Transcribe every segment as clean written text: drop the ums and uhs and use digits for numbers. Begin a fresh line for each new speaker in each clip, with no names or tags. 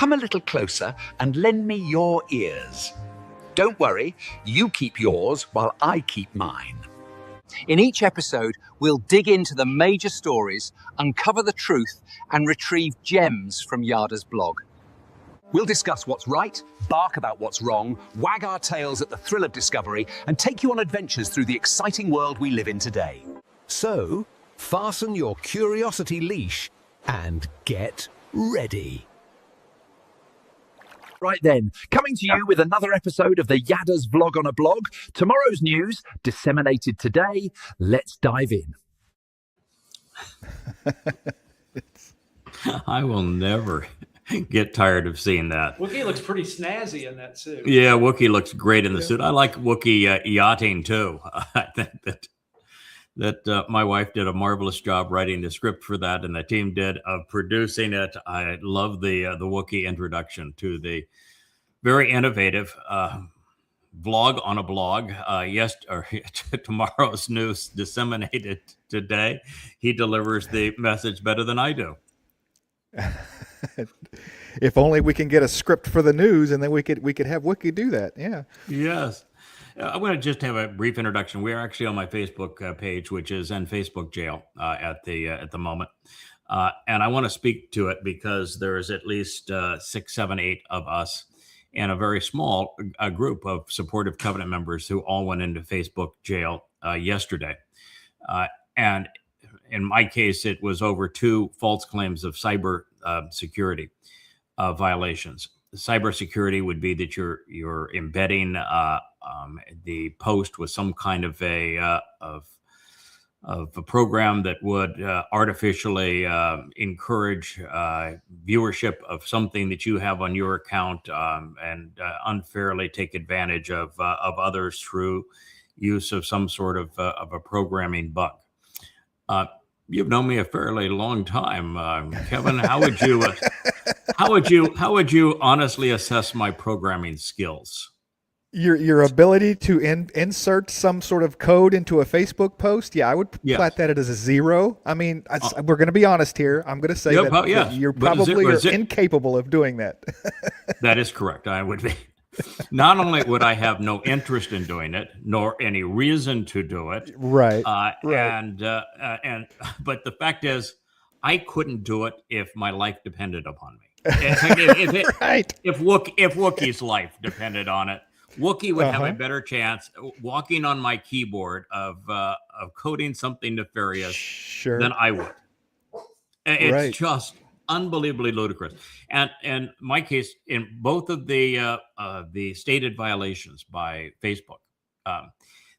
come a little closer and lend me your ears. Don't worry, you keep yours while I keep mine.
In each episode, we'll dig into the major stories, uncover the truth, and retrieve gems from Yada's blog. We'll discuss what's right, bark about what's wrong, wag our tails at the thrill of discovery, and take you on adventures through the exciting world we live in today.
So, fasten your curiosity leash and get ready.
Right then, coming to you with another episode of the Yada's Vlog on a Blog. Tomorrow's news, disseminated today. Let's dive in.
I will never get tired of seeing that.
Wookiee looks pretty snazzy in that suit.
Yeah, Wookiee looks great in the suit. I like Wookiee yachting too. I think that my wife did a marvelous job writing the script for that, and the team did of producing it. I love the Wookiee introduction to the very innovative vlog on a blog. Tomorrow's news disseminated today. He delivers the message better than I do.
If only we can get a script for the news, and then we could have Wookiee do that. Yeah.
Yes. I'm going to just have a brief introduction. We are actually on my Facebook page, which is in Facebook jail at the moment. And I want to speak to it because there is at least 6, 7, 8 of us and a very small group of supportive Covenant members who all went into Facebook jail yesterday. And in my case, it was over 2 false claims of cyber security violations. Cybersecurity would be that you're embedding the post with some kind of a program that would artificially encourage viewership of something that you have on your account and unfairly take advantage of others through use of some sort of a programming bug. You've known me a fairly long time, Kevin. How would you honestly assess my programming skills?
Your ability to insert some sort of code into a Facebook post, I would plat that as a 0. I mean, we're going to be honest here. I'm going to say that you're probably incapable of doing that.
That is correct. I would be. Not only would I have no interest in doing it, nor any reason to do it,
right?
But the fact is, I couldn't do it if my life depended upon me. If Wookiee's life depended on it, Wookiee would have a better chance walking on my keyboard of coding something nefarious than I would. It's just unbelievably ludicrous. And in my case, in both of the stated violations by Facebook,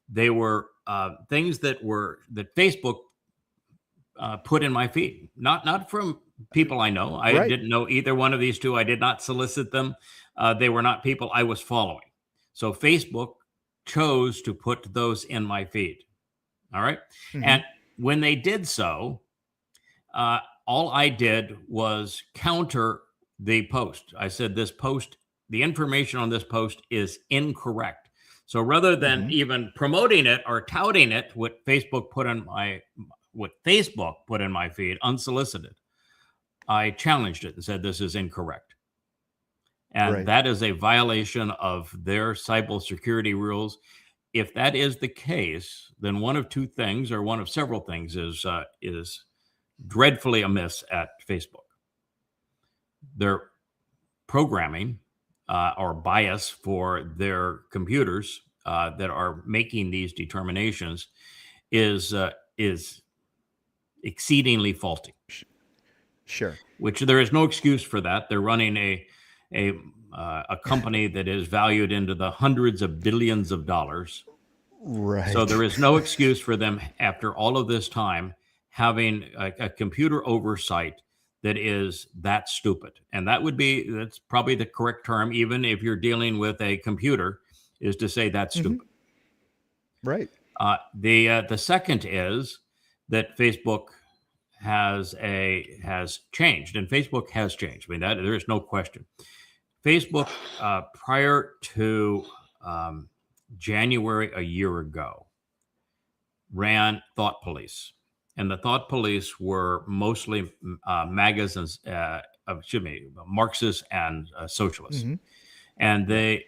they were things that Facebook put in my feed, not from people I know. I didn't know either one of these 2. I did not solicit them. They were not people I was following. So Facebook chose to put those in my feed. All right. Mm-hmm. And when they did so, all I did was counter the post. I said, this post, the information on this post is incorrect. So rather than even promoting it or touting it, what Facebook put in my feed unsolicited, I challenged it and said, this is incorrect. And that is a violation of their cybersecurity rules. If that is the case, then one of 2 things, or one of several things, is dreadfully amiss at Facebook. Their programming or bias for their computers that are making these determinations is exceedingly faulty.
Sure.
Which there is no excuse for that. They're running a company that is valued into the hundreds of billions of dollars.
Right.
So there is no excuse for them, after all of this time, having a computer oversight that is that stupid. And that's probably the correct term, even if you're dealing with a computer, is to say that's stupid.
Right.
The second is that Facebook has changed, and Facebook has changed. I mean, that there is no question. Facebook, prior to January a year ago, ran Thought Police, and the Thought Police were mostly MAGAs Marxists and socialists, and they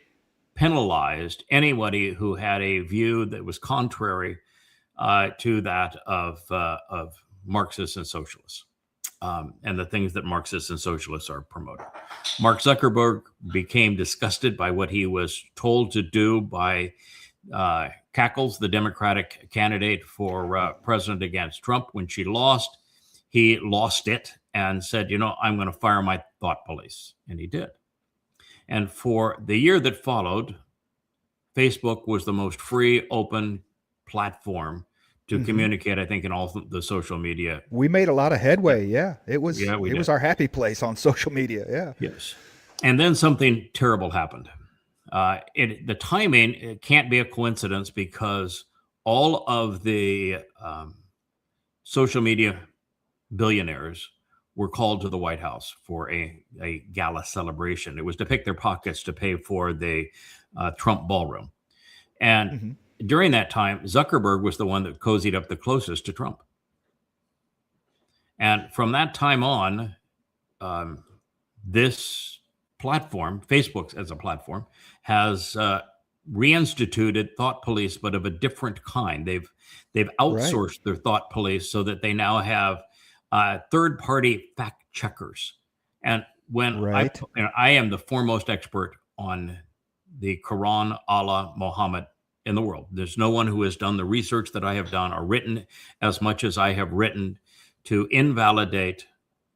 penalized anybody who had a view that was contrary to that of Marxists and socialists, and the things that Marxists and socialists are promoting. Mark Zuckerberg became disgusted by what he was told to do by Cackles, the Democratic candidate for president against Trump. When she lost, he lost it and said, I'm going to fire my thought police. And he did. And for the year that followed, Facebook was the most free, open platform to communicate, I think, in all the social media.
We made a lot of headway. Yeah. It was our happy place on social media. Yeah.
Yes. And then something terrible happened. The timing can't be a coincidence, because all of the social media billionaires were called to the White House for a gala celebration. It was to pick their pockets to pay for the Trump ballroom. And during that time, Zuckerberg was the one that cozied up the closest to Trump. And from that time on, this platform, Facebook as a platform, has reinstituted thought police, but of a different kind. They've outsourced their thought police so that they now have third-party fact checkers. And when I am the foremost expert on the Quran, Allah, Muhammad in the world. There's no one who has done the research that I have done or written as much as I have written to invalidate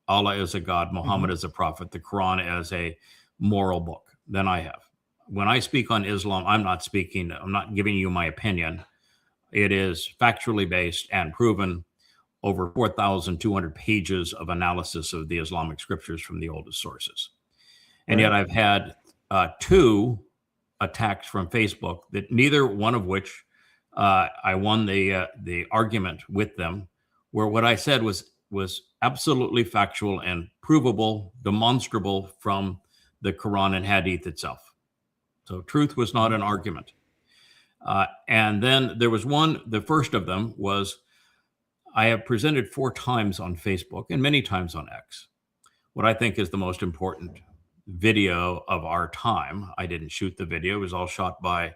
Allah as a God, Muhammad as a prophet, the Quran as a moral book than I have. When I speak on Islam, I'm not giving you my opinion. It is factually based and proven, over 4,200 pages of analysis of the Islamic scriptures from the oldest sources. And yet I've had 2 attacks from Facebook, that neither one of which I won the argument with them, where what I said was absolutely factual and provable, demonstrable from the Quran and Hadith itself. So truth was not an argument. And then there was one, the first of them was, I have presented 4 times on Facebook and many times on X what I think is the most important video of our time. I didn't shoot the video. It was all shot by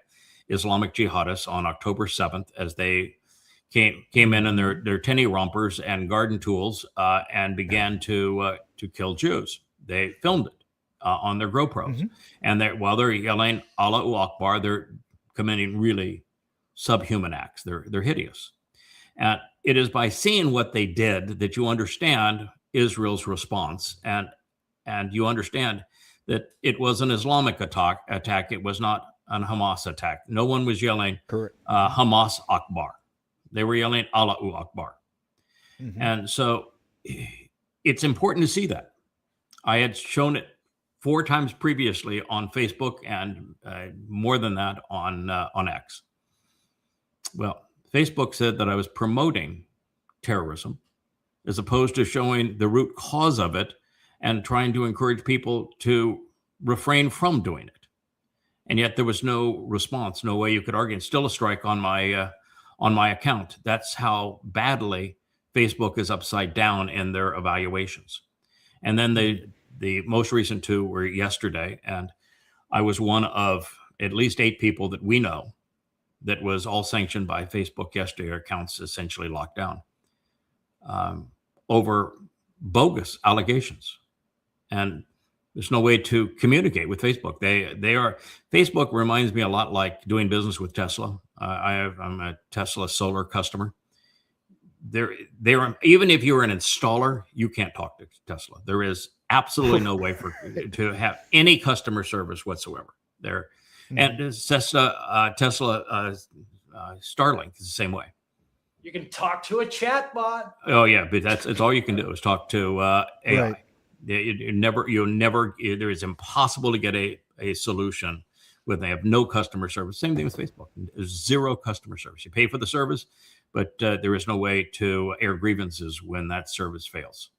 Islamic jihadists on October 7th as they came in their tinny rompers and garden tools and began to kill Jews. They filmed it on their GoPros. And while they're yelling Allahu Akbar, they're committing really subhuman acts. They're hideous. And it is by seeing what they did that you understand Israel's response, and you understand that it was an Islamic attack. It was not an Hamas attack. No one was yelling Hamas Akbar. They were yelling Allahu Akbar. And so it's important to see that. I had shown it 4 times previously on Facebook and more than that on X. Well, Facebook said that I was promoting terrorism as opposed to showing the root cause of it and trying to encourage people to refrain from doing it. And yet there was no response, no way you could argue. It's still a strike on my account. That's how badly Facebook is upside down in their evaluations. And then the most recent 2 were yesterday, and I was one of at least 8 people that we know that was all sanctioned by Facebook yesterday, our accounts essentially locked down over bogus allegations. And there's no way to communicate with Facebook. Facebook reminds me a lot like doing business with Tesla. I'm a Tesla solar customer. Even if you're an installer, you can't talk to Tesla. There is absolutely no way to have any customer service whatsoever there. And Tesla Starlink is the same way.
You can talk to a chat bot.
Oh yeah, but it's all you can do is talk to AI. Right. There is impossible to get a solution when they have no customer service. Same thing with Facebook. There's 0 customer service. You pay for the service, but there is no way to air grievances when that service fails.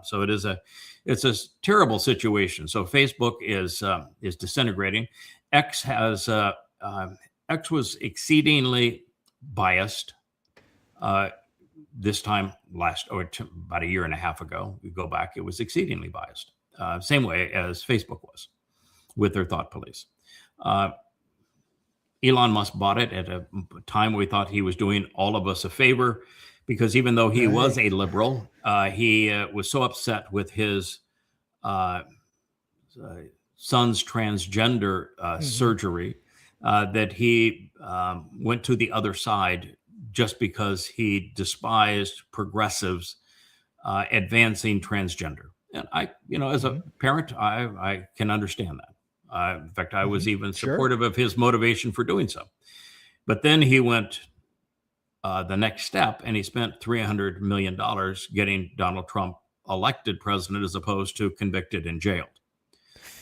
So it's a terrible situation. So Facebook is disintegrating. X was exceedingly biased this time about a year and a half ago. We go back, it was exceedingly biased. same way as Facebook was with their thought police. Elon Musk bought it at a time we thought he was doing all of us a favor, because even though he was a liberal, he was so upset with his son's transgender surgery that he went to the other side just because he despised progressives advancing transgender. And I, as a parent, I can understand that. In fact, I was even supportive of his motivation for doing so. But then he went the next step, and he spent $300 million getting Donald Trump elected president as opposed to convicted and jailed.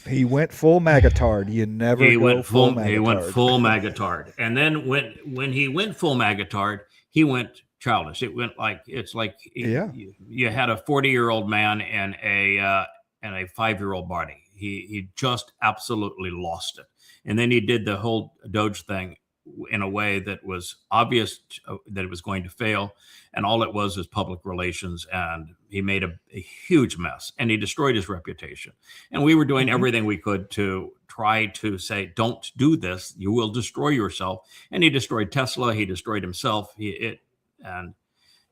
He went full magatard. You never go full magatard.
He went full magatard. And then when he went full magatard, he went childish. It went like, you had a 40-year-old man and a 5-year-old body. He just absolutely lost it. And then he did the whole Doge thing in a way that was obvious that it was going to fail. And all it was public relations. And he made a huge mess, and he destroyed his reputation. And we were doing everything we could to try to say, don't do this. You will destroy yourself. And he destroyed Tesla. He destroyed himself. And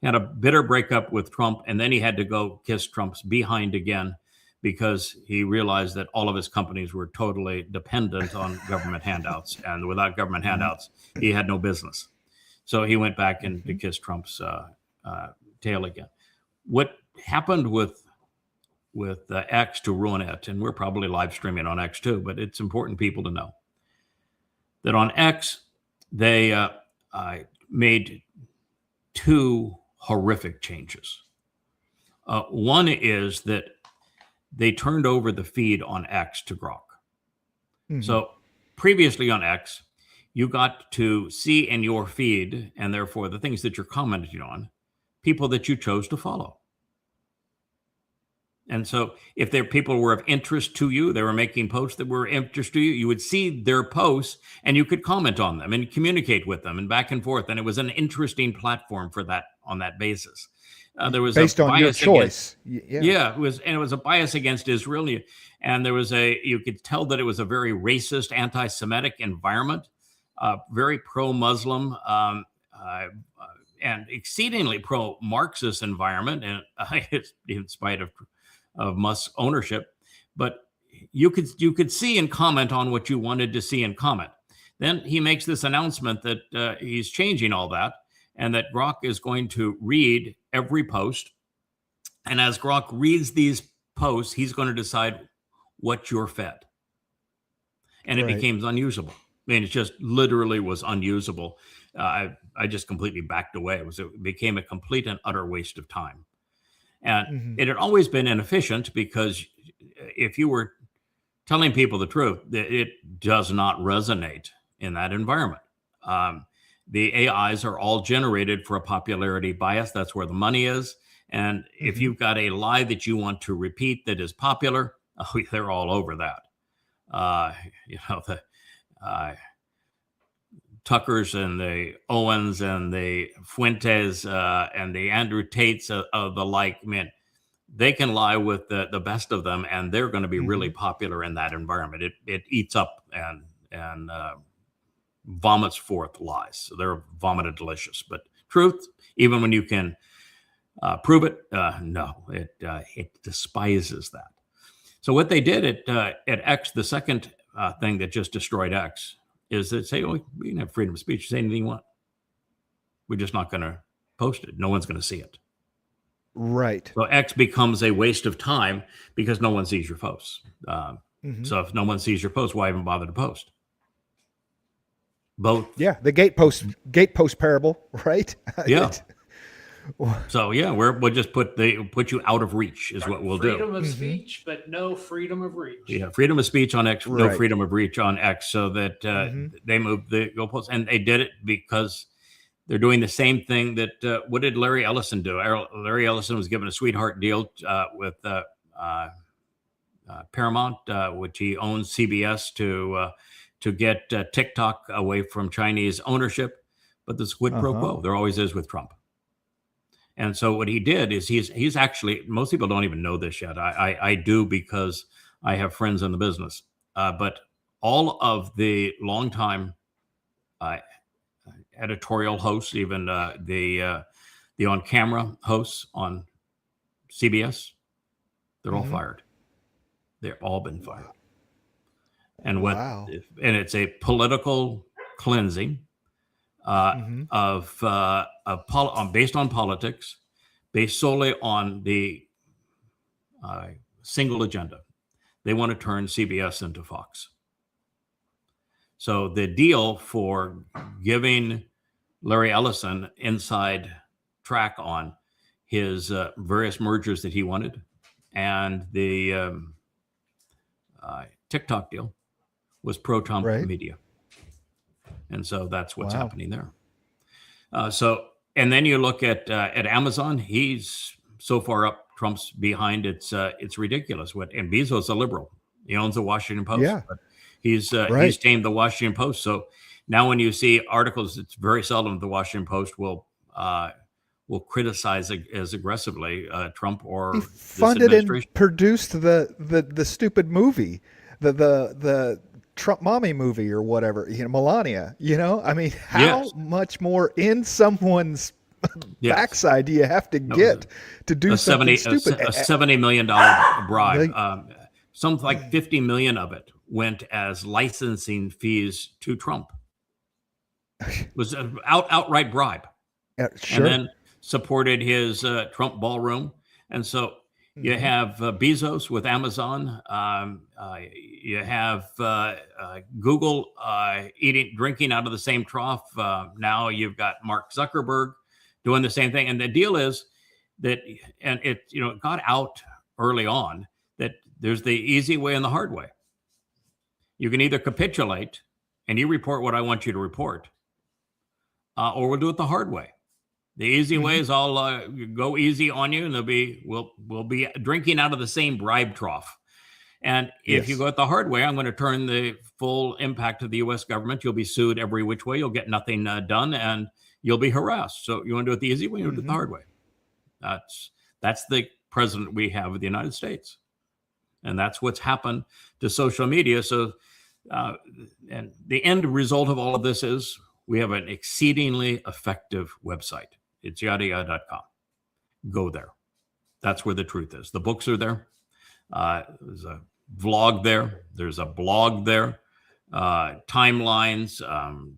had a bitter breakup with Trump. And then he had to go kiss Trump's behind again, because he realized that all of his companies were totally dependent on government handouts. And without government handouts, he had no business. So he went back and to kiss Trump's tail again. What happened with X to ruin it, and we're probably live streaming on X too, but it's important people to know that on X, they made two horrific changes. One is that they turned over the feed on X to Grok. So previously on X, you got to see in your feed, and therefore the things that you're commenting on, people that you chose to follow. And so if people were of interest to you, they were making posts that were of interest to you, you would see their posts and you could comment on them and communicate with them and back and forth. And it was an interesting platform for that on that basis. There was
based on your choice.
It was a bias against Israel. And there was you could tell that it was a very racist, anti-Semitic environment, very pro-Muslim, and exceedingly pro-Marxist environment, and in spite of Musk's ownership. But you could see and comment on what you wanted to see and comment. Then he makes this announcement that he's changing all that, and that Grok is going to read every post. And as Grok reads these posts, he's going to decide what you're fed. And it became unusable. I mean, it just literally was unusable. I just completely backed away. It became a complete and utter waste of time. And it had always been inefficient, because if you were telling people the truth, it does not resonate in that environment. The AIs are all generated for a popularity bias. That's where the money is. And if you've got a lie that you want to repeat that is popular, they're all over that. The Tuckers and the Owens and the Fuentes and the Andrew Tates of the like, man, they can lie with the best of them, and they're going to be really popular in that environment. It eats up and vomits forth lies. So they're vomited delicious. But truth, even when you can prove it, no, it despises that. So what they did at X, the second thing that just destroyed X, is that say, we can have freedom of speech, say anything you want. We're just not going to post it. No one's going to see it.
Right.
So X becomes a waste of time because no one sees your posts. So if no one sees your post, why even bother to post? Both.
Yeah, the gate post parable, right?
Yeah. So we'll just put you out of reach is what we'll do.
Freedom of speech, but no freedom of reach.
Yeah, freedom of speech on X, no freedom of reach on X, so that they moved the goalposts, and they did it because they're doing the same thing that what did Larry Ellison do? Larry Ellison was given a sweetheart deal with Paramount, which he owns CBS, to get TikTok away from Chinese ownership. But the quid pro quo, there always is with Trump. And so what he did is he's actually, most people don't even know this yet. I do, because I have friends in the business. But all of the longtime editorial hosts, even the on-camera hosts on CBS, they're all fired. They've all been fired. And and it's a political cleansing based on politics, based solely on the single agenda. They want to turn CBS into Fox. So the deal for giving Larry Ellison inside track on his various mergers that he wanted, and the TikTok deal was pro-Trump media. And so that's what's happening there. And then you look at Amazon. He's so far up Trump's behind. It's ridiculous. And Bezos, a liberal, he owns the Washington Post. Yeah. But he's tamed the Washington Post. So now when you see articles, it's very seldom the Washington Post will criticize as aggressively Trump or
he funded and produced the stupid movie, the Trump mommy movie or whatever, Melania, I mean, how much more in someone's backside do you have to get to do something stupid?
A $70 million bribe. Something like 50 million of it went as licensing fees to Trump. It was an outright bribe.
Sure.
And then supported his Trump ballroom. And so you have Bezos with Amazon. You have Google drinking out of the same trough. Now you've got Mark Zuckerberg doing the same thing. And the deal is that, and it got out early on, that there's the easy way and the hard way. You can either capitulate and you report what I want you to report, or we'll do it the hard way. The easy way is I'll go easy on you, and we'll be drinking out of the same bribe trough. And if you go it the hard way, I'm going to turn the full impact of the U.S. government. You'll be sued every which way. You'll get nothing done, and you'll be harassed. So you want to do it the easy way, you want to do it the hard way. That's the president we have of the United States, and that's what's happened to social media. So, and the end result of all of this is we have an exceedingly effective website. It's yadayada.com. Go there. That's where the truth is. The books are there. There's a vlog there. There's a blog there. Timelines,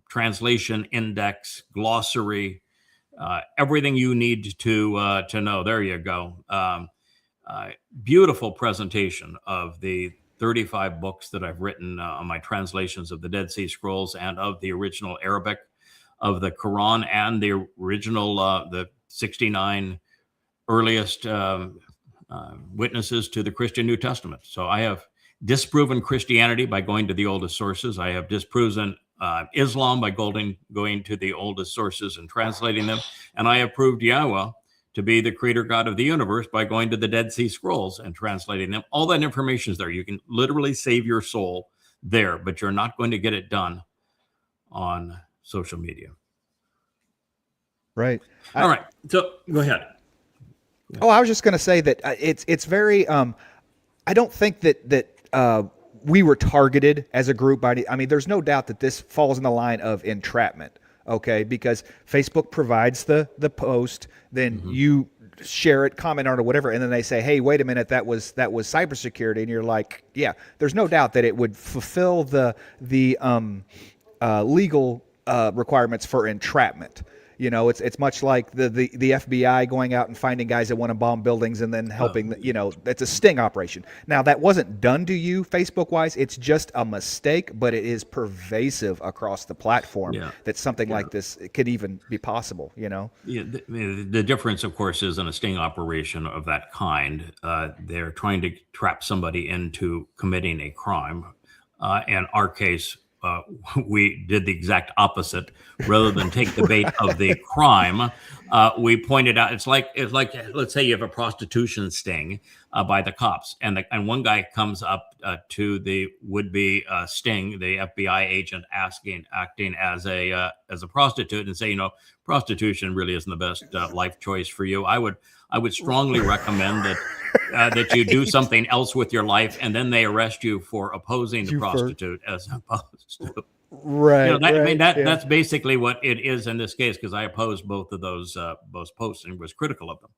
translation index, glossary, everything you need to know. There you go. Beautiful presentation of the 35 books that I've written on my translations of the Dead Sea Scrolls and of the original Arabic of the Quran and the original, the 69 earliest witnesses to the Christian New Testament. So I have disproven Christianity by going to the oldest sources. I have disproven Islam by going to the oldest sources and translating them. And I have proved Yahweh to be the creator God of the universe by going to the Dead Sea Scrolls and translating them. All that information is there. You can literally save your soul there, but you're not going to get it done on social media.
Right.
All right. So go ahead.
Oh, I was just going to say that it's very. I don't think that we were targeted as a group by. I mean, there's no doubt that this falls in the line of entrapment. Okay, because Facebook provides the post, then you share it, comment on it, or whatever, and then they say, "Hey, wait a minute, that was cybersecurity," and you're like, "Yeah." There's no doubt that it would fulfill the legal requirements for entrapment. It's much like the FBI going out and finding guys that want to bomb buildings and then helping. It's a sting operation. Now that wasn't done to you, Facebook-wise. It's just a mistake, but it is pervasive across the platform that something like this could even be possible. Yeah.
The difference, of course, is in a sting operation of that kind. They're trying to trap somebody into committing a crime. In our case, we did the exact opposite. Rather than take the bait of the crime, we pointed out it's like let's say you have a prostitution sting. by the cops. And one guy comes up to the would-be Sting, the FBI agent, acting as a prostitute, and say, prostitution really isn't the best life choice for you. I would strongly recommend that you do something else with your life, and then they arrest you for opposing the prostitute as opposed to.
Right.
That's basically what it is in this case, because I opposed both of those posts and was critical of them.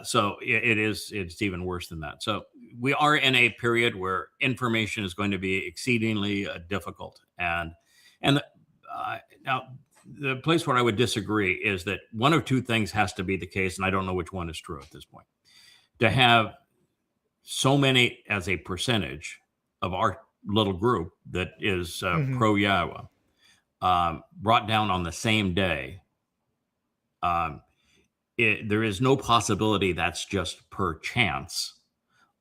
So it's even worse than that. So we are in a period where information is going to be exceedingly difficult. And now the place where I would disagree is that one of two things has to be the case, and I don't know which one is true at this point. To have so many as a percentage of our little group that is pro-Yahweh brought down on the same day, there is no possibility that's just per chance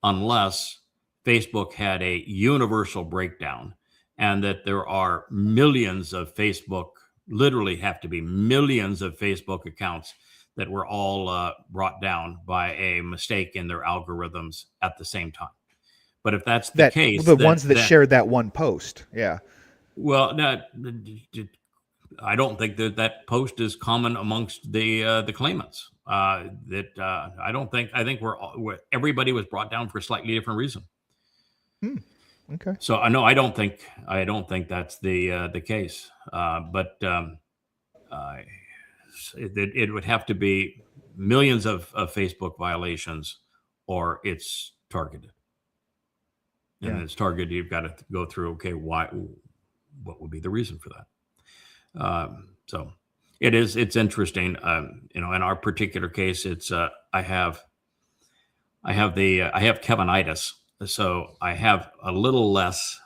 unless Facebook had a universal breakdown, and that there are millions of Facebook, literally have to be millions of Facebook accounts that were all brought down by a mistake in their algorithms at the same time. But if that's the case,
the ones that shared that one post, yeah.
Well, I don't think that post is common amongst the claimants. I think everybody was brought down for a slightly different reason.
Okay.
So I don't think that's the case. But it would have to be millions of Facebook violations, or it's targeted. And it's targeted. You've got to go through. Okay, why? What would be the reason for that? So it's interesting. In our particular case, it's I have Kevinitis, so I have a little less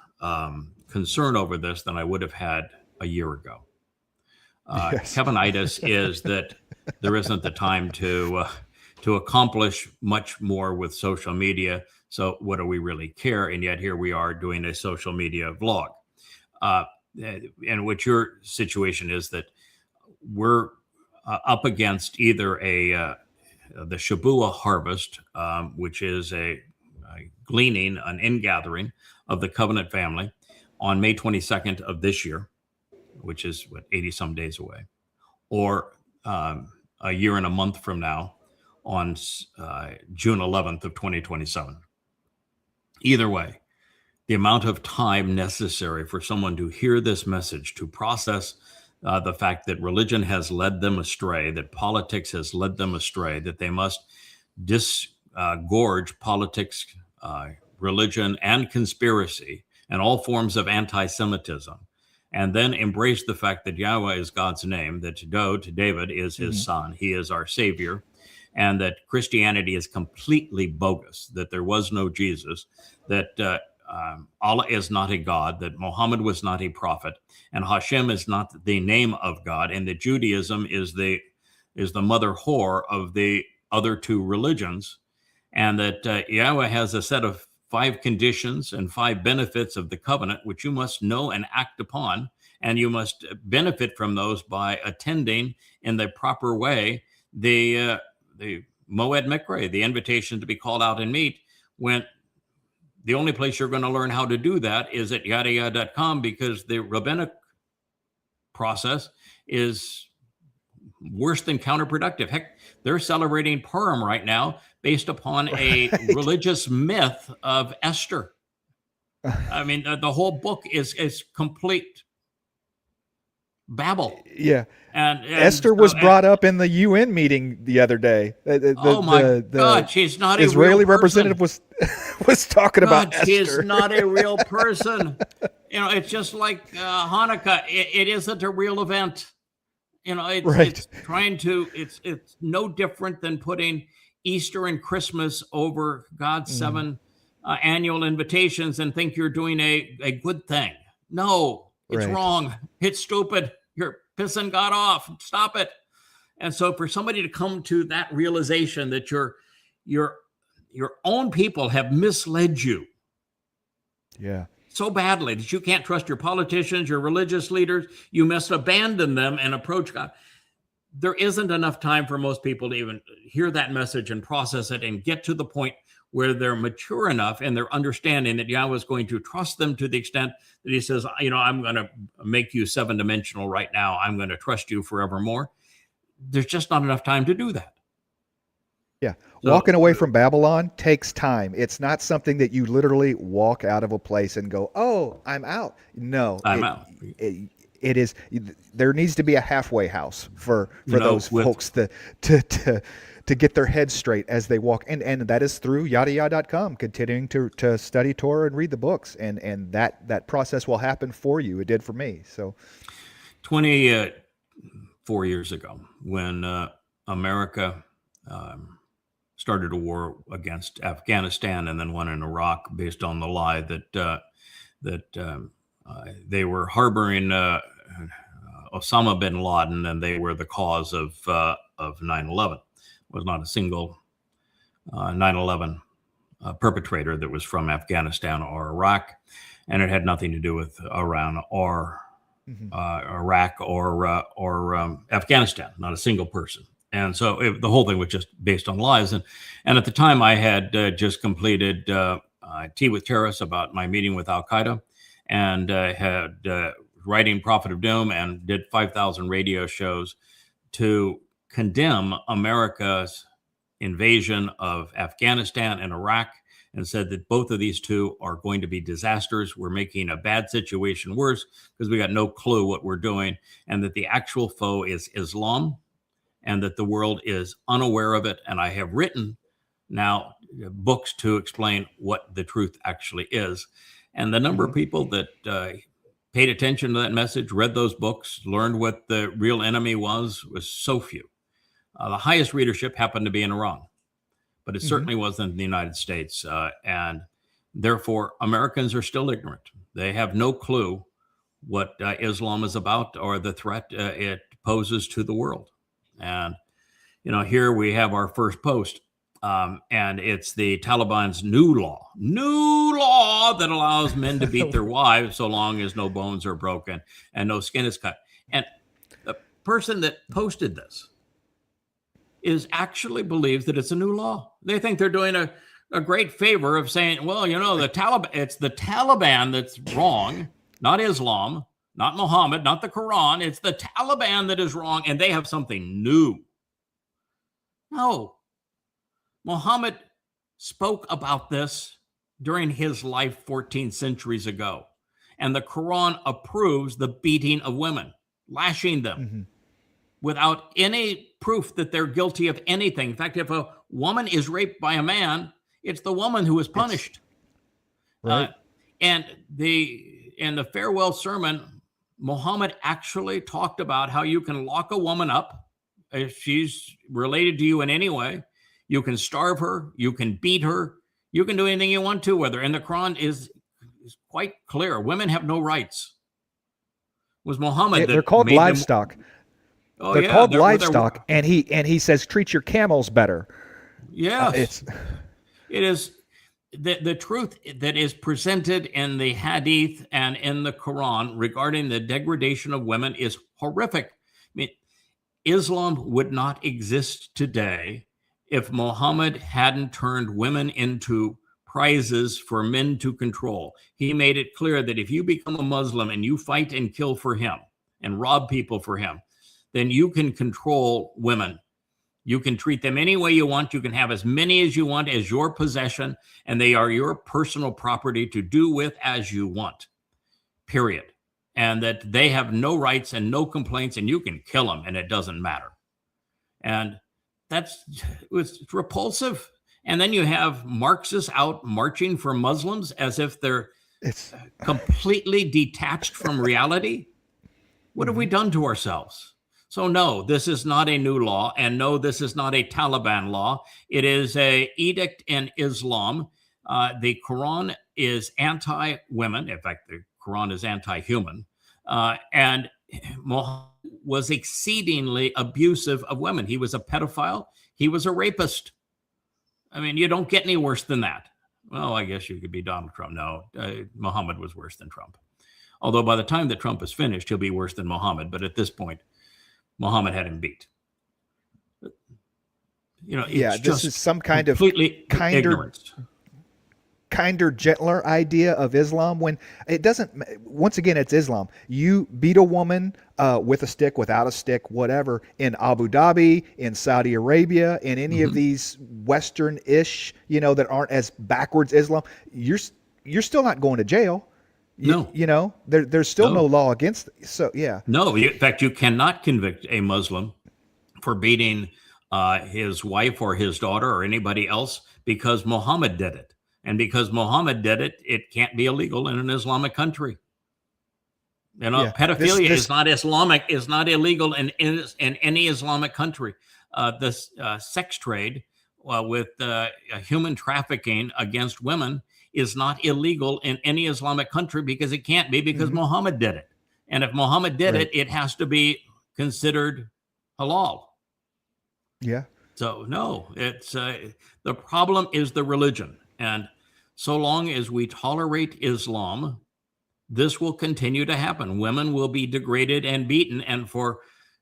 concern over this than I would have had a year ago. Kevinitis is that there isn't the time to accomplish much more with social media. So what do we really care? And yet here we are doing a social media vlog. And what your situation is that we're up against either the Shabua harvest, which is a gleaning, an ingathering of the covenant family on May 22nd of this year, which is 80 some days away, or a year and a month from now on June 11th of 2027. Either way, the amount of time necessary for someone to hear this message, to process the fact that religion has led them astray, that politics has led them astray, that they must disgorge politics, religion, and conspiracy, and all forms of anti-Semitism, and then embrace the fact that Yahweh is God's name, that David is his son, he is our savior, and that Christianity is completely bogus, that there was no Jesus, that Allah is not a God, that Muhammad was not a prophet, and Hashem is not the name of God, and that Judaism is the mother whore of the other two religions, and that Yahweh has a set of 5 conditions and 5 benefits of the covenant, which you must know and act upon, and you must benefit from those by attending in the proper way the Moed Mikre, the invitation to be called out and meet, when the only place you're going to learn how to do that is at yadayah.com, because the rabbinic process is worse than counterproductive. Heck, they're celebrating Purim right now based upon a religious myth of Esther. I mean, the whole book is complete babble.
Yeah.
And
Esther was brought up in the UN meeting the other day.
God, she's not a
Israeli
real
representative was talking about Esther.
She's not a real person. It's just like Hanukkah. It isn't a real event. It's trying to. It's no different than putting Easter and Christmas over God's 7 annual invitations and think you're doing a good thing. No, it's wrong. It's stupid. You're pissing God off. Stop it. And so for somebody to come to that realization that your own people have misled you so badly that you can't trust your politicians, your religious leaders, you must abandon them and approach God. There isn't enough time for most people to even hear that message and process it and get to the point where they're mature enough and they're understanding that Yahweh is going to trust them to the extent that he says, I'm going to make you 7-dimensional right now. I'm going to trust you forevermore. There's just not enough time to do that.
Yeah. So, walking away from Babylon takes time. It's not something that you literally walk out of a place and go, oh, I'm out. No,
I'm out.
It is, there needs to be a halfway house for those folks to get their heads straight as they walk. And that is through yadayah.com, continuing to study Torah and read the books. And that process will happen for you. It did for me. So
24 years ago, when America started a war against Afghanistan and then one in Iraq based on the lie that they were harboring Osama bin Laden and they were the cause of 9/11. Was not a single 9/11 perpetrator that was from Afghanistan or Iraq, and it had nothing to do with Iran or Iraq or Afghanistan. Not a single person. And so the whole thing was just based on lies. And at the time, I had just completed Tea with Terrorists about my meeting with Al Qaeda, and had writing Prophet of Doom, and did 5,000 radio shows to condemn America's invasion of Afghanistan and Iraq, and said that both of these two are going to be disasters. We're making a bad situation worse because we got no clue what we're doing, and that the actual foe is Islam, and that the world is unaware of it. And I have written now books to explain what the truth actually is. And the number of people that paid attention to that message, read those books, learned what the real enemy was so few. The highest readership happened to be in Iran, but it certainly wasn't in the United States. And therefore, Americans are still ignorant. They have no clue what Islam is about or the threat it poses to the world. And, here we have our first post, and it's the Taliban's new law that allows men to beat their wives so long as no bones are broken and no skin is cut. And the person that posted this actually believes that it's a new law. They think they're doing a great favor of saying, well, the Taliban, it's the Taliban that's wrong, not Islam, not Muhammad, not the Quran. It's the Taliban that is wrong, and they have something new. No. Muhammad spoke about this during his life 14 centuries ago. And the Quran approves the beating of women, lashing them without any proof that they're guilty of anything. In fact, if a woman is raped by a man, it's the woman who is punished.
Right.
In the farewell sermon, Muhammad actually talked about how you can lock a woman up if she's related to you in any way. You can starve her, you can beat her, you can do anything you want to with her. And the Quran is quite clear. Women have no rights. It was Muhammad
they're called livestock. They're called livestock, and he says treat your camels better.
Yes. It is the truth that is presented in the Hadith and in the Quran regarding the degradation of women is horrific. I mean, Islam would not exist today if Muhammad hadn't turned women into prizes for men to control. He made it clear that if you become a Muslim and you fight and kill for him and rob people for him, then you can control women. You can treat them any way you want. You can have as many as you want as your possession, and they are your personal property to do with as you want, period. And that they have no rights and no complaints, and you can kill them, and it doesn't matter. And it's repulsive. And then you have Marxists out marching for Muslims as if they're completely detached from reality. What have we done to ourselves? So no, this is not a new law, and no, this is not a Taliban law. It is an edict in Islam. The Quran is anti-women. In fact, the Quran is anti-human. And Muhammad was exceedingly abusive of women. He was a pedophile. He was a rapist. I mean, you don't get any worse than that. Well, I guess you could be Donald Trump. No, Muhammad was worse than Trump. Although by the time that Trump is finished, he'll be worse than Muhammad. But at this point, Muhammad had him beat. it's
this is some kind of kinder, gentler idea of Islam, when it doesn't. Once again, it's Islam. You beat a woman with a stick, without a stick, whatever, in Abu Dhabi, in Saudi Arabia, in any of these Western-ish, that aren't as backwards Islam, you're still not going to jail.
No.
There's still no law against it. So, yeah.
No, in fact, you cannot convict a Muslim for beating his wife or his daughter or anybody else because Muhammad did it. And because Muhammad did it, it can't be illegal in an Islamic country. Pedophilia is not Islamic, is not illegal in any Islamic country. This sex trade with human trafficking against women is not illegal in any Islamic country because it can't be, because Muhammad did it. And if Muhammad did it, it has to be considered halal.
Yeah.
So no, it's the problem is the religion. And so long as we tolerate Islam, this will continue to happen. Women will be degraded and beaten. And for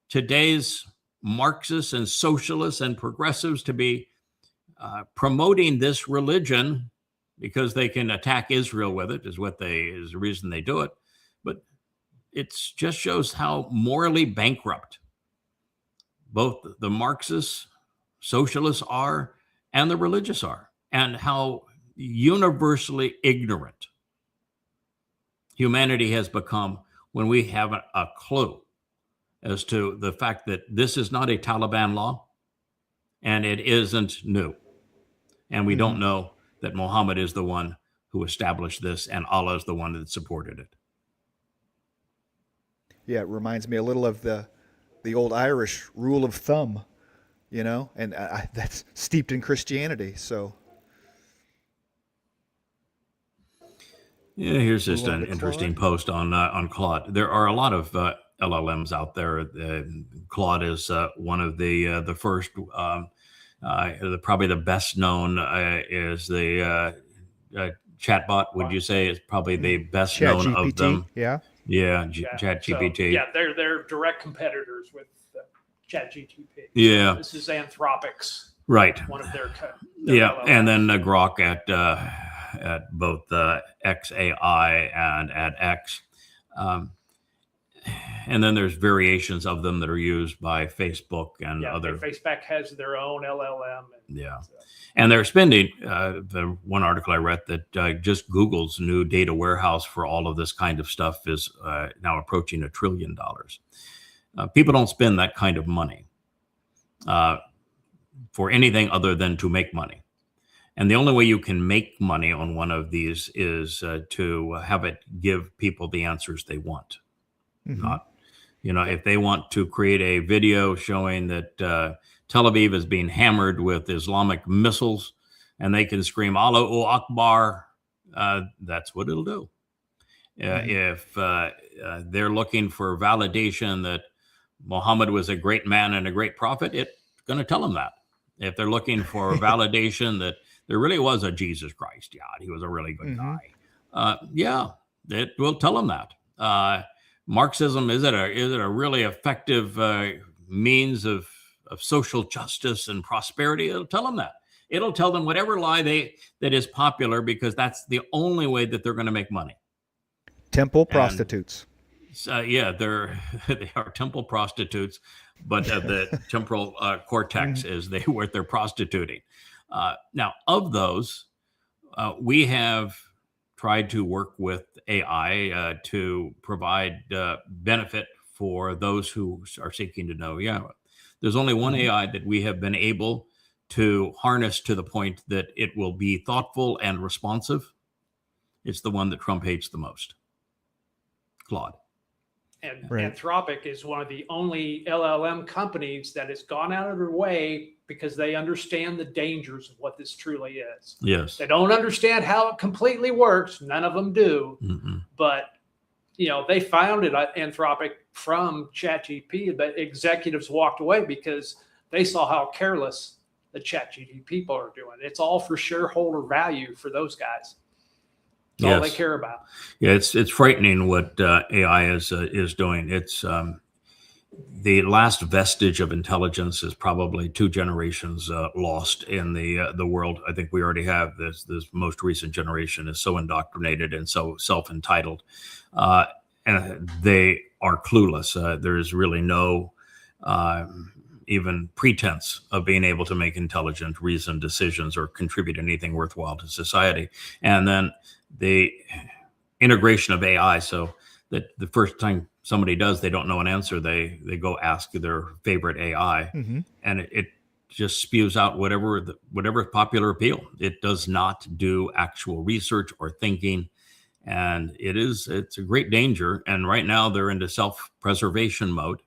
today's Marxists and socialists and progressives to be promoting this religion because they can attack Israel with it is the reason they do it. But it just shows how morally bankrupt both the Marxists, socialists are, and the religious are, and how universally ignorant humanity has become when we have a clue as to the fact that this is not a Taliban law and it isn't new. And we don't know that Muhammad is the one who established this and Allah is the one that supported it.
Yeah, it reminds me a little of the old Irish rule of thumb, and that's steeped in Christianity. So,
yeah, here's just an interesting post on Claude. There are a lot of LLMs out there. Claude is one of the first. Probably the best known is the chatbot. Would you say is probably the best known of them?
Yeah.
Yeah, ChatGPT.
So, they're direct competitors with ChatGPT.
Yeah,
this is Anthropic's.
Right.
One of their
LLMs. And then Grok at both XAI and at X. And then there's variations of them that are used by Facebook and other.
Facebook has their own LLM.
And they're spending, the one article I read that just Google's new data warehouse for all of this kind of stuff is now approaching $1 trillion. People don't spend that kind of money for anything other than to make money. And the only way you can make money on one of these is to have it give people the answers they want. Not, if they want to create a video showing that Tel Aviv is being hammered with Islamic missiles and they can scream Allahu Akbar, that's what it'll do. If they're looking for validation that Muhammad was a great man and a great prophet, it's going to tell them that. If they're looking for validation that there really was a Jesus Christ, he was a really good guy, it will tell them that. Marxism, is it a really effective means of social justice and prosperity? It'll tell them that. It'll tell them whatever lie that is popular, because that's the only way that they're going to make money.
Temple prostitutes.
They are temple prostitutes, but the temporal cortex is what they're prostituting. Now, of those, we have tried to work with AI to provide benefit for those who are seeking to know. There's only one AI that we have been able to harness to the point that it will be thoughtful and responsive. It's the one that Trump hates the most, Claude.
And Anthropic is one of the only LLM companies that has gone out of their way because they understand the dangers of what this truly is.
Yes.
They don't understand how it completely works. None of them do. But, they founded Anthropic from ChatGPT, but executives walked away because they saw how careless the ChatGPT people are doing. It's all for shareholder value for those guys. That's all they care about.
Yeah, it's frightening what AI is doing. It's the last vestige of intelligence is probably 2 generations lost in the world. I think we already have this most recent generation is so indoctrinated and so self-entitled, and they are clueless. There is really no even pretense of being able to make intelligent, reasoned decisions or contribute anything worthwhile to society. And then the integration of AI, so that the first time somebody does, they don't know an answer, they go ask their favorite AI, and it just spews out whatever popular appeal. It does not do actual research or thinking, and it's a great danger. And right now they're into self-preservation mode,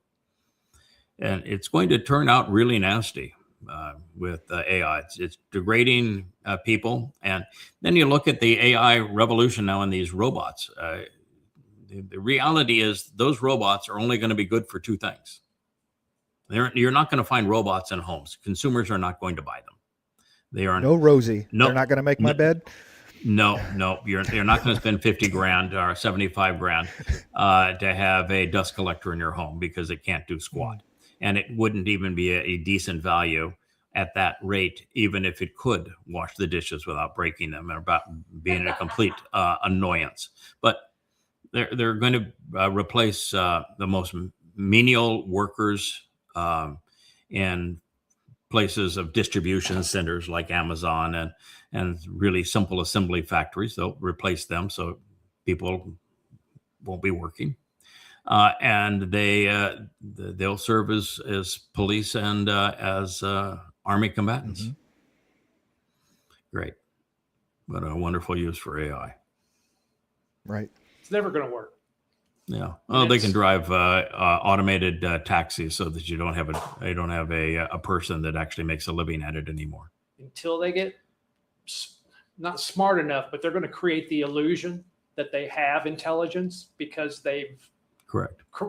and it's going to turn out really nasty with AI. It's degrading people. And then you look at the AI revolution now in these robots. The reality is those robots are only going to be good for 2 things. You're not going to find robots in homes. Consumers are not going to buy them. They are
no Rosie. No, they're not going to make my bed.
No, you're not going to spend 50 grand or 75 grand to have a dust collector in your home because it can't do squat. And it wouldn't even be a decent value at that rate, even if it could wash the dishes without breaking them or about being a complete annoyance. But they're going to replace the most menial workers in places of distribution centers like Amazon and really simple assembly factories. They'll replace them so people won't be working. And they'll serve as police and as army combatants. Great. What a wonderful use for AI.
Right.
It's never going to work.
Yeah. Oh, they can drive automated taxis so that you don't have a person that actually makes a living at it anymore.
Until they get not smart enough, but they're going to create the illusion that they have intelligence because they've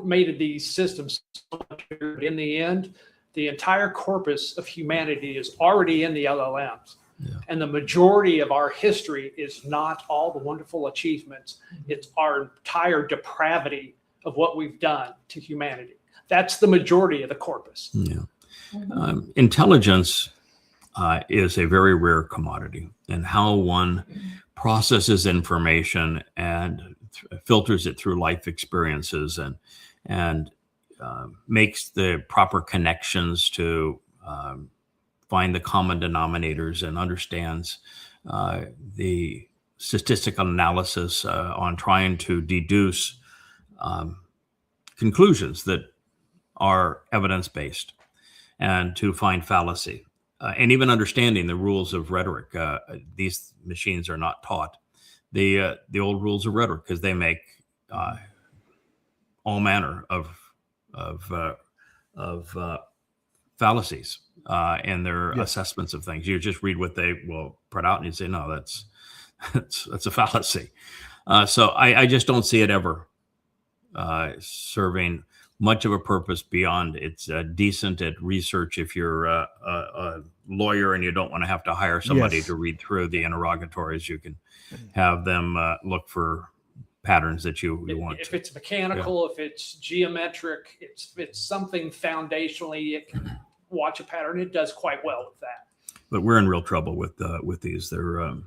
made these systems so much bigger. In the end, the entire corpus of humanity is already in the LLMs. Yeah. And the majority of our history is not all the wonderful achievements. It's our entire depravity of what we've done to humanity. That's the majority of the corpus.
Yeah. Intelligence is a very rare commodity, and how one processes information and filters it through life experiences and makes the proper connections to find the common denominators and understands the statistical analysis on trying to deduce conclusions that are evidence-based and to find fallacy. And even understanding the rules of rhetoric. These machines are not taught the old rules of rhetoric because they make all manner of fallacies in their assessments of things. You just read what they will put out and you say, no, that's a fallacy. So I just don't see it ever serving much of a purpose beyond it's decent at research. If you're a lawyer and you don't want to have to hire somebody to read through the interrogatories, you can have them look for patterns that you want.
If it's mechanical, if it's geometric, it's something foundationally, it can watch a pattern. It does quite well with that.
But we're in real trouble with these. They're going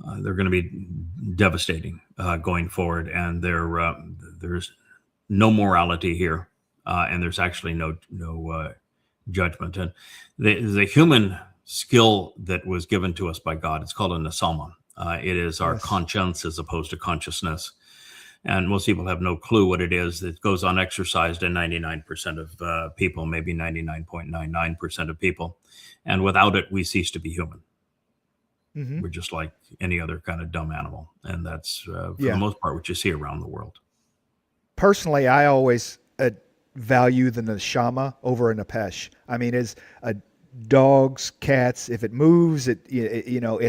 to be devastating going forward, and there's no morality here, and there's actually no judgment. And the human skill that was given to us by God, it's called a nesama. It is our conscience as opposed to consciousness. And most people have no clue what it is. It goes unexercised in 99% of people, maybe 99.99% of people. And without it, we cease to be human. Mm-hmm. We're just like any other kind of dumb animal. And that's, for the most part, what you see around the world. Personally,
I always value the neshama over a nepesh. I mean, it's dogs, cats, if it moves, it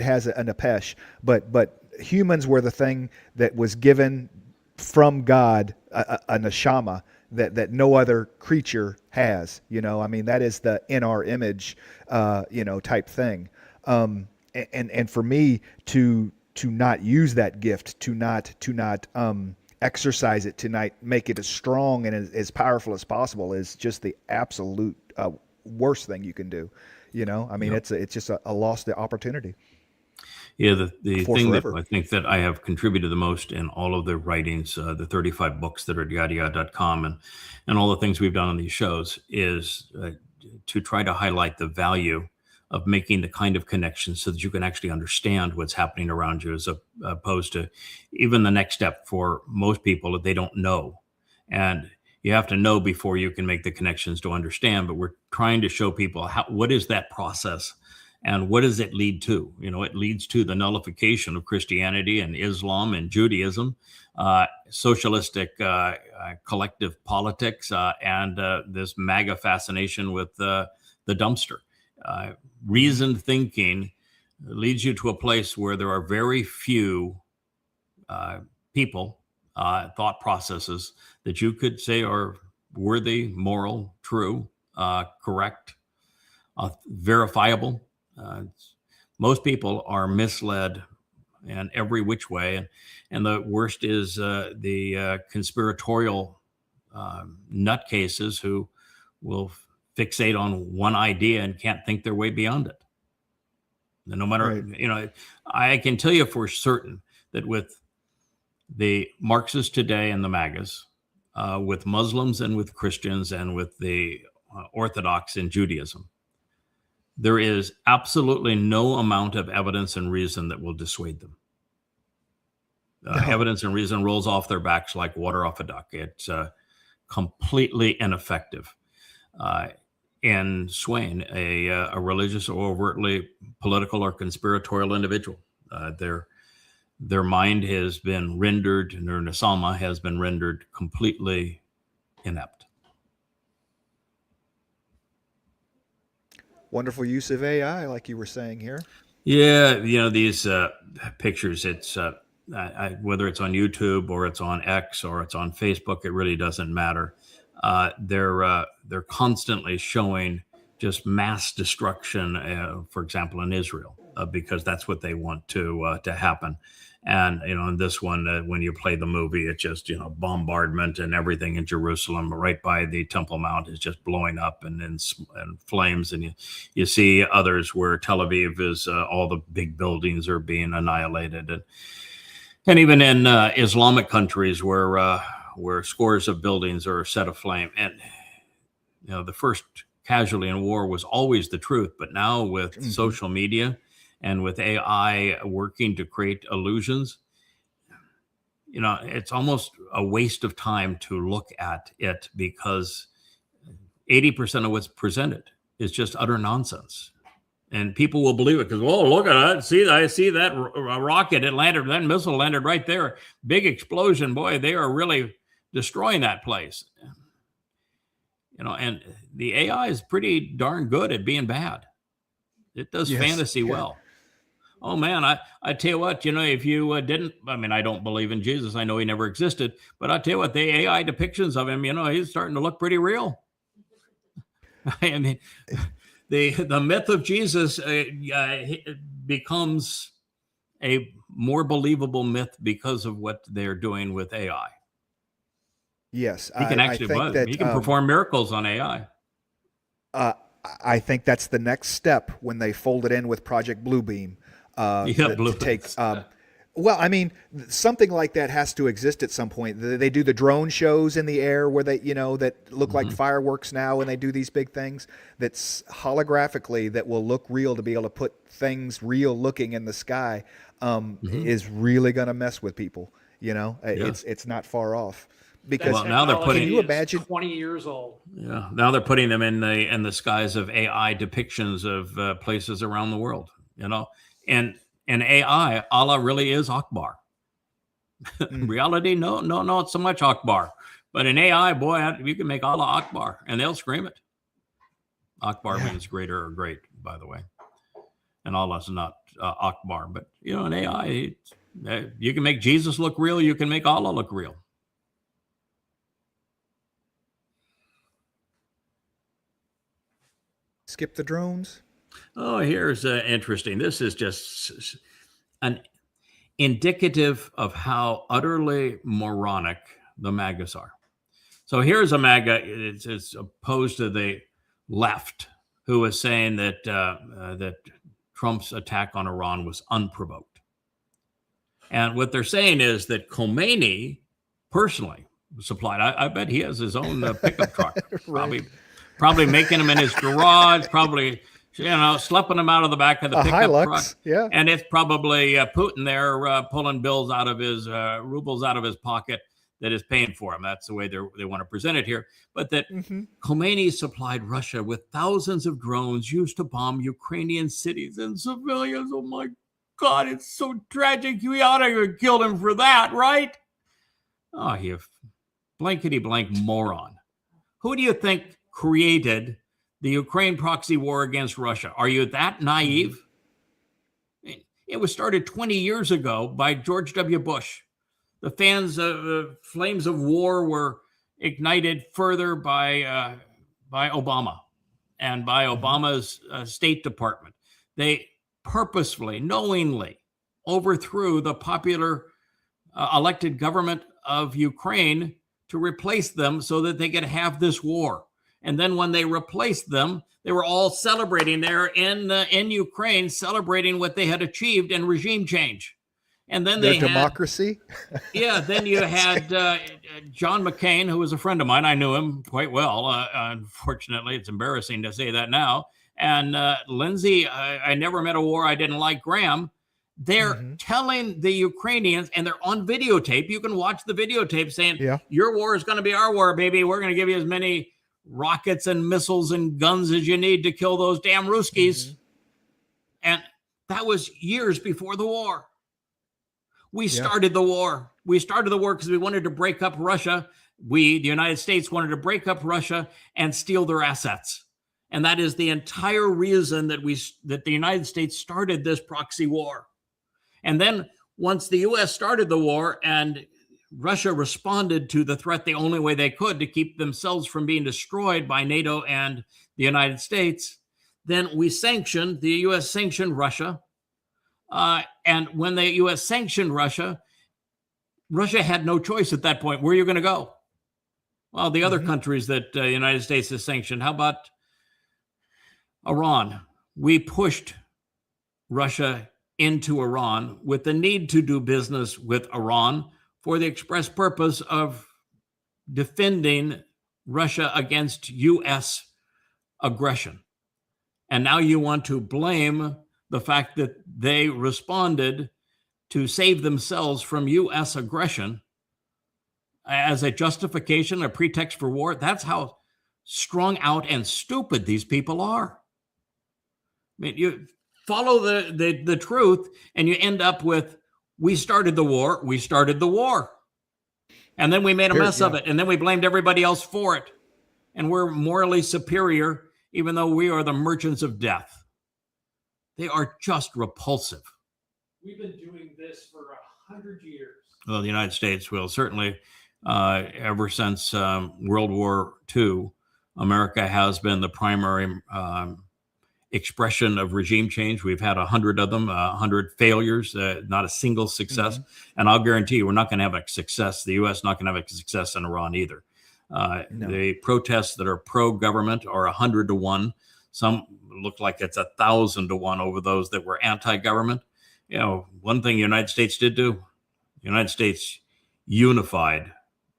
has a nepesh. But humans were the thing that was given from God, a neshama that no other creature has. I mean, that is the in our image, type thing. And for me to not use that gift, to not exercise it tonight, make it as strong and as powerful as possible is just the absolute worst thing you can do. You know, I mean, it's just a lost opportunity.
Yeah, the thing that I think that I have contributed the most in all of the writings, the 35 books that are at yadayad.com and all the things we've done on these shows is to try to highlight the value of making the kind of connections so that you can actually understand what's happening around you, as opposed to even the next step for most people that they don't know. And you have to know before you can make the connections to understand. But we're trying to show people what is that process and what does it lead to? You know, it leads to the nullification of Christianity and Islam and Judaism, socialistic collective politics, and this MAGA fascination with the dumpster. Reasoned thinking leads you to a place where there are very few people, thought processes that you could say are worthy, moral, true, correct, verifiable. Most people are misled in every which way. And the worst is the conspiratorial nutcases who will fixate on one idea and can't think their way beyond it. And no matter, you know, I can tell you for certain that with the Marxists today and the MAGAs, with Muslims and with Christians and with the Orthodox in Judaism, there is absolutely no amount of evidence and reason that will dissuade them. Evidence and reason rolls off their backs like water off a duck. It's completely ineffective in swaying a religious or overtly political or conspiratorial individual. Their mind has been rendered, their nasama has been rendered completely inept.
Wonderful use of AI, like you were saying here.
Yeah, you know, these pictures, it's whether it's on YouTube or it's on X or it's on Facebook, it really doesn't matter. They're constantly showing just mass destruction, for example, in Israel, because that's what they want to happen. And, you know, in this one, when you play the movie, it's just, you know, bombardment and everything in Jerusalem right by the Temple Mount is just blowing up and flames. And you see others where Tel Aviv is, all the big buildings are being annihilated. And even in Islamic countries where scores of buildings are set aflame. And, you know, the first casualty in war was always the truth. But now with social media and with AI working to create illusions, you know, it's almost a waste of time to look at it because 80% of what's presented is just utter nonsense. And people will believe it because, oh, look at that. I see that rocket, it landed, that missile landed right there. Big explosion. Boy, they are really destroying that place. You know, and the AI is pretty darn good at being bad. It does fantasy well. Oh, man, I tell you what, you know, if you didn't, I mean, I don't believe in Jesus. I know he never existed. But I tell you what, the AI depictions of him, you know, he's starting to look pretty real. I mean, the myth of Jesus becomes a more believable myth because of what they're doing with AI.
Yes.
He can he can perform miracles on AI.
I think that's the next step when they fold it in with Project Bluebeam. Well, I mean, something like that has to exist at some point. They do the drone shows in the air where they, you know, that look like fireworks now, and they do these big things that's holographically that will look real, to be able to put things real looking in the sky is really going to mess with people. You know, it's not far off. Because
now they're putting. Can you imagine 20 years old?
Yeah, now they're putting them in the skies of AI depictions of places around the world. You know. And AI, Allah really is Akbar. Reality, no, not so much Akbar. But in AI, boy, you can make Allah Akbar, and they'll scream it. Akbar means greater or great, by the way. And Allah's not Akbar. But, you know, in AI, you can make Jesus look real. You can make Allah look real.
Skip the drones.
Oh, here's interesting. This is just indicative of how utterly moronic the MAGAs are. So here's a MAGA, it's opposed to the left, who is saying that that Trump's attack on Iran was unprovoked. And what they're saying is that Khomeini personally supplied, I bet he has his own pickup truck, right. probably making them in his garage, probably, schlepping them out of the back of the pickup
Hilux,
truck.
Yeah.
And it's probably Putin there pulling bills out of his, rubles out of his pocket that is paying for him. That's the way they want to present it here. But that Khomeini supplied Russia with thousands of drones used to bomb Ukrainian cities and civilians. Oh my God, it's so tragic. We ought to have killed him for that, right? Oh, you blankety-blank moron. Who do you think created the Ukraine proxy war against Russia? Are you that naive? It was started 20 years ago by George W. Bush. The flames of war were ignited further by Obama and by Obama's State Department. They purposefully, knowingly overthrew the popular elected government of Ukraine to replace them so that they could have this war. And then when they replaced them, they were all celebrating there in Ukraine, celebrating what they had achieved in regime change. And then they
democracy.
Then you had John McCain, who was a friend of mine. I knew him quite well. Unfortunately, it's embarrassing to say that now. And Lindsey, I never met a war I didn't like. Graham. They're telling the Ukrainians, and they're on videotape. You can watch the videotape saying, your war is going to be our war, baby. We're going to give you as many rockets and missiles and guns as you need to kill those damn Ruskies. And that was years before the war. We started the war. We started the war because we wanted to break up Russia. We, the United States, wanted to break up Russia and steal their assets. And that is the entire reason that the United States started this proxy war. And then once the U.S. started the war and Russia responded to the threat the only way they could to keep themselves from being destroyed by NATO and the United States, then the U.S. sanctioned Russia. And when the U.S. sanctioned Russia, Russia had no choice at that point. Where are you going to go? Well, the other countries that the United States has sanctioned, how about Iran? We pushed Russia into Iran with the need to do business with Iran for the express purpose of defending Russia against U.S. aggression. And now you want to blame the fact that they responded to save themselves from U.S. aggression as a justification, a pretext for war. That's how strung out and stupid these people are. I mean, you follow the truth and you end up with, we started the war. And then we made a mess of it. And then we blamed everybody else for it. And we're morally superior, even though we are the merchants of death. They are just repulsive.
We've been doing this for 100 years.
Well, the United States will certainly, ever since World War II, America has been the primary expression of regime change. We've had 100 of them, 100 failures, not a single success. And I'll guarantee you, we're not going to have a success. The U.S. not going to have a success in Iran either. No. The protests that are pro-government are 100 to 1. Some look like it's 1,000 to 1 over those that were anti-government. You know, one thing the United States did do, the United States unified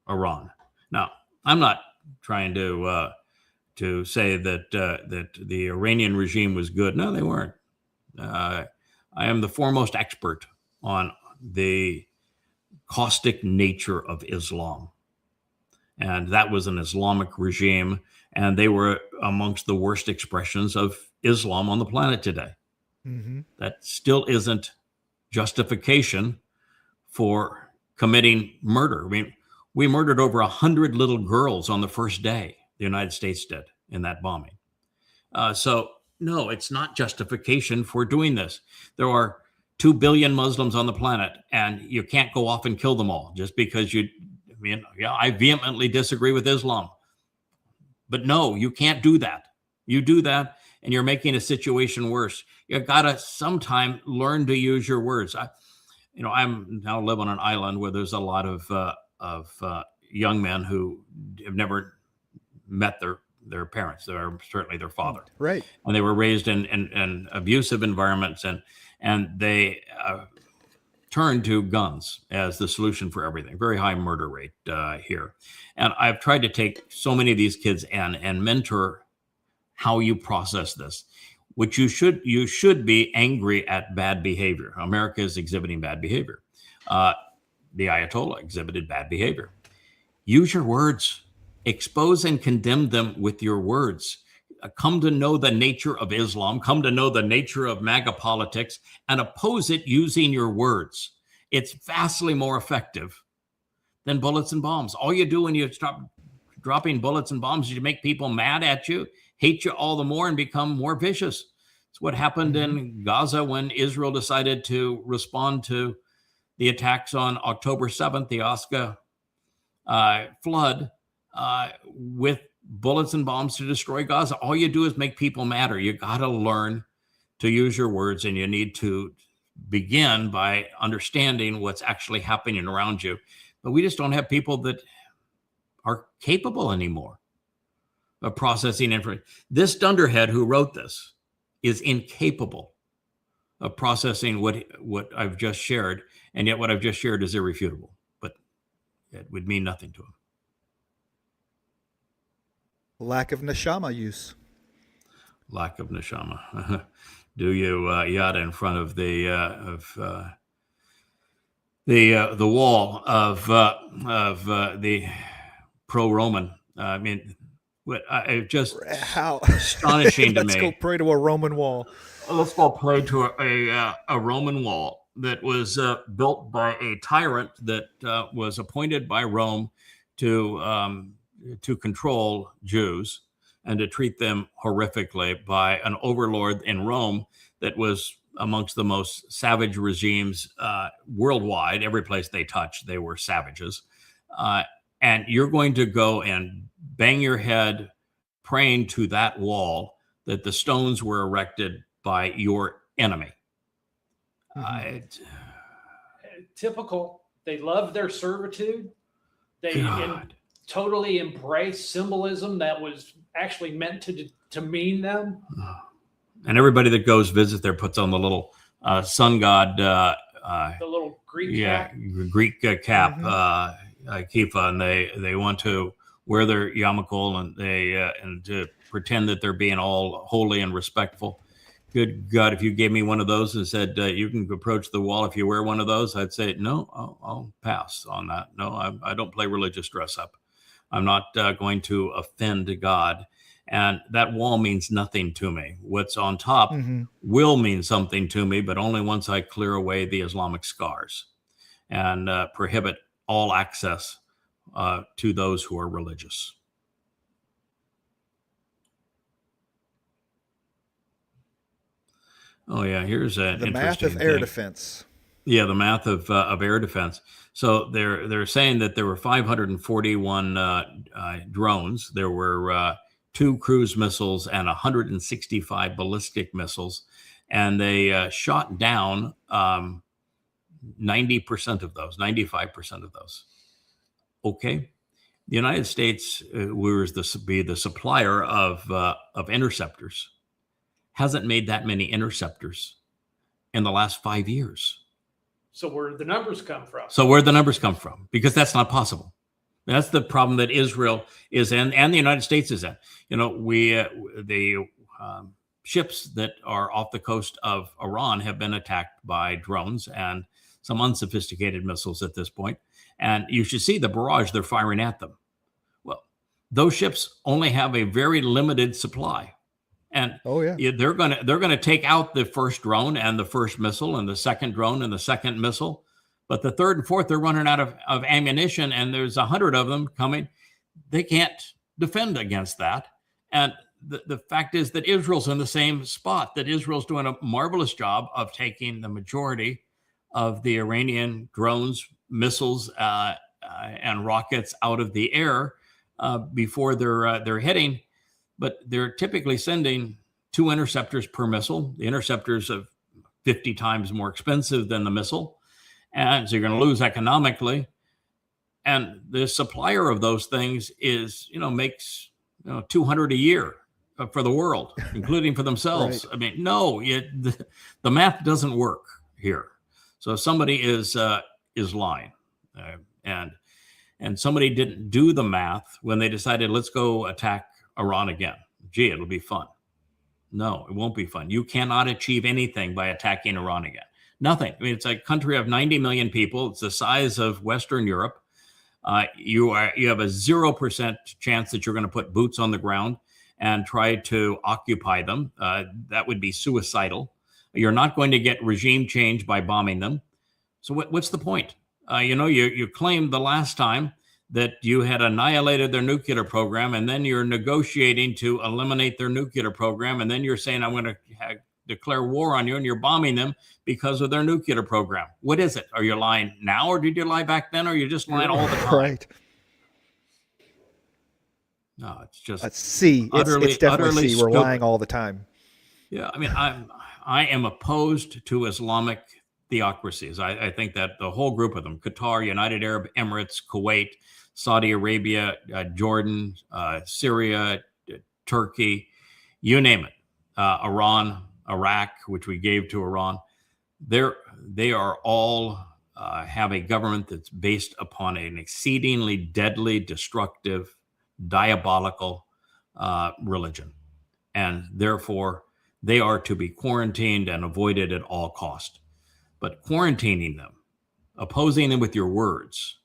Iran. Now, I'm not trying to say that that the Iranian regime was good. No, they weren't. I am the foremost expert on the caustic nature of Islam. And that was an Islamic regime, and they were amongst the worst expressions of Islam on the planet today. That still isn't justification for committing murder. I mean, we murdered over 100 little girls on the first day, the United States did, in that bombing. So, no, it's not justification for doing this. There are 2 billion Muslims on the planet, and you can't go off and kill them all just because I vehemently disagree with Islam. But no, you can't do that. You do that, and you're making a situation worse. You got to sometime learn to use your words. I'm now live on an island where there's a lot of young men who have never met their parents, certainly their father.
Right.
And they were raised in abusive environments, and they turned to guns as the solution for everything. Very high murder rate here. And I've tried to take so many of these kids and mentor how you process this, which you should be angry at bad behavior. America is exhibiting bad behavior. The Ayatollah exhibited bad behavior. Use your words. Expose and condemn them with your words. Come to know the nature of Islam, come to know the nature of MAGA politics, and oppose it using your words. It's vastly more effective than bullets and bombs. All you do when you stop dropping bullets and bombs is you make people mad at you, hate you all the more, and become more vicious. It's what happened in Gaza when Israel decided to respond to the attacks on October 7th, the Osca flood, with bullets and bombs to destroy Gaza. All you do is make people madder. You got to learn to use your words, and you need to begin by understanding what's actually happening around you. But we just don't have people that are capable anymore of processing information. This dunderhead who wrote this is incapable of processing what I've just shared, and yet what I've just shared is irrefutable. But it would mean nothing to him.
Lack of neshama use.
Lack of neshama. Do you yada in front of the wall of the pro-Roman? I mean, it just
how
astonishing to me.
Let's go pray to a Roman wall.
Let's go pray to a Roman wall that was built by a tyrant that was appointed by Rome to control Jews and to treat them horrifically by an overlord in Rome that was amongst the most savage regimes worldwide. Every place they touched, they were savages. And you're going to go and bang your head praying to that wall that the stones were erected by your enemy.
Typical. They love their servitude. They totally embrace symbolism that was actually meant to mean them.
And everybody that goes visit there puts on the little sun god,
the little Greek cap.
Greek cap, kippah, and they want to wear their yarmulke and to pretend that they're being all holy and respectful. Good God, if you gave me one of those and said you can approach the wall if you wear one of those, I'd say no. I'll pass on that. No, I don't play religious dress up. I'm not going to offend God. And that wall means nothing to me. What's on top will mean something to me, but only once I clear away the Islamic scars and prohibit all access to those who are religious. Oh, yeah, here's an
the math
interesting
of air
thing.
defense.
Yeah, the math of air defense. So they're saying that there were 541 drones. There were 2 cruise missiles and 165 ballistic missiles, and they shot down 90% of those, 95% of those. Okay, the United States, was the supplier of interceptors, hasn't made that many interceptors in the last 5 years.
So where the numbers come from?
Because that's not possible. That's the problem that Israel is in and the United States is in. The ships that are off the coast of Iran have been attacked by drones and some unsophisticated missiles at this point. And you should see the barrage they're firing at them. Well, those ships only have a very limited supply. And they're going to take out the first drone and the first missile and the second drone and the second missile. But the third and fourth, they're running out of ammunition, and there's 100 of them coming. They can't defend against that. And the fact is that Israel's in the same spot, that Israel's doing a marvelous job of taking the majority of the Iranian drones, missiles, and rockets out of the air before they're hitting. But they're typically sending 2 interceptors per missile. The interceptors are 50 times more expensive than the missile. And so you're going to lose economically. And the supplier of those things is, makes 200 a year for the world, including for themselves. Right. I mean, no, the math doesn't work here. So somebody is lying, and somebody didn't do the math when they decided, let's go attack Iran again. Gee, it'll be fun. No, it won't be fun. You cannot achieve anything by attacking Iran again. Nothing. I mean, it's a country of 90 million people. It's the size of Western Europe. You have a 0% chance that you're going to put boots on the ground and try to occupy them. That would be suicidal. You're not going to get regime change by bombing them. So what's the point? You claimed the last time that you had annihilated their nuclear program, and then you're negotiating to eliminate their nuclear program, and then you're saying, I'm going to declare war on you, and you're bombing them because of their nuclear program. What is it? Are you lying now, or did you lie back then, or are you just lying all the time?
Right.
No, it's just
it's definitely C. We're lying all the time.
Yeah, I mean, I am opposed to Islamic theocracies. I think that the whole group of them, Qatar, United Arab Emirates, Kuwait, Saudi Arabia, Jordan, Syria, Turkey, you name it, Iran, Iraq, which we gave to Iran, they are all have a government that's based upon an exceedingly deadly, destructive, diabolical religion. And therefore, they are to be quarantined and avoided at all cost. But quarantining them, opposing them with your words,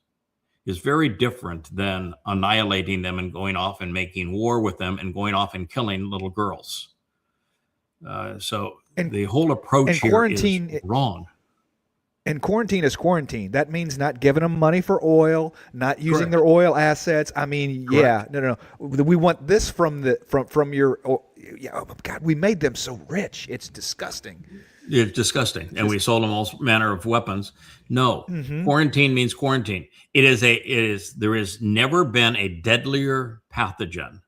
is very different than annihilating them and going off and making war with them and going off and killing little girls. So the whole approach here is wrong.
And quarantine is quarantine. That means not giving them money for oil, not using their oil assets. I mean, no. We want this from your. Oh God, we made them so rich. It's disgusting.
It's disgusting, and we sold them all manner of weapons. No, quarantine means quarantine. There has never been a deadlier pathogen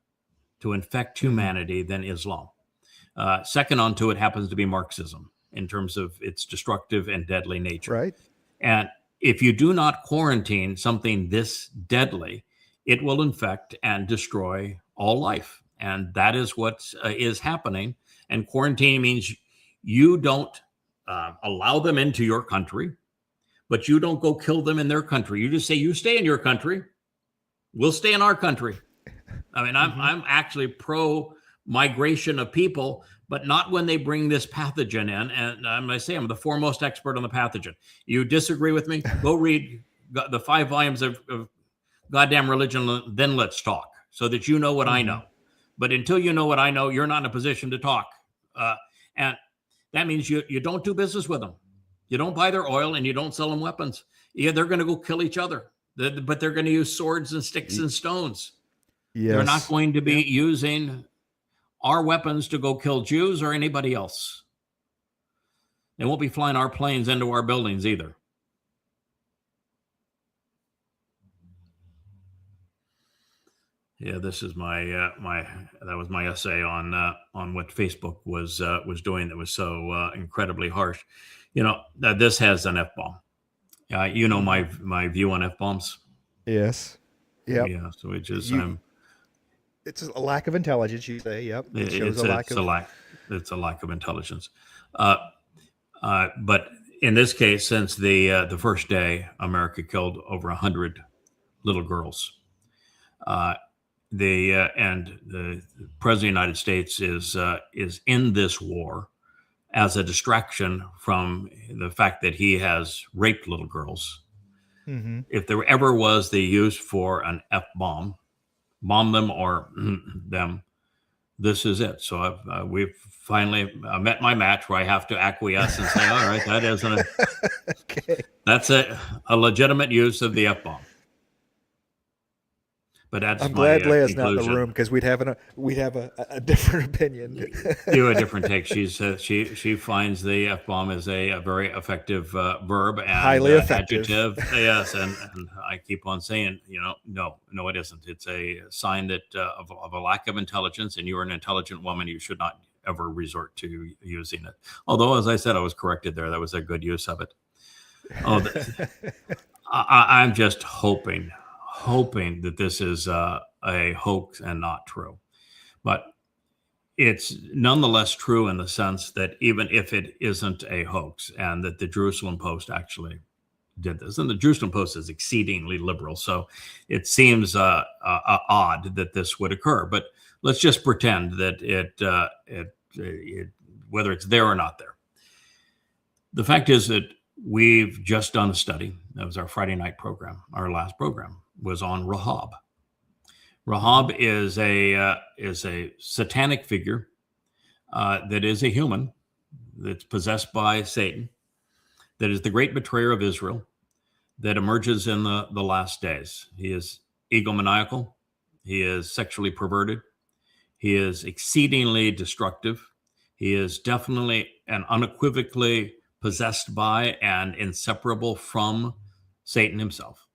to infect humanity than Islam. Second onto it happens to be Marxism in terms of its destructive and deadly nature.
Right.
And if you do not quarantine something this deadly, it will infect and destroy all life. And that is what is happening. And quarantine means you don't allow them into your country, but you don't go kill them in their country. You just say, you stay in your country. We'll stay in our country. I mean, I'm actually pro migration of people, but not when they bring this pathogen in. And I'm going to say I'm the foremost expert on the pathogen. You disagree with me? Go read the 5 volumes of Goddamn Religion, then let's talk, so that you know what I know. But until you know what I know, you're not in a position to talk. And that means you don't do business with them. You don't buy their oil, and you don't sell them weapons. Yeah, they're going to go kill each other, but they're going to use swords and sticks and stones. Yes. They're not going to be using our weapons to go kill Jews or anybody else. They won't be flying our planes into our buildings either. Yeah, this is that was my essay on what Facebook was doing that was so incredibly harsh. This has an F-bomb. My view on F-bombs.
Yes. Yeah.
Yeah. So it's just
it's a lack of intelligence, you say. Yep.
It's a lack of intelligence. But in this case, since the first day, America killed over 100 little girls. The President of the United States is in this war as a distraction from the fact that he has raped little girls. Mm-hmm. If there ever was the use for an F-bomb, bomb them or them, this is it. So we've finally met my match where I have to acquiesce and say, all right, that isn't that's a legitimate use of the F-bomb. But that's
I'm glad Leia's not in the room, because we'd have a different opinion.
You have a different take. She finds the F-bomb is a very effective verb and
highly effective
adjective. Yes, and I keep on saying, no, it isn't. It's a sign that of a lack of intelligence, and you're an intelligent woman. You should not ever resort to using it. Although, as I said, I was corrected there. That was a good use of it. Oh, I'm just hoping that this is a hoax and not true. But it's nonetheless true in the sense that even if it isn't a hoax, and that the Jerusalem Post actually did this, and the Jerusalem Post is exceedingly liberal, so it seems odd that this would occur. But let's just pretend that it whether it's there or not there. The fact is that we've just done a study. That was our Friday night program. Our last program was on Rahab. Rahab is a satanic figure that is a human, that's possessed by Satan, that is the great betrayer of Israel, that emerges in the last days. He is egomaniacal. He is sexually perverted. He is exceedingly destructive. He is definitely and unequivocally possessed by and inseparable from Satan himself.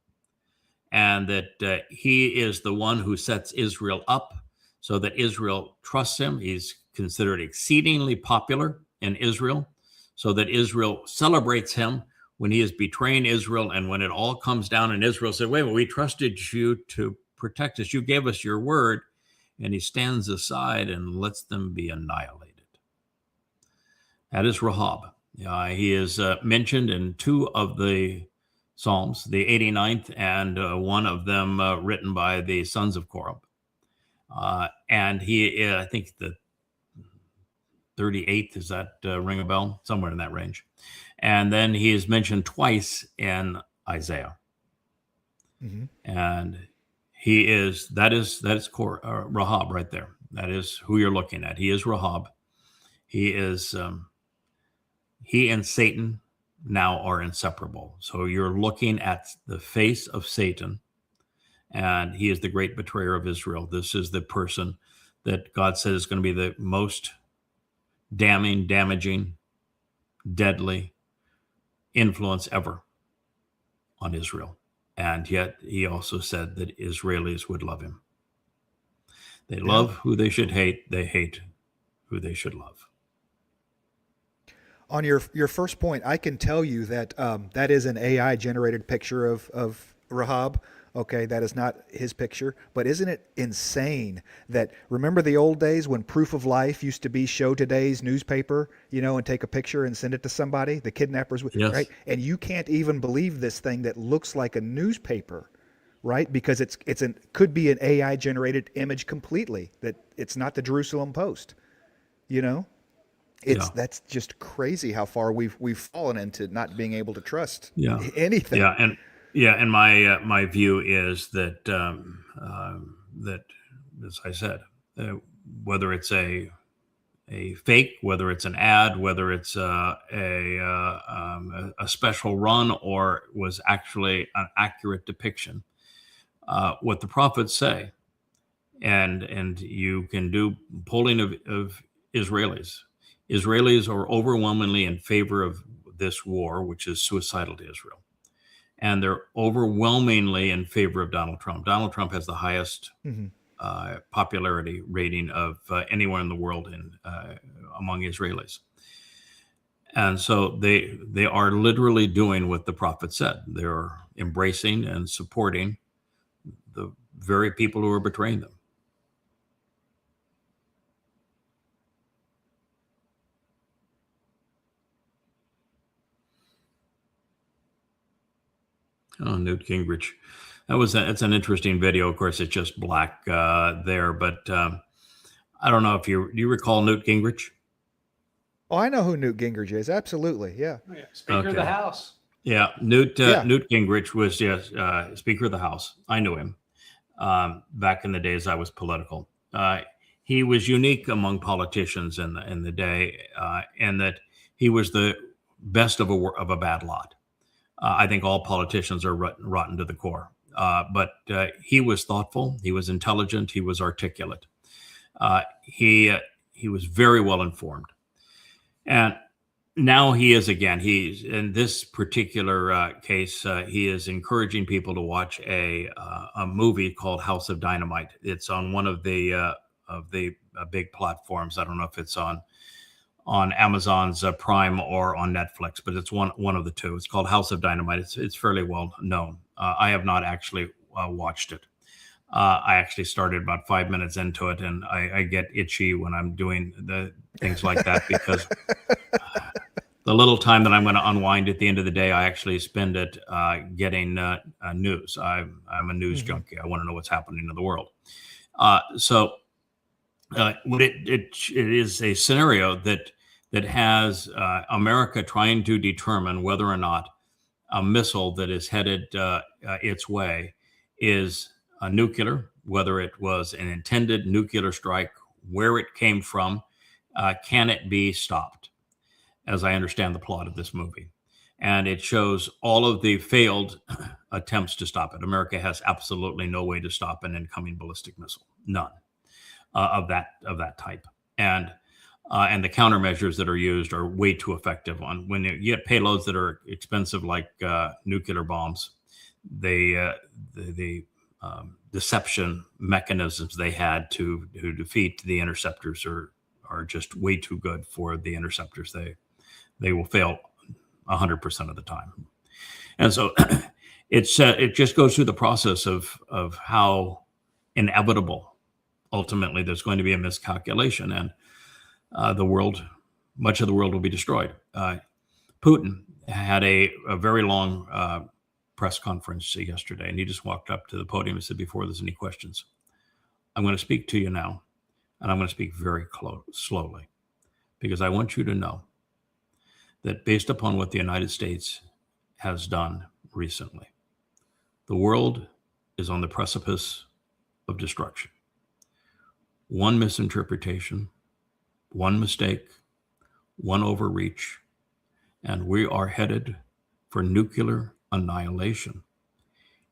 And that he is the one who sets Israel up so that Israel trusts him. He's considered exceedingly popular in Israel, so that Israel celebrates him when he is betraying Israel. And when it all comes down and Israel said, wait, well, we trusted you to protect us. You gave us your word. And he stands aside and lets them be annihilated. That is Rahab. He is mentioned in two of the Psalms, the 89th and one of them written by the sons of Korah. And he, I think the 38th, does that ring a bell? Somewhere in that range. And then he is mentioned twice in Isaiah. Mm-hmm. And that is Rahab right there. That is who you're looking at. He is Rahab. He is, he and Satan now are inseparable. So you're looking at the face of Satan, and he is the great betrayer of Israel. This is the person that God said is going to be the most damning, damaging, deadly influence ever on Israel. And yet he also said that Israelis would love him. They love who they should hate. They hate who they should love.
On your first point, I can tell you that that is an AI generated picture of Rahab. Okay, that is not his picture. But isn't it insane that, remember the old days when Proof of Life used to be Show Today's newspaper, and take a picture and send it to somebody, the kidnappers,
yes.
Right? And you can't even believe this thing that looks like a newspaper, right? Because could be an AI generated image completely, that it's not the Jerusalem Post, That's just crazy how far we've fallen into not being able to trust anything.
And my view is that that, as I said, whether it's a fake, whether it's an ad, whether it's a special run, or was actually an accurate depiction, what the prophets say, and you can do polling of Israelis. Israelis are overwhelmingly in favor of this war, which is suicidal to Israel. And they're overwhelmingly in favor of Donald Trump. Donald Trump has the highest popularity rating of anyone in the world among Israelis. And so they are literally doing what the prophet said. They're embracing and supporting the very people who are betraying them. Oh, Newt Gingrich. It's an interesting video. Of course, it's just black there, but I don't know if do you recall Newt Gingrich?
Oh, I know who Newt Gingrich is. Absolutely. Yeah.
Oh, yeah. Speaker of the House.
Yeah. Newt Gingrich was Speaker of the House. I knew him back in the days I was political. He was unique among politicians in the day, in that he was the best of a bad lot. I think all politicians are rotten to the core. But he was thoughtful. He was intelligent. He was articulate. He was very well informed. And now he is again. He's in this particular case. He is encouraging people to watch a movie called House of Dynamite. It's on one of the big platforms. I don't know if it's on on Amazon's Prime or on Netflix, but it's one of the two. It's called House of Dynamite. It's fairly well known. I have not actually watched it. I actually started about 5 minutes into it, and I get itchy when I'm doing the things like that because the little time that I'm going to unwind at the end of the day, I actually spend it getting news. I'm a news junkie. I want to know what's happening in the world. So it is a scenario that has America trying to determine whether or not a missile that is headed its way is a nuclear, whether it was an intended nuclear strike, where it came from, can it be stopped, as I understand the plot of this movie. And it shows all of the failed attempts to stop it. America has absolutely no way to stop an incoming ballistic missile, none of that type. And the countermeasures that are used are way too effective. On when you get payloads that are expensive, like nuclear bombs, the deception mechanisms they had to defeat the interceptors are just way too good for the interceptors. They will fail 100% of the time. And so it just goes through the process of how inevitable ultimately there's going to be a miscalculation, and much of the world will be destroyed. Putin had a very long press conference yesterday, and he just walked up to the podium and said, before there's any questions, I'm going to speak to you now, and I'm going to speak very slowly, because I want you to know that based upon what the United States has done recently, the world is on the precipice of destruction. One misinterpretation, one mistake, one overreach, and we are headed for nuclear annihilation.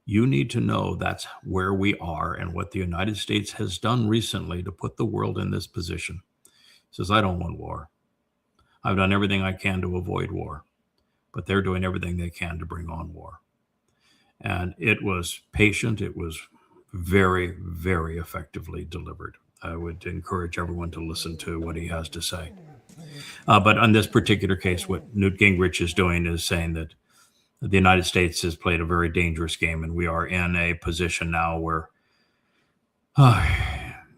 You need to know that's where we are and what the United States has done recently to put the world in this position. He says, I don't want war. I've done everything I can to avoid war, but they're doing everything they can to bring on war. And it was patient. It was very, very effectively delivered. I would encourage everyone to listen to what he has to say. But on this particular case, what Newt Gingrich is doing is saying that the United States has played a very dangerous game, and we are in a position now where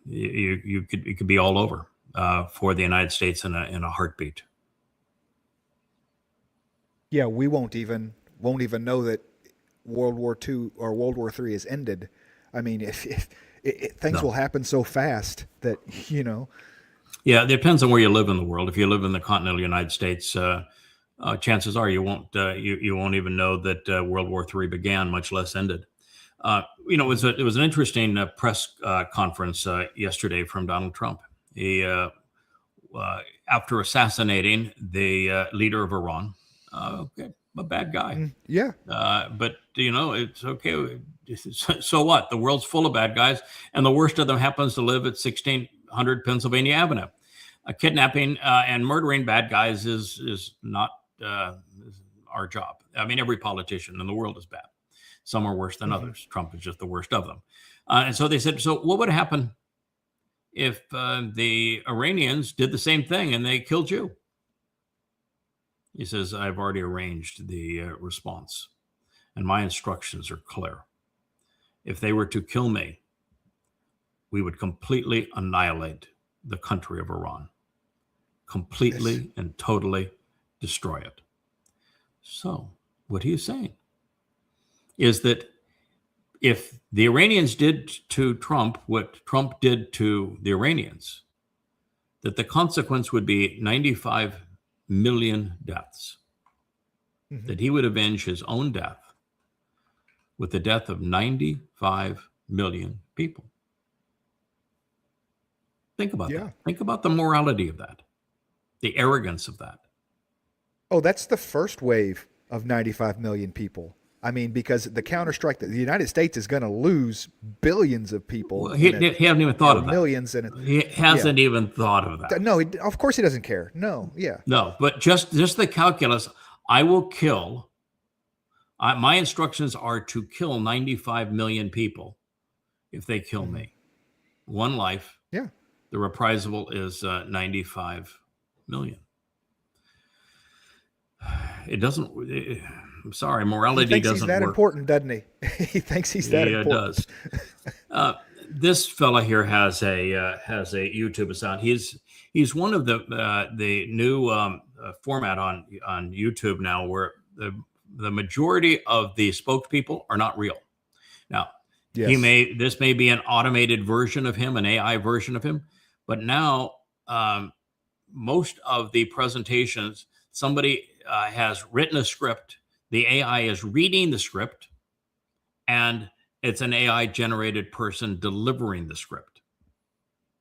it could be all over for the United States in a heartbeat.
Yeah, we won't even know that World War II or World War III has ended. I mean, if things will happen so fast that,
Yeah, it depends on where you live in the world. If you live in the continental United States, chances are you won't even know that World War III began, much less ended. It was an interesting press conference yesterday from Donald Trump. He, after assassinating the leader of Iran, okay, a bad guy.
Yeah.
But it's okay. So what? The world's full of bad guys, and the worst of them happens to live at 1600 Pennsylvania Avenue. Kidnapping and murdering bad guys is not our job. I mean, every politician in the world is bad. Some are worse than others. Trump is just the worst of them. And so they said, so what would happen if the Iranians did the same thing and they killed you? He says, I've already arranged the response, and my instructions are clear. If they were to kill me, we would completely annihilate the country of Iran, completely and totally destroy it. So what he is saying is that if the Iranians did to Trump what Trump did to the Iranians, that the consequence would be 95 million deaths, that he would avenge his own death with the death of 95 million people. Think about that. Think about the morality of that, the arrogance of that.
Oh, that's the first wave of 95 million people. I mean, because the counterstrike, the United States is going to lose billions of people.
Well, he hasn't even thought of that.
Millions.
He hasn't even thought of that.
No, of course he doesn't care. No, yeah.
No, but just the calculus, I will kill. My instructions are to kill 95 million people if they kill me. One life.
Yeah.
The reprisal is 95 million. it doesn't. I'm sorry, morality doesn't work. He thinks
he's that important, doesn't he? He thinks he's that important.
He does. This fella here has a YouTube account. He's one of the new format on YouTube now, where the majority of the spokespeople are not real. Now, yes. This may be an automated version of him, an AI version of him, but now most of the presentations, somebody has written a script, the AI is reading the script, and it's an AI generated person delivering the script.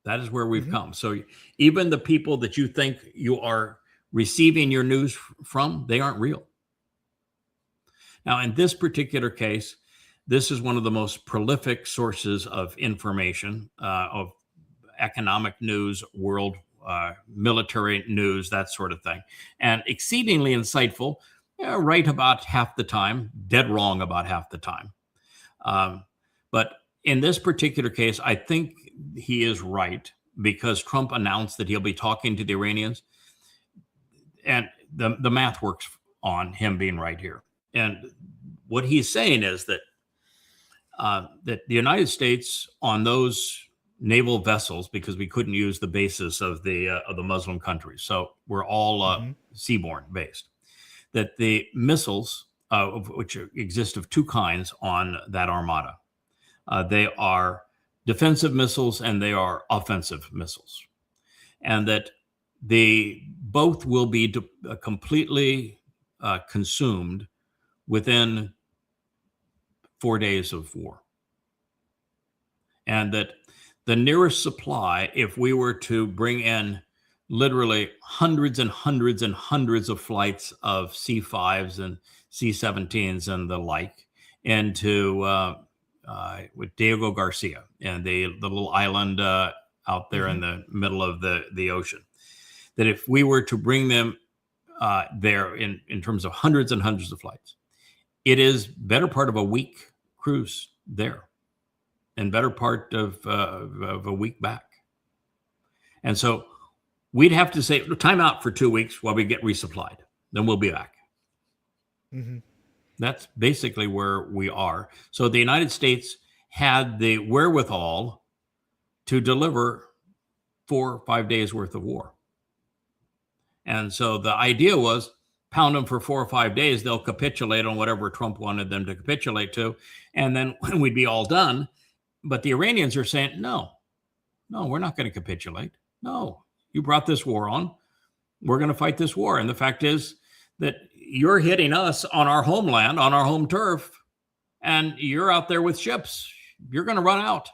That is where we've come. So even the people that you think you are receiving your news from, they aren't real. Now, in this particular case, this is one of the most prolific sources of information, of economic news, world military news, that sort of thing, and exceedingly insightful, right about half the time, dead wrong about half the time. But in this particular case, I think he is right, because Trump announced that he'll be talking to the Iranians, and the math works on him being right here. And what he's saying is that that the United States, on those naval vessels, because we couldn't use the bases of the Muslim countries, so we're all seaborne based, that the missiles, which exist of two kinds on that armada, they are defensive missiles and they are offensive missiles, and that both will be completely consumed within 4 days of war. And that the nearest supply, if we were to bring in literally hundreds and hundreds and hundreds of flights of C-5s and C-17s and the like into with Diego Garcia and the little island out there in the middle of the ocean, that if we were to bring them there in terms of hundreds and hundreds of flights, it is better part of a week cruise there and better part of a week back. And so we'd have to say time out for 2 weeks while we get resupplied. Then we'll be back. That's basically where we are. So the United States had the wherewithal to deliver 4 or 5 days worth of war. And so the idea was pound them for 4 or 5 days, they'll capitulate on whatever Trump wanted them to capitulate to, and then we'd be all done. But the Iranians are saying, no, we're not going to capitulate. No, you brought this war on. We're going to fight this war. And the fact is that you're hitting us on our homeland, on our home turf, and you're out there with ships. You're going to run out.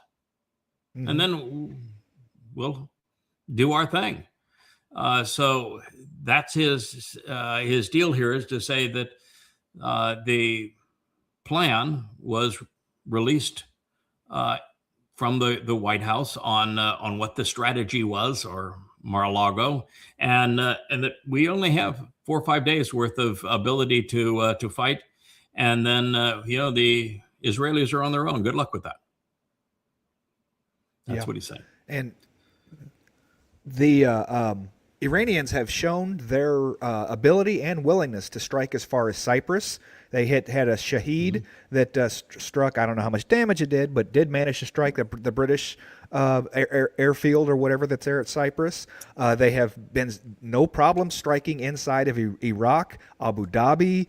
And then we'll do our thing. So that's his deal here, is to say that the plan was released from the White House on what the strategy was, or Mar-a-Lago, and that we only have 4 or 5 days worth of ability to fight, and then the Israelis are on their own. Good luck with that. That's what he's saying. And
the Iranians have shown their ability and willingness to strike as far as Cyprus. They had a Shahed that struck, I don't know how much damage it did, but did manage to strike the British airfield or whatever that's there at Cyprus. They have been no problem striking inside of Iraq, Abu Dhabi,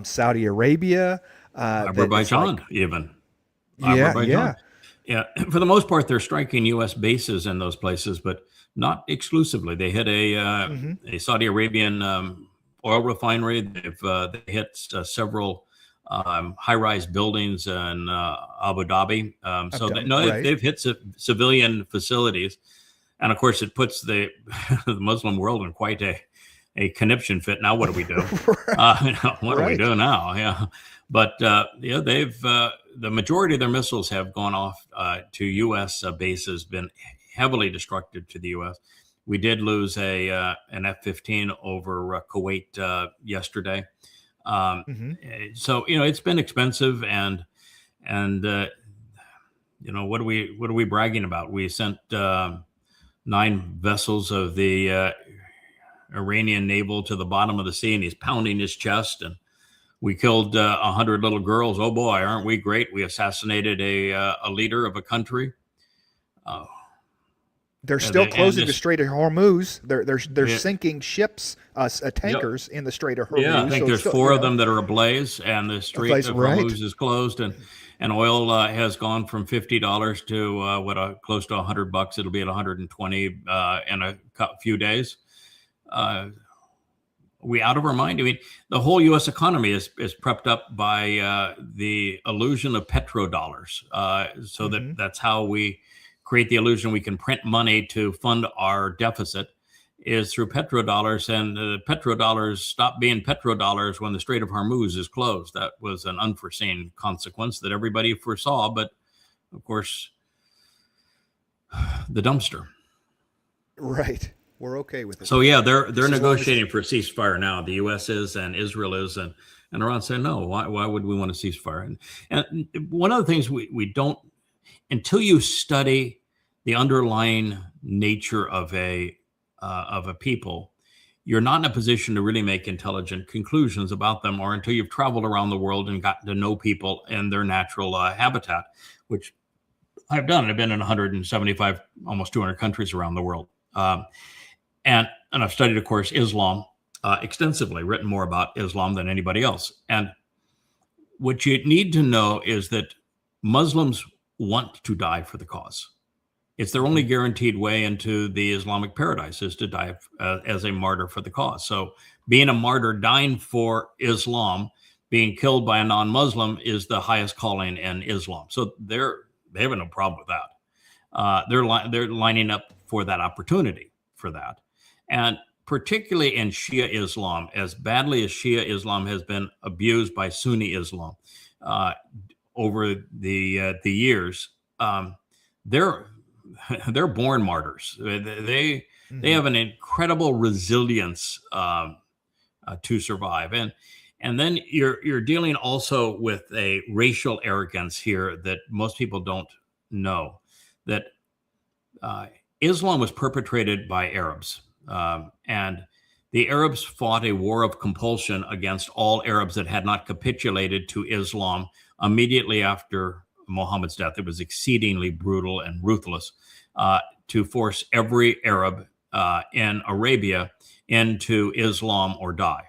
Saudi Arabia.
Azerbaijan, even. Azerbaijan. Yeah, for the most part, they're striking U.S. bases in those places, but not exclusively. They hit a Saudi Arabian oil refinery. They hit several high-rise buildings in Abu Dhabi. They've hit civilian facilities, and of course, it puts the Muslim world in quite a conniption fit. Now, what do we do? What do we do now? Yeah, but they've the majority of their missiles have gone off to U.S. Bases, been heavily destructive to the U.S. We did lose an F-15 over Kuwait yesterday. So it's been expensive, and what are we bragging about? We sent 9 vessels of the Iranian naval to the bottom of the sea, and he's pounding his chest. And we killed 100 little girls. Oh boy, aren't we great? We assassinated a leader of a country.
They're still closing the Strait of Hormuz. They're sinking ships, tankers in the Strait of Hormuz.
Yeah, I think there's 4 of them that are ablaze, and the Strait of Hormuz is closed, and oil has gone from $50 to close to $100. It'll be at 120 in a few days. We out of our mind? I mean, the whole U.S. economy is prepped up by the illusion of petrodollars. So that's how we create the illusion we can print money to fund our deficit, is through petrodollars. And the petrodollars stop being petrodollars when the Strait of Hormuz is closed. That was an unforeseen consequence that everybody foresaw, but of course, the dumpster.
Right. We're okay with it.
So yeah, they're negotiating for a ceasefire now. The U.S. is, and Israel is, and Iran saying no. Why would we want a ceasefire? And one of the things we don't, until you study the underlying nature of a people, you're not in a position to really make intelligent conclusions about them, or until you've traveled around the world and gotten to know people in their natural habitat, which I've done. I've been in 175, almost 200 countries around the world. And I've studied, of course, Islam extensively, written more about Islam than anybody else. And what you need to know is that Muslims want to die for the cause. It's their only guaranteed way into the Islamic paradise, is to die as a martyr for the cause. So being a martyr, dying for Islam, being killed by a non-Muslim is the highest calling in Islam. So they have no problem with that. They're lining up for that opportunity for that. And particularly in Shia Islam, as badly as Shia Islam has been abused by Sunni Islam over the years, they're born martyrs. They have an incredible resilience to survive, and then you're dealing also with a racial arrogance here that most people don't know. That Islam was perpetrated by Arabs, and the Arabs fought a war of compulsion against all Arabs that had not capitulated to Islam immediately after Muhammad's death. It was exceedingly brutal and ruthless to force every Arab in Arabia into Islam or die.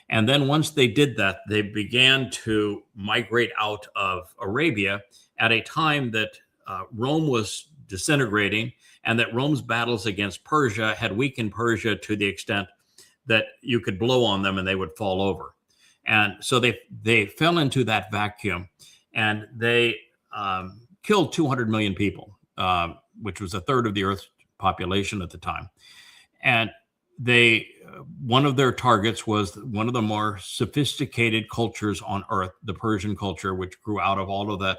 And then once they did that, they began to migrate out of Arabia at a time that Rome was disintegrating, and that Rome's battles against Persia had weakened Persia to the extent that you could blow on them and they would fall over. And so they fell into that vacuum, and they killed 200 million people, which was a third of the Earth's population at the time. And one of their targets was one of the more sophisticated cultures on Earth, the Persian culture, which grew out of all of that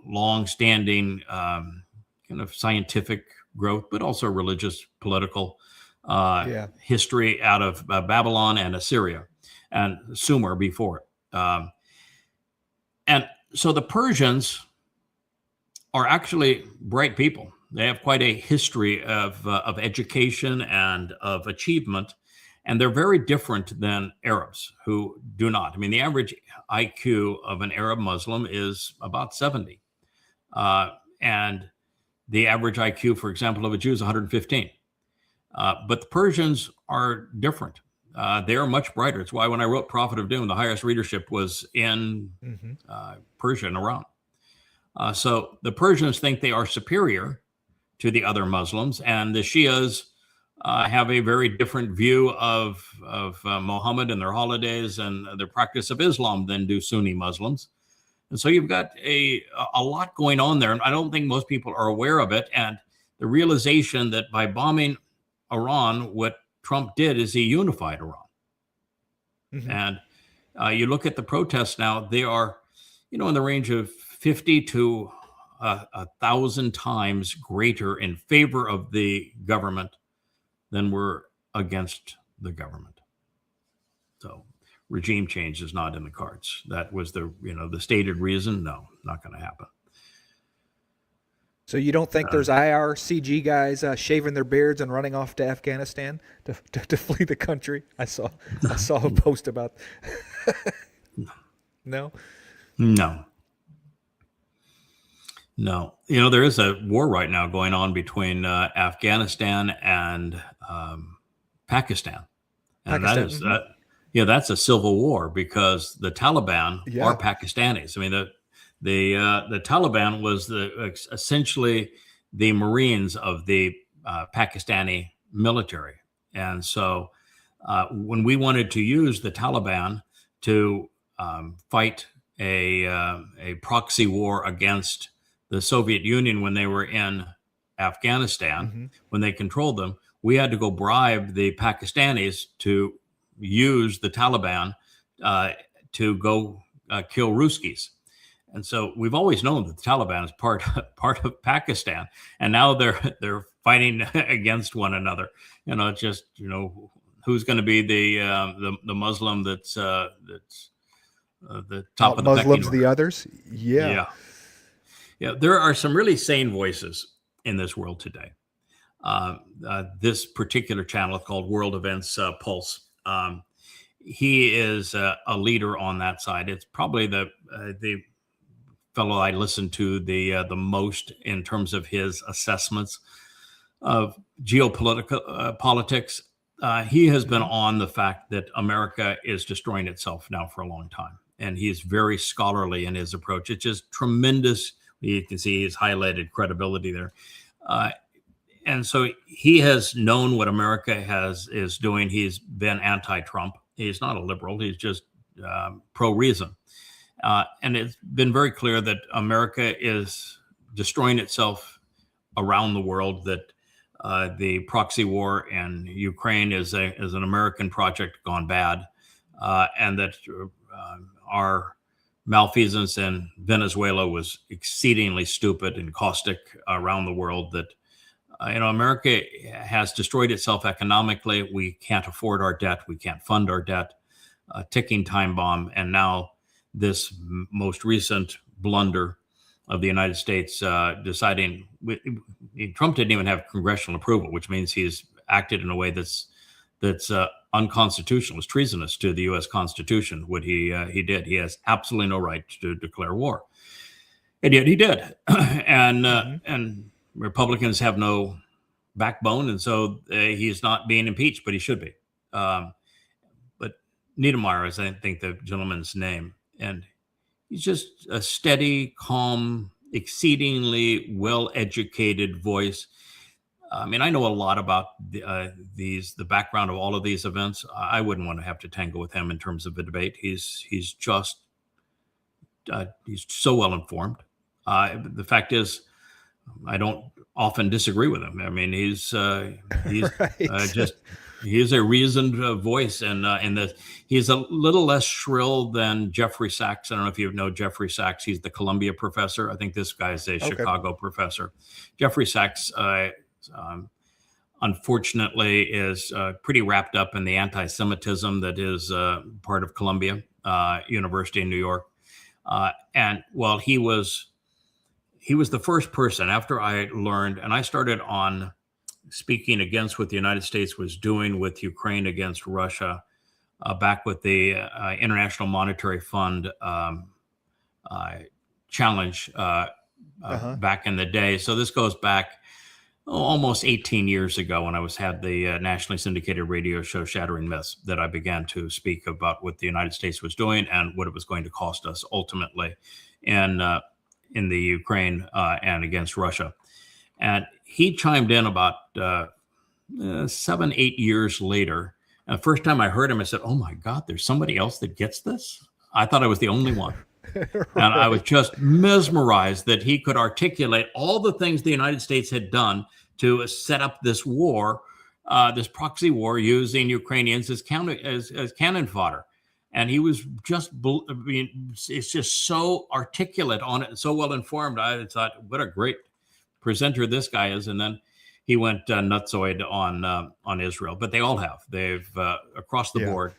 long-standing kind of scientific growth, but also religious, political history out of Babylon and Assyria and Sumer before it. And so the Persians are actually bright people. They have quite a history of education and of achievement, and they're very different than Arabs, who do not. I mean, the average IQ of an Arab Muslim is about 70. And the average IQ, for example, of a Jew is 115. But the Persians are different. They are much brighter. It's why when I wrote Prophet of Doom, the highest readership was in Persia and Iran. So the Persians think they are superior to the other Muslims, and the Shias have a very different view of Muhammad and their holidays and their practice of Islam than do Sunni Muslims. And so you've got a lot going on there, and I don't think most people are aware of it. And the realization that by bombing Iran, what Trump did is he unified Iran. And you look at the protests now; they are, in the range of 50 to 1,000 times greater in favor of the government than were against the government. So regime change is not in the cards. That was the stated reason. No, not going to happen.
So you don't think there's IRCG guys shaving their beards and running off to Afghanistan to flee the country? I saw a post about. No.
There is a war right now going on between Afghanistan and Pakistan, and that is that's a civil war because the Taliban are Pakistanis. I mean, the Taliban was essentially the Marines of the Pakistani military, and so when we wanted to use the Taliban to fight a proxy war against the Soviet Union when they were in Afghanistan, when they controlled them, we had to go bribe the Pakistanis to use the Taliban to go kill Ruskies. And so we've always known that the Taliban is part of Pakistan, and now they're fighting against one another. Who's going to be the Muslim that's the top of the
Muslims,
pecking order.
The others,
yeah. There are some really sane voices in this world today. This particular channel is called World Events Pulse. He is a leader on that side. It's probably the fellow I listen to the most in terms of his assessments of geopolitical politics. He has been on the fact that America is destroying itself now for a long time, and he's very scholarly in his approach. It's just tremendous. You can see he's highlighted credibility there. And so he has known what America is doing. He's been anti-Trump. He's not a liberal. He's just pro-reason. And it's been very clear that America is destroying itself around the world, that the proxy war in Ukraine is an American project gone bad, and that our malfeasance in Venezuela was exceedingly stupid and caustic around the world, that America has destroyed itself economically. We can't afford our debt. We can't fund our debt. A ticking time bomb. And now this most recent blunder of the United States deciding Trump didn't even have congressional approval, which means he's acted in a way that's unconstitutional. It's treasonous to the U.S. Constitution. What he did. He has absolutely no right to declare war, and yet he did. And Republicans have no backbone, and so he's not being impeached, but he should be. But Niedermeyer is, I think, the gentleman's name, and he's just a steady, calm, exceedingly well-educated voice. I mean, I know a lot about the background of all of these events. I wouldn't want to have to tangle with him in terms of a debate. He's so well informed. The fact is, I don't often disagree with him. I mean, he's right. He's a reasoned voice, and he's a little less shrill than Jeffrey Sachs. I don't know if you know Jeffrey Sachs. He's the Columbia professor. I think this guy's a Chicago professor. Jeffrey Sachs, unfortunately, is pretty wrapped up in the anti-Semitism that is part of Columbia University in New York. And while he was the first person, after I learned, and I started on speaking against what the United States was doing with Ukraine against Russia, back with the International Monetary Fund challenge back in the day. So this goes back almost 18 years ago when I had the nationally syndicated radio show Shattering Myths, that I began to speak about what the United States was doing and what it was going to cost us ultimately in the Ukraine and against Russia. And he chimed in about 7-8 years later. And the first time I heard him, I said, "Oh my God, there's somebody else that gets this?" I thought I was the only one. Right. And I was just mesmerized that he could articulate all the things the United States had done to set up this war, this proxy war, using Ukrainians as cannon fodder. And he was just, it's just so articulate on it and so well informed. I thought, what a great presenter this guy is. And then he went nutsoid on Israel, but they all have. They've across the board.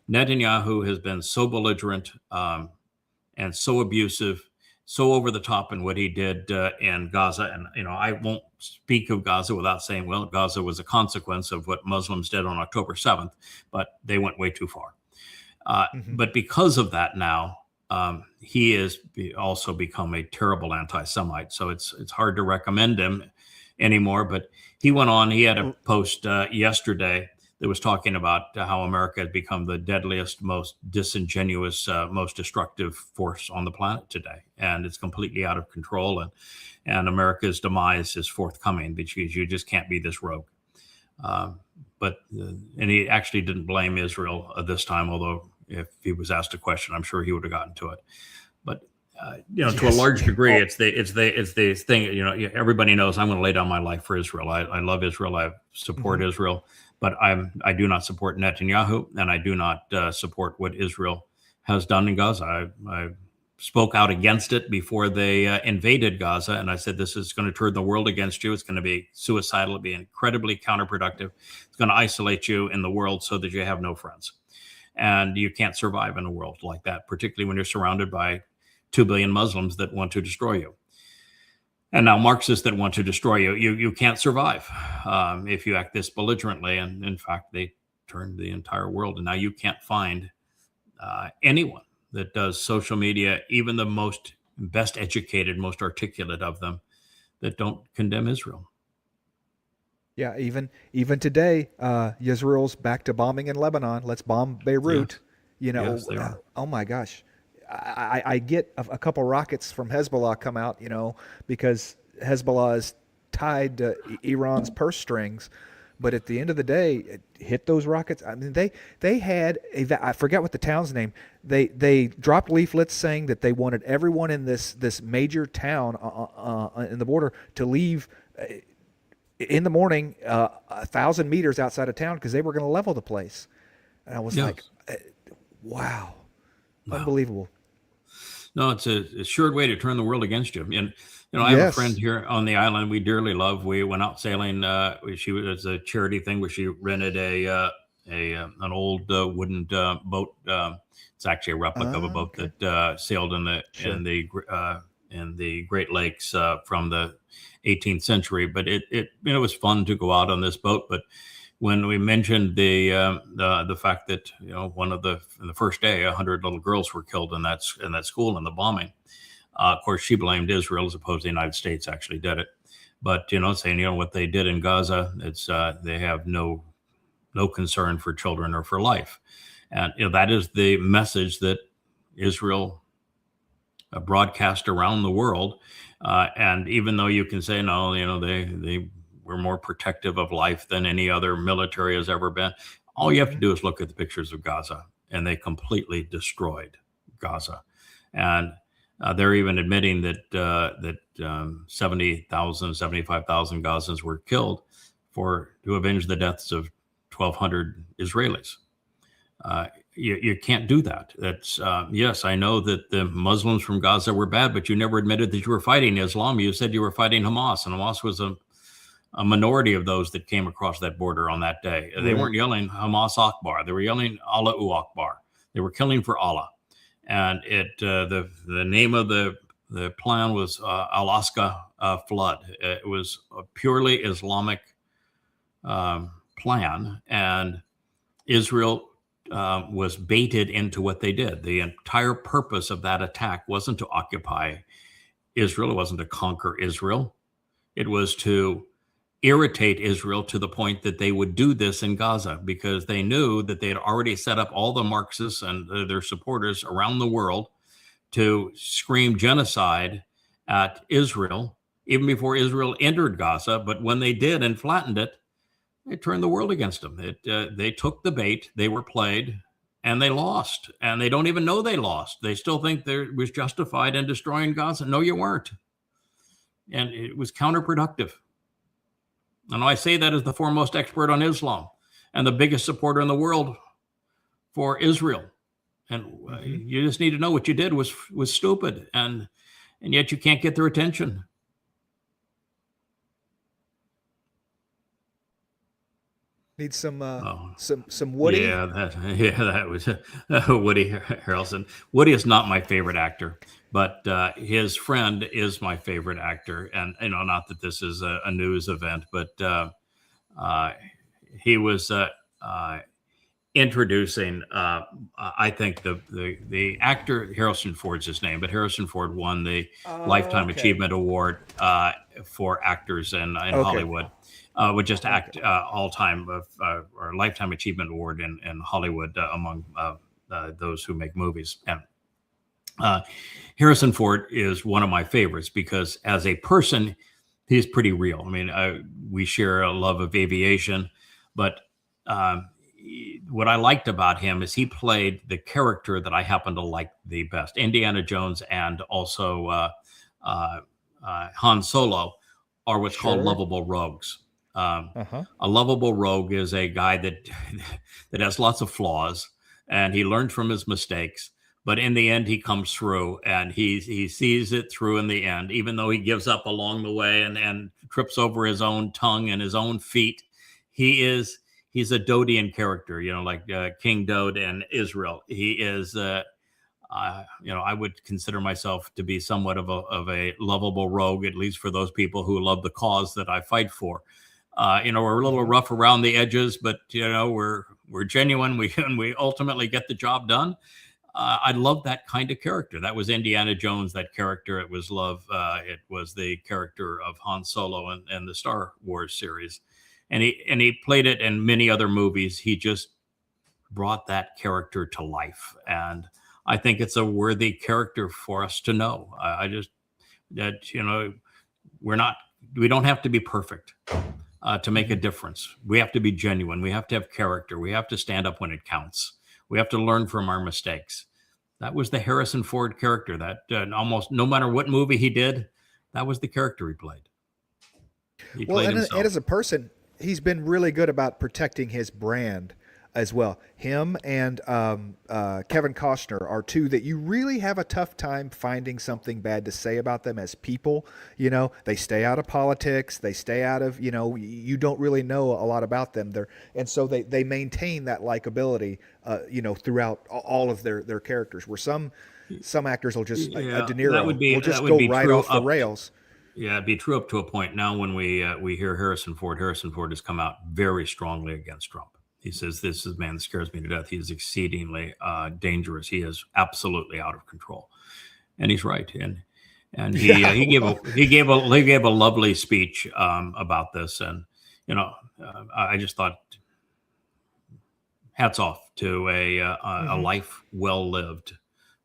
Netanyahu has been so belligerent and so abusive so over the top in what he did in Gaza. And, I won't speak of Gaza without saying, well, Gaza was a consequence of what Muslims did on October 7th, but they went way too far. But because of that now, he has also become a terrible anti-Semite. So it's hard to recommend him anymore. But he went on, he had a post yesterday that was talking about how America has become the deadliest, most disingenuous, most destructive force on the planet today. And it's completely out of control. And America's demise is forthcoming because you just can't be this rogue. And he actually didn't blame Israel this time, although if he was asked a question, I'm sure he would have gotten to it. But to a large degree, it's the thing. Everybody knows I'm going to lay down my life for Israel. I love Israel. I support Israel, but I do not support Netanyahu, and I do not support what Israel has done in Gaza. I spoke out against it before they invaded Gaza, and I said this is going to turn the world against you. It's going to be suicidal. It'll be incredibly counterproductive. It's going to isolate you in the world so that you have no friends. And you can't survive in a world like that, particularly when you're surrounded by 2 billion Muslims that want to destroy you. And now Marxists that want to destroy you. You can't survive if you act this belligerently. And in fact, they turned the entire world. And now you can't find anyone that does social media, even the best educated, most articulate of them, that don't condemn Israel.
Yeah, even today, Israel's back to bombing in Lebanon. Let's bomb Beirut.
Yes. Yes,
oh my gosh. I get a couple rockets from Hezbollah come out, because Hezbollah is tied to Iran's purse strings. But at the end of the day, it hit those rockets. I mean, they had I forget what the town's name. They dropped leaflets saying that they wanted everyone in this major town in the border to leave in the morning 1,000 meters outside of town because they were going to level the place. And I was like, wow, unbelievable.
No, it's a sure way to turn the world against you. And I have a friend here on the island we dearly love. We went out sailing. She was a charity thing where she rented an old wooden boat. It's actually a replica of a boat that sailed in the Great Lakes from the 18th century. But it was fun to go out on this boat. But when we mentioned the fact that in the first day 100 little girls were killed in that school in the bombing, of course she blamed Israel as opposed to the United States actually did it. But saying what they did in Gaza, it's they have no concern for children or for life, and that is the message that Israel broadcast around the world. And even though you can say no, they were more protective of life than any other military has ever been. All you have to do is look at the pictures of Gaza, and they completely destroyed Gaza. And they're even admitting that 70,000, 75,000 Gazans were killed to avenge the deaths of 1,200 Israelis. You can't do that. That's yes, I know that the Muslims from Gaza were bad, but you never admitted that you were fighting Islam. You said you were fighting Hamas, and Hamas was a minority of those that came across that border on that day. They weren't yelling Hamas Akbar. They were yelling Allahu Akbar. They were killing for Allah. And the name of the plan was Al-Aqsa Flood. It was a purely Islamic plan, and Israel was baited into what they did. The entire purpose of that attack wasn't to occupy Israel. It wasn't to conquer Israel. It was to irritate Israel to the point that they would do this in Gaza, because they knew that they had already set up all the Marxists and their supporters around the world to scream genocide at Israel, even before Israel entered Gaza. But when they did and flattened it, it turned the world against them. They took the bait, they were played, and they lost. And they don't even know they lost. They still think there was justified in destroying Gaza. No, you weren't. And it was counterproductive. And I say that as the foremost expert on Islam and the biggest supporter in the world for Israel. And you just need to know what you did was stupid. And yet you can't get their attention.
Need some Woody.
Yeah, that was Woody Harrelson. Woody is not my favorite actor, but his friend is my favorite actor. And not that this is a news event, but he was introducing. I think the actor Harrison Ford's his name, but Harrison Ford won the Lifetime Achievement Award for actors in Hollywood. Would just act all-time or Lifetime Achievement Award in Hollywood among those who make movies. And Harrison Ford is one of my favorites because as a person, he's pretty real. I mean, we share a love of aviation, but what I liked about him is he played the character that I happen to like the best. Indiana Jones and also Han Solo are what's called lovable rogues. A lovable rogue is a guy that has lots of flaws, and he learned from his mistakes. But in the end, he comes through, and he sees it through in the end, even though he gives up along the way and trips over his own tongue and his own feet. He's a Dodian character, like King Dode and Israel. He is, I would consider myself to be somewhat of a lovable rogue, at least for those people who love the cause that I fight for. We're a little rough around the edges, but we're genuine. We ultimately get the job done. I love that kind of character. That was Indiana Jones. That character. It was love. It was the character of Han Solo in the Star Wars series, and he played it in many other movies. He just brought that character to life, and I think it's a worthy character for us to know. We don't have to be perfect to make a difference. We have to be genuine. We have to have character. We have to stand up when it counts. We have to learn from our mistakes. That was the Harrison Ford character that almost no matter what movie he did, that was the character he played.
And as a person, he's been really good about protecting his brand as well. Him and Kevin Costner are two that you really have a tough time finding something bad to say about them as people. They stay out of politics. They stay out of, you don't really know a lot about them. And so they maintain that likability, throughout all of their characters. Where some actors will just, De Niro will just go right off the rails.
Yeah, it'd be true up to a point. Now when we hear Harrison Ford has come out very strongly against Trump. He says, "This is man that scares me to death. He is exceedingly dangerous. He is absolutely out of control," and he's right. And he gave a lovely speech about this. And I just thought, hats off to a life well lived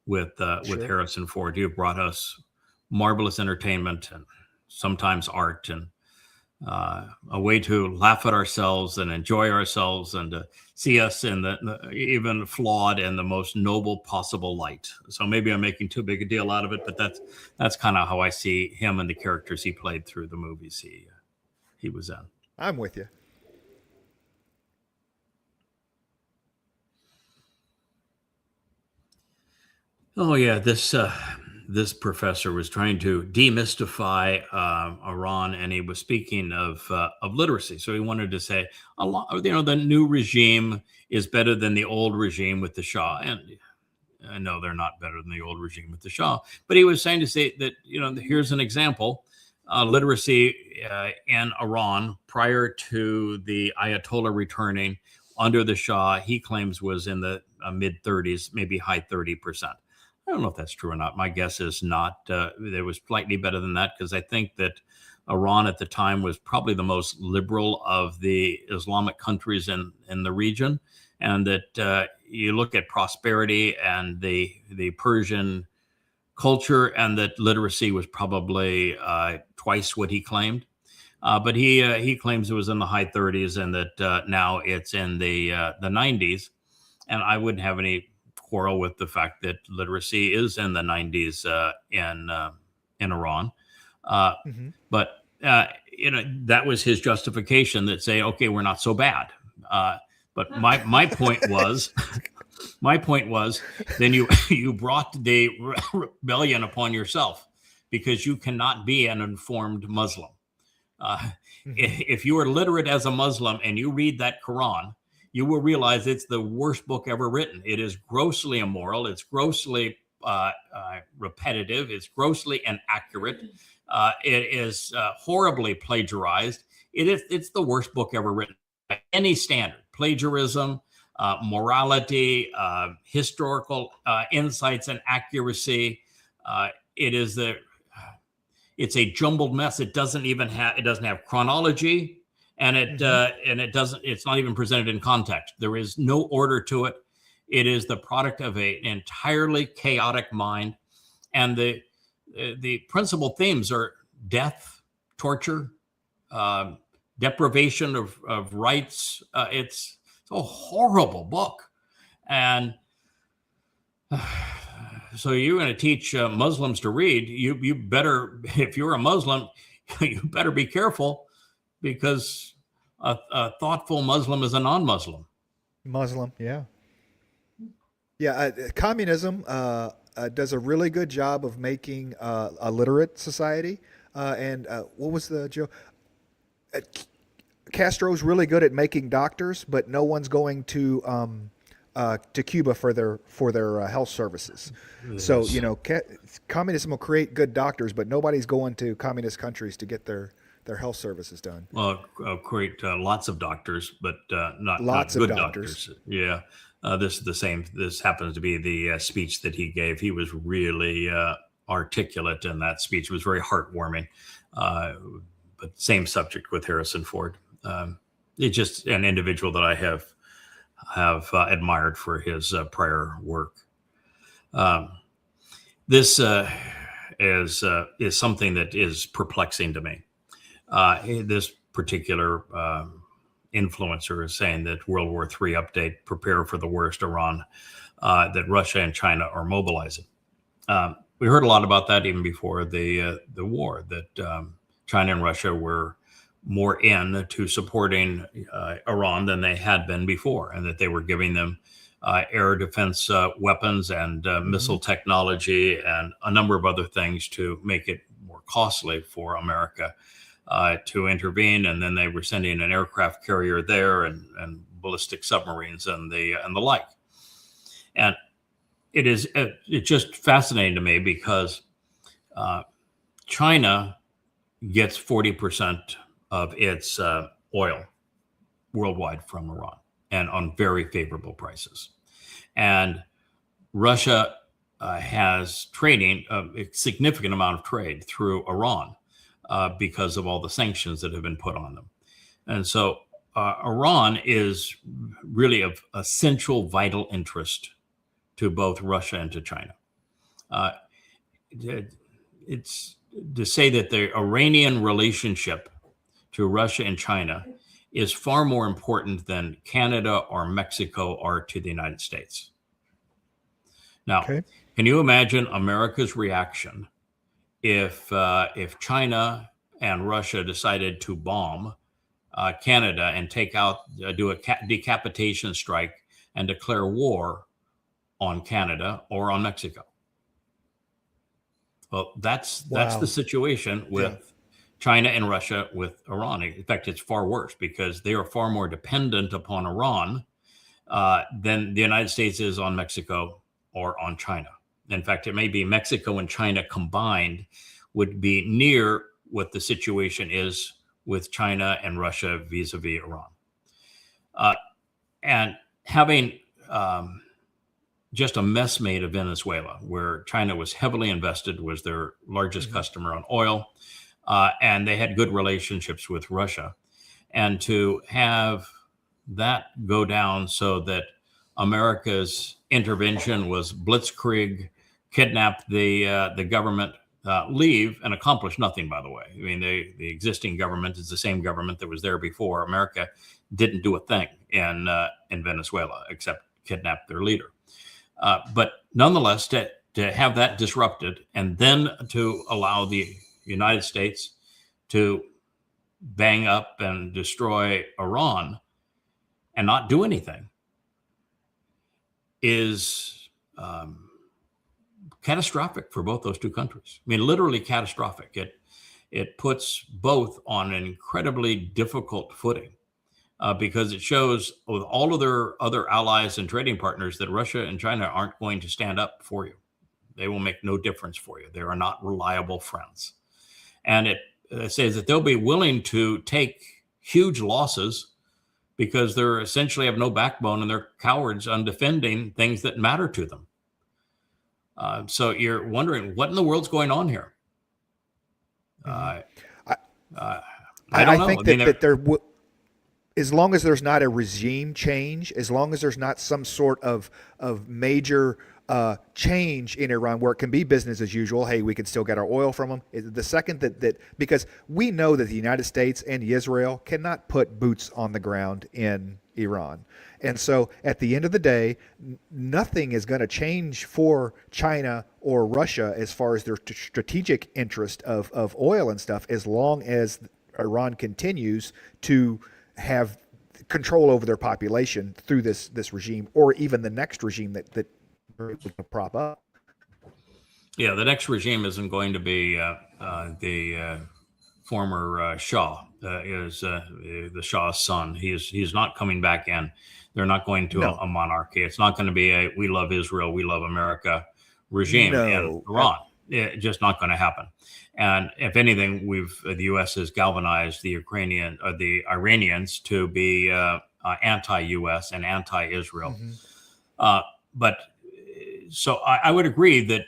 with Harrison Ford. You brought us marvelous entertainment and sometimes art and a way to laugh at ourselves and enjoy ourselves and to see us in the even flawed in the most noble possible light. So maybe I'm making too big a deal out of it, but that's kind of how I see him and the characters he played through the movies he was in.
I'm with you.
Oh yeah, this professor was trying to demystify Iran, and he was speaking of literacy. So he wanted to say, the new regime is better than the old regime with the Shah. And no, they're not better than the old regime with the Shah. But he was saying to say that, here's an example. Literacy in Iran prior to the Ayatollah returning under the Shah, he claims was in the mid 30s, maybe high 30%. I don't know if that's true or not. My guess is not. It was slightly better than that because I think that Iran at the time was probably the most liberal of the Islamic countries in the region. And that you look at prosperity and the Persian culture, and that literacy was probably twice what he claimed. But he claims it was in the high 30s and that now it's in the 90s. And I wouldn't have any quarrel with the fact that literacy is in the 90s in Iran. But that was his justification that say, okay, we're not so bad. But my point was, then you brought the rebellion upon yourself because you cannot be an informed Muslim. If you are literate as a Muslim and you read that Quran, you will realize it's the worst book ever written. It is grossly immoral. It's grossly repetitive. It's grossly inaccurate. It is horribly plagiarized. It's the worst book ever written by any standard. Plagiarism, morality, historical insights and accuracy. It's a jumbled mess. It doesn't have chronology, and it's not even presented in context. There is no order to it. It is the product of an entirely chaotic mind, and the principal themes are death, torture, deprivation of rights. It's a horrible book, and so you're going to teach Muslims to read. You better, if you're a Muslim, you better be careful, because a thoughtful Muslim is a non-Muslim.
Muslim, yeah. Yeah, communism does a really good job of making a literate society. And what was the joke? Castro's really good at making doctors, but no one's going to Cuba for their health services. Yes. So communism will create good doctors, but nobody's going to communist countries to get their health services done.
Well, create lots of doctors, but not good doctors. Yeah. This is the same. This happens to be the speech that he gave. He was really articulate in that speech. It was very heartwarming. But same subject with Harrison Ford. It's just an individual that I have admired for his prior work. This is something that is perplexing to me. This particular influencer is saying that World War III update, prepare for the worst, Iran, that Russia and China are mobilizing. We heard a lot about that even before the war, that China and Russia were more into supporting Iran than they had been before, and that they were giving them air defense weapons and missile technology and a number of other things to make it more costly for America to intervene. And then they were sending an aircraft carrier there and ballistic submarines and the like. And it's just fascinating to me, because China gets 40% of its oil worldwide from Iran, and on very favorable prices. And Russia has trading a significant amount of trade through Iran because of all the sanctions that have been put on them. And so Iran is really of essential, vital interest to both Russia and to China. It's to say that the Iranian relationship to Russia and China is far more important than Canada or Mexico are to the United States. Now, Can you imagine America's reaction if China and Russia decided to bomb Canada and do a decapitation strike and declare war on Canada or on Mexico? Well, that's the situation with China and Russia with Iran. In fact, it's far worse, because they are far more dependent upon Iran than the United States is on Mexico or on China. In fact, it may be Mexico and China combined would be near what the situation is with China and Russia vis-a-vis Iran. And having just a mess made of Venezuela, where China was heavily invested, was their largest customer on oil, and they had good relationships with Russia. And to have that go down so that America's intervention was blitzkrieg, kidnap the government, leave, and accomplish nothing, by the way. I mean, the existing government is the same government that was there before. America didn't do a thing in Venezuela except kidnap their leader. But nonetheless, to have that disrupted, and then to allow the United States to bang up and destroy Iran and not do anything is catastrophic for both those two countries. I mean, literally catastrophic. it puts both on an incredibly difficult footing because it shows with all of their other allies and trading partners that Russia and China aren't going to stand up for you. They will make no difference for you. They are not reliable friends. And it says that they'll be willing to take huge losses because they're essentially have no backbone and they're cowards on defending things that matter to them. So you're wondering what in the world's going on here. I don't know.
Think that there as long as there's not a regime change, as long as there's not some sort of major change in Iran where it can be business as usual, hey, we can still get our oil from them. The second that because we know that the United States and Israel cannot put boots on the ground in Iran. And so at the end of the day, nothing is going to change for China or Russia as far as their strategic interest of oil and stuff, as long as Iran continues to have control over their population through this regime, or even the next regime that would prop up.
Yeah, the next regime isn't going to be the former Shah. Is the Shah's son. He's not coming back in. They're not going to a monarchy. It's not going to be a "we love Israel, we love America" regime in Iran. It's just not going to happen. And if anything, the U.S. has galvanized the Iranians to be anti-U.S. and anti-Israel. But so I would agree that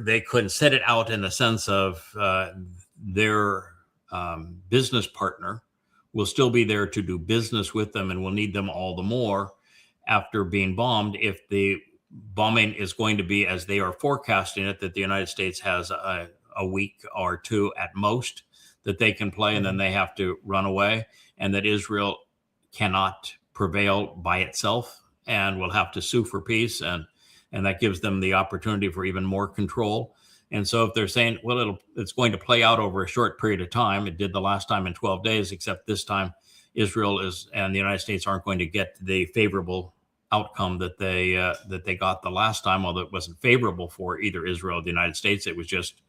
they could set it out in the sense of their business partner will still be there to do business with them and will need them all the more after being bombed. If the bombing is going to be as they are forecasting it, that the United States has a week or two at most that they can play and then they have to run away, and that Israel cannot prevail by itself and will have to sue for peace, and that gives them the opportunity for even more control. And so if they're saying, well, it's going to play out over a short period of time, it did the last time in 12 days, except this time Israel and the United States aren't going to get the favorable outcome that they got the last time, although it wasn't favorable for either Israel or the United States. It was just,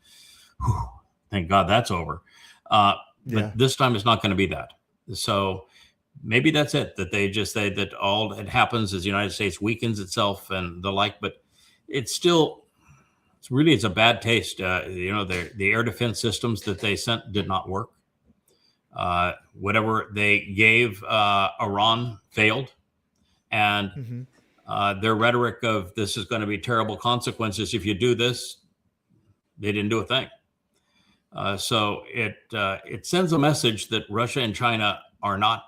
thank God that's over. But this time it's not going to be that. So maybe that's it, that they just say that all that happens is the United States weakens itself and the like, but it's a bad taste. The air defense systems that they sent did not work. Whatever they gave Iran failed. And their rhetoric of this is going to be terrible consequences if you do this, they didn't do a thing. So it sends a message that Russia and China are not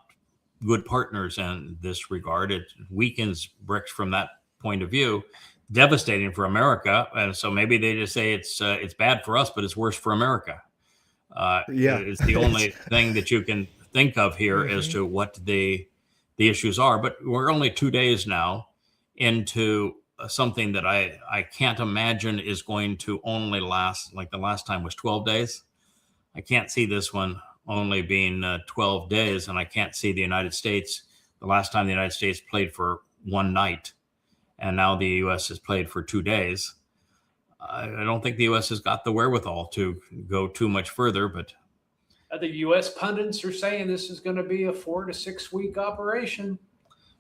good partners in this regard. It weakens BRICS from that point of view. Devastating for America, and so maybe they just say it's bad for us, but it's worse for America. It's the only thing that you can think of here as to what the issues are. But we're only 2 days now into something that I can't imagine is going to only last, like the last time was 12 days. I can't see this one only being 12 days, and I can't see the United States. The last time the United States played for one night, and now the U.S. has played for 2 days. I don't think the U.S. has got the wherewithal to go too much further, but
the U.S. pundits are saying this is going to be a 4 to 6 week operation.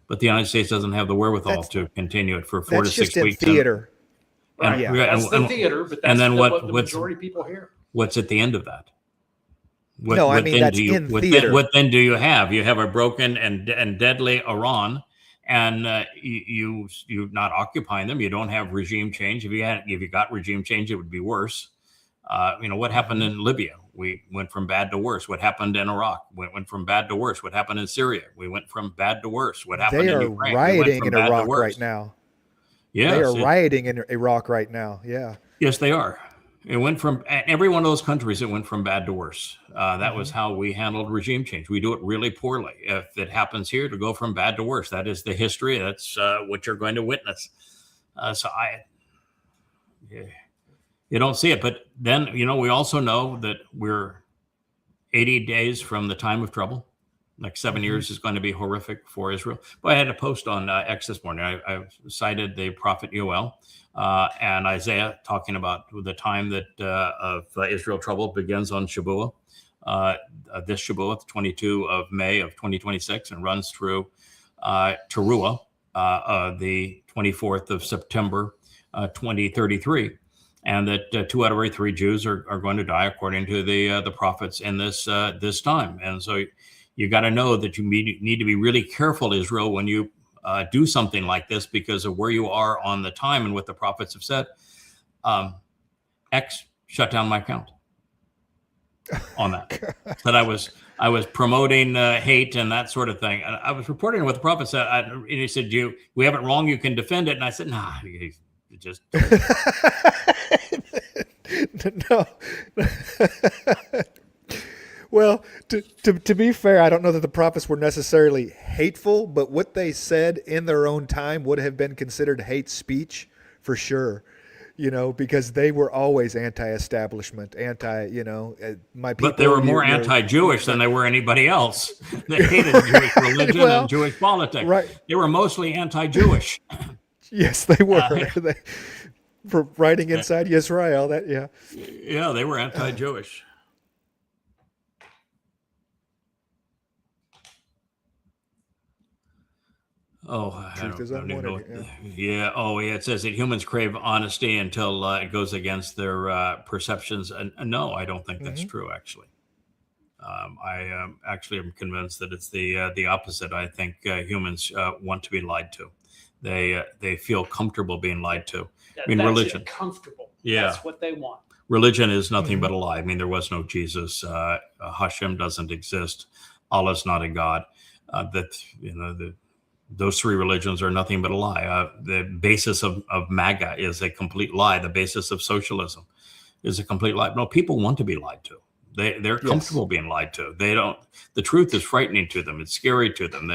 But the United States doesn't have the wherewithal to continue it for 4 to 6 weeks.
That's just in theater.
Right. That's the theater, but that's what the majority of people hear.
What's at the end of that?
That's in theater.
What then do you have? You have a broken and deadly Iran, and you're not occupying them. You don't have regime change. If you got regime change, it would be worse. What happened in Libya? We went from bad to worse. What happened in Iraq? We went from bad to worse. What happened in Syria? We went from bad to worse. What happened in Ukraine?
They are rioting in Iraq right now.
Yes,
they are rioting in Iraq right now. Yeah.
Yes, they are. It went from every one of those countries. It went from bad to worse. That was how we handled regime change. We do it really poorly. If it happens here, to go from bad to worse, that is the history. That's what you're going to witness. You don't see it. But then, we also know that we're 80 days from the time of trouble. Next 7 years is going to be horrific for Israel. But I had a post on X this morning. I cited the prophet Yoel and Isaiah talking about the time that of Israel trouble begins on Shavuot, this Shavuot, 22 of May of 2026, and runs through Teruah, the 24th of September, 2033. And that 2 out of every 3 Jews are going to die according to the prophets in this time. And so you got to know that you need to be really careful, Israel, when you do something like this because of where you are on the time and what the prophets have said. X shut down my account on that. That I was promoting hate and that sort of thing. And I was reporting what the prophet said. And he said, we have it wrong. You can defend it. And I said, nah, just.
No. Well, to be fair, I don't know that the prophets were necessarily hateful, but what they said in their own time would have been considered hate speech for sure. Because they were always anti-establishment, my people.
But they were more anti-Jewish than they were anybody else. They hated Jewish religion and Jewish politics.
Right.
They were mostly anti-Jewish.
Yes, they were. For writing inside Israel,
Yeah, they were anti-Jewish.
Truth is unwanted.
Yeah. Oh, yeah. It says that humans crave honesty until it goes against their perceptions. And no, I don't think that's true. Actually, I actually am convinced that it's the opposite. I think humans want to be lied to. They feel comfortable being lied to.
That's
religion.
Comfortable.
Yeah,
that's what they want.
Religion is nothing but a lie. I mean, there was no Jesus. Hashem doesn't exist. Allah's not a god. Those 3 religions are nothing but a lie. The basis of MAGA is a complete lie. The basis of socialism is a complete lie. No, people want to be lied to. They're comfortable being lied to. They don't. The truth is frightening to them. It's scary to them.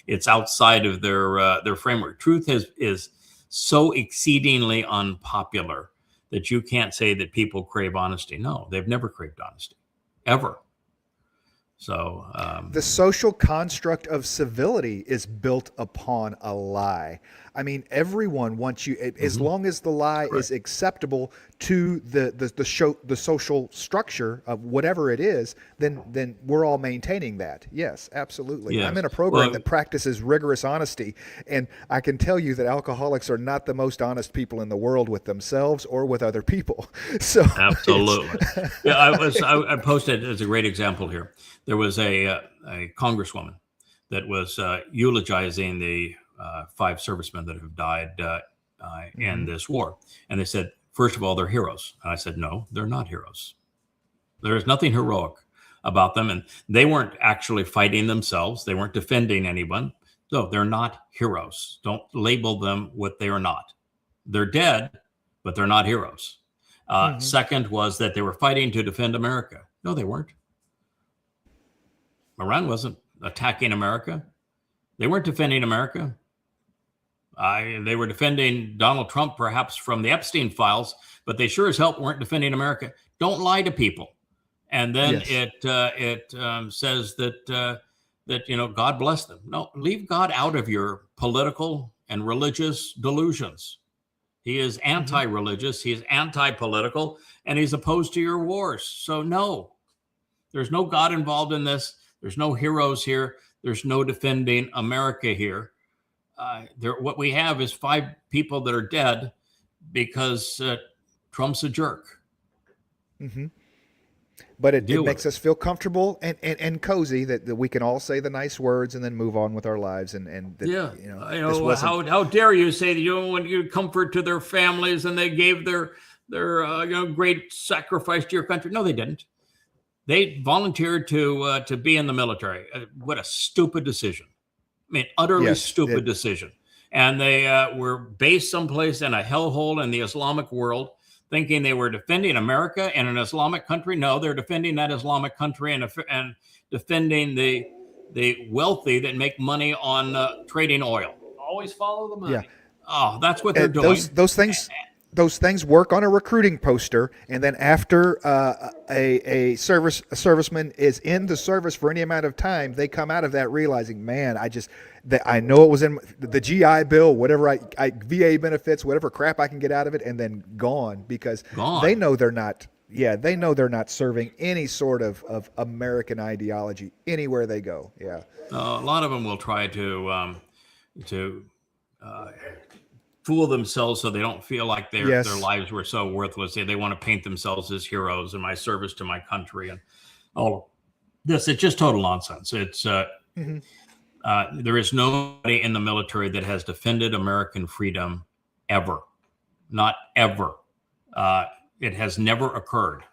It's outside of their framework. Truth is so exceedingly unpopular that you can't say that people crave honesty. No, they've never craved honesty, ever. So
the social construct of civility is built upon a lie. I mean, everyone wants you, as long as the lie is acceptable to the social structure of whatever it is, then we're all maintaining that. Yes, absolutely. Yes. I'm in a program that practices rigorous honesty, and I can tell you that alcoholics are not the most honest people in the world with themselves or with other people. So
absolutely. Yeah, I posted as a great example here. There was a congresswoman that was eulogizing the 5 servicemen that have died in this war. And they said, first of all, they're heroes. And I said, no, they're not heroes. There is nothing heroic about them. And they weren't actually fighting themselves. They weren't defending anyone. No, they're not heroes. Don't label them what they are not. They're dead, but they're not heroes. Second was that they were fighting to defend America. No, they weren't. Iran wasn't attacking America. They weren't defending America. They were defending Donald Trump, perhaps from the Epstein files, but they sure as hell weren't defending America. Don't lie to people. And then it says that God bless them. No, leave God out of your political and religious delusions. He is anti-religious. He is anti-political, and he's opposed to your wars. So no, there's no God involved in this. There's no heroes here. There's no defending America here. What we have is 5 people that are dead because Trump's a jerk.
But it makes us feel comfortable and cozy that we can all say the nice words and then move on with our lives.
How dare you say that you want to give comfort to their families and they gave their great sacrifice to your country? No, they didn't. They volunteered to be in the military. What a stupid decision. I mean, utterly stupid decision. And they were based someplace in a hellhole in the Islamic world, thinking they were defending America in an Islamic country. No, they're defending that Islamic country and defending the wealthy that make money on trading oil.
Always follow the money.
Yeah.
Oh, that's what they're doing.
Those things. those things work on a recruiting poster, and then after a serviceman is in the service for any amount of time, they come out of that realizing, man, I know it was in the GI Bill, whatever I VA benefits, whatever crap I can get out of it, and then gone, because they know they're not. Yeah, they know they're not serving any sort of American ideology anywhere they go. Yeah,
a lot of them will try to fool themselves so they don't feel like their lives were so worthless. They want to paint themselves as heroes in my service to my country and all this. It's just total nonsense. It's there is nobody in the military that has defended American freedom ever, not ever. It has never occurred.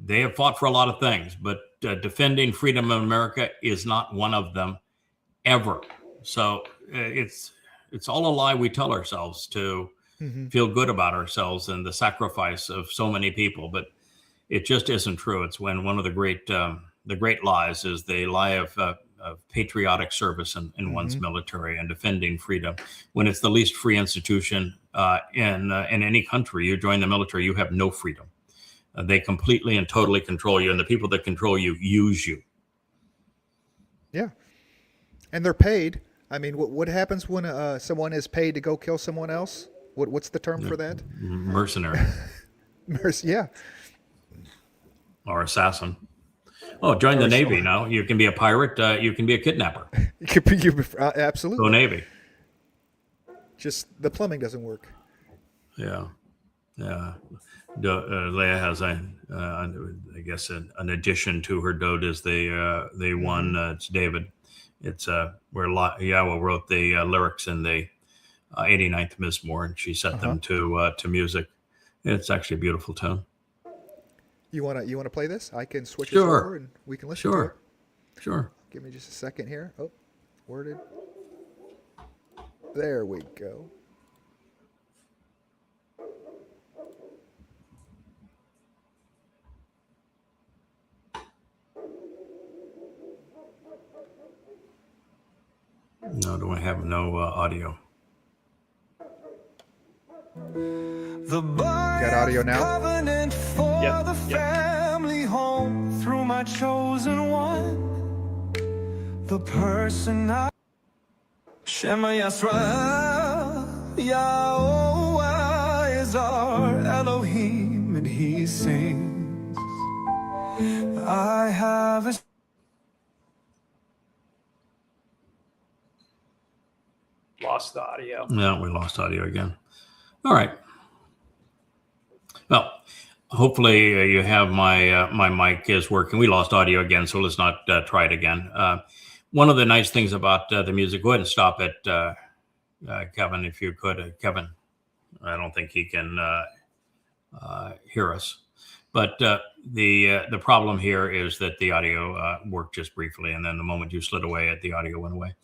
They have fought for a lot of things, but defending freedom of America is not one of them ever. So it's all a lie we tell ourselves to feel good about ourselves and the sacrifice of so many people, but it just isn't true. It's when one of the great lies is the lie of patriotic service in one's military and defending freedom. When it's the least free institution in any country, you join the military, you have no freedom. They completely and totally control you, and the people that control you use you.
Yeah, and they're paid. I mean, what happens when someone is paid to go kill someone else? What's the term for that?
Mercenary.
Yeah.
Or assassin. Oh, join the Navy now. You can be a pirate. You can be a kidnapper.
Absolutely.
Go Navy.
Just the plumbing doesn't work.
Yeah. Leia has I guess an addition to her dote they won. It's David. It's where Yawa wrote the lyrics in the 89th Mizmor, and she set them to music. It's actually a beautiful tune.
You wanna play this? I can switch it over and we can listen to it.
Sure.
Give me just a second here. Oh, worded. There we go.
No, do I have no audio?
Got audio now?
Yeah.
Family home through my chosen one, the person I Shema Yisrael, Yahweh is our Elohim, and he sings. I have a
Lost the audio.
No, we lost audio again. All right. Well, hopefully you have my mic is working. We lost audio again, so let's not try it again. One of the nice things about the music, go ahead and stop it, Kevin, if you could. Kevin, I don't think he can hear us. But the problem here is that the audio worked just briefly, and then the moment you slid away, the audio went away.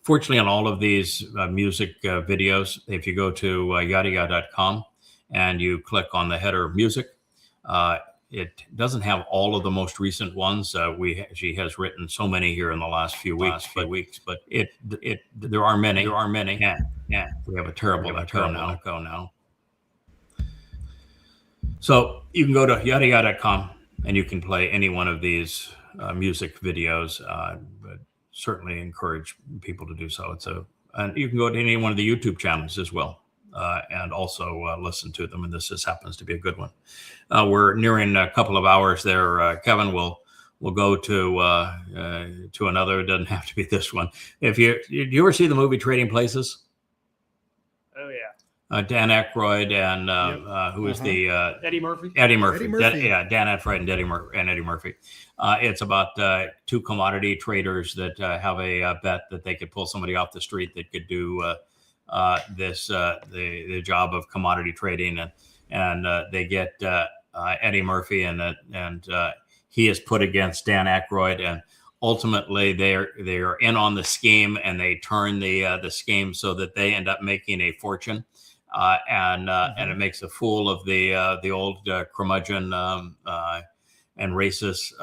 Fortunately, on all of these music videos, if you go to yadayah.com and you click on the header music, it doesn't have all of the most recent ones. She has written so many here in the last few weeks, but there are many. Yeah. We have a terrible echo now. So you can go to yadayah.com and you can play any one of these music videos. But certainly encourage people to do so. And you can go to any one of the YouTube channels as well, and also listen to them. And this just happens to be a good one. We're nearing a couple of hours there. Kevin will go to another. It doesn't have to be this one. Did you ever see the movie Trading Places?
Oh yeah.
Dan Aykroyd and who is the
Eddie Murphy.
Dan Aykroyd and Eddie Murphy. It's about two commodity traders that have a bet that they could pull somebody off the street that could do the job of commodity trading, and they get Eddie Murphy and he is put against Dan Aykroyd, and ultimately they are in on the scheme, and they turn the scheme so that they end up making a fortune. And it makes a fool of the old curmudgeon and racist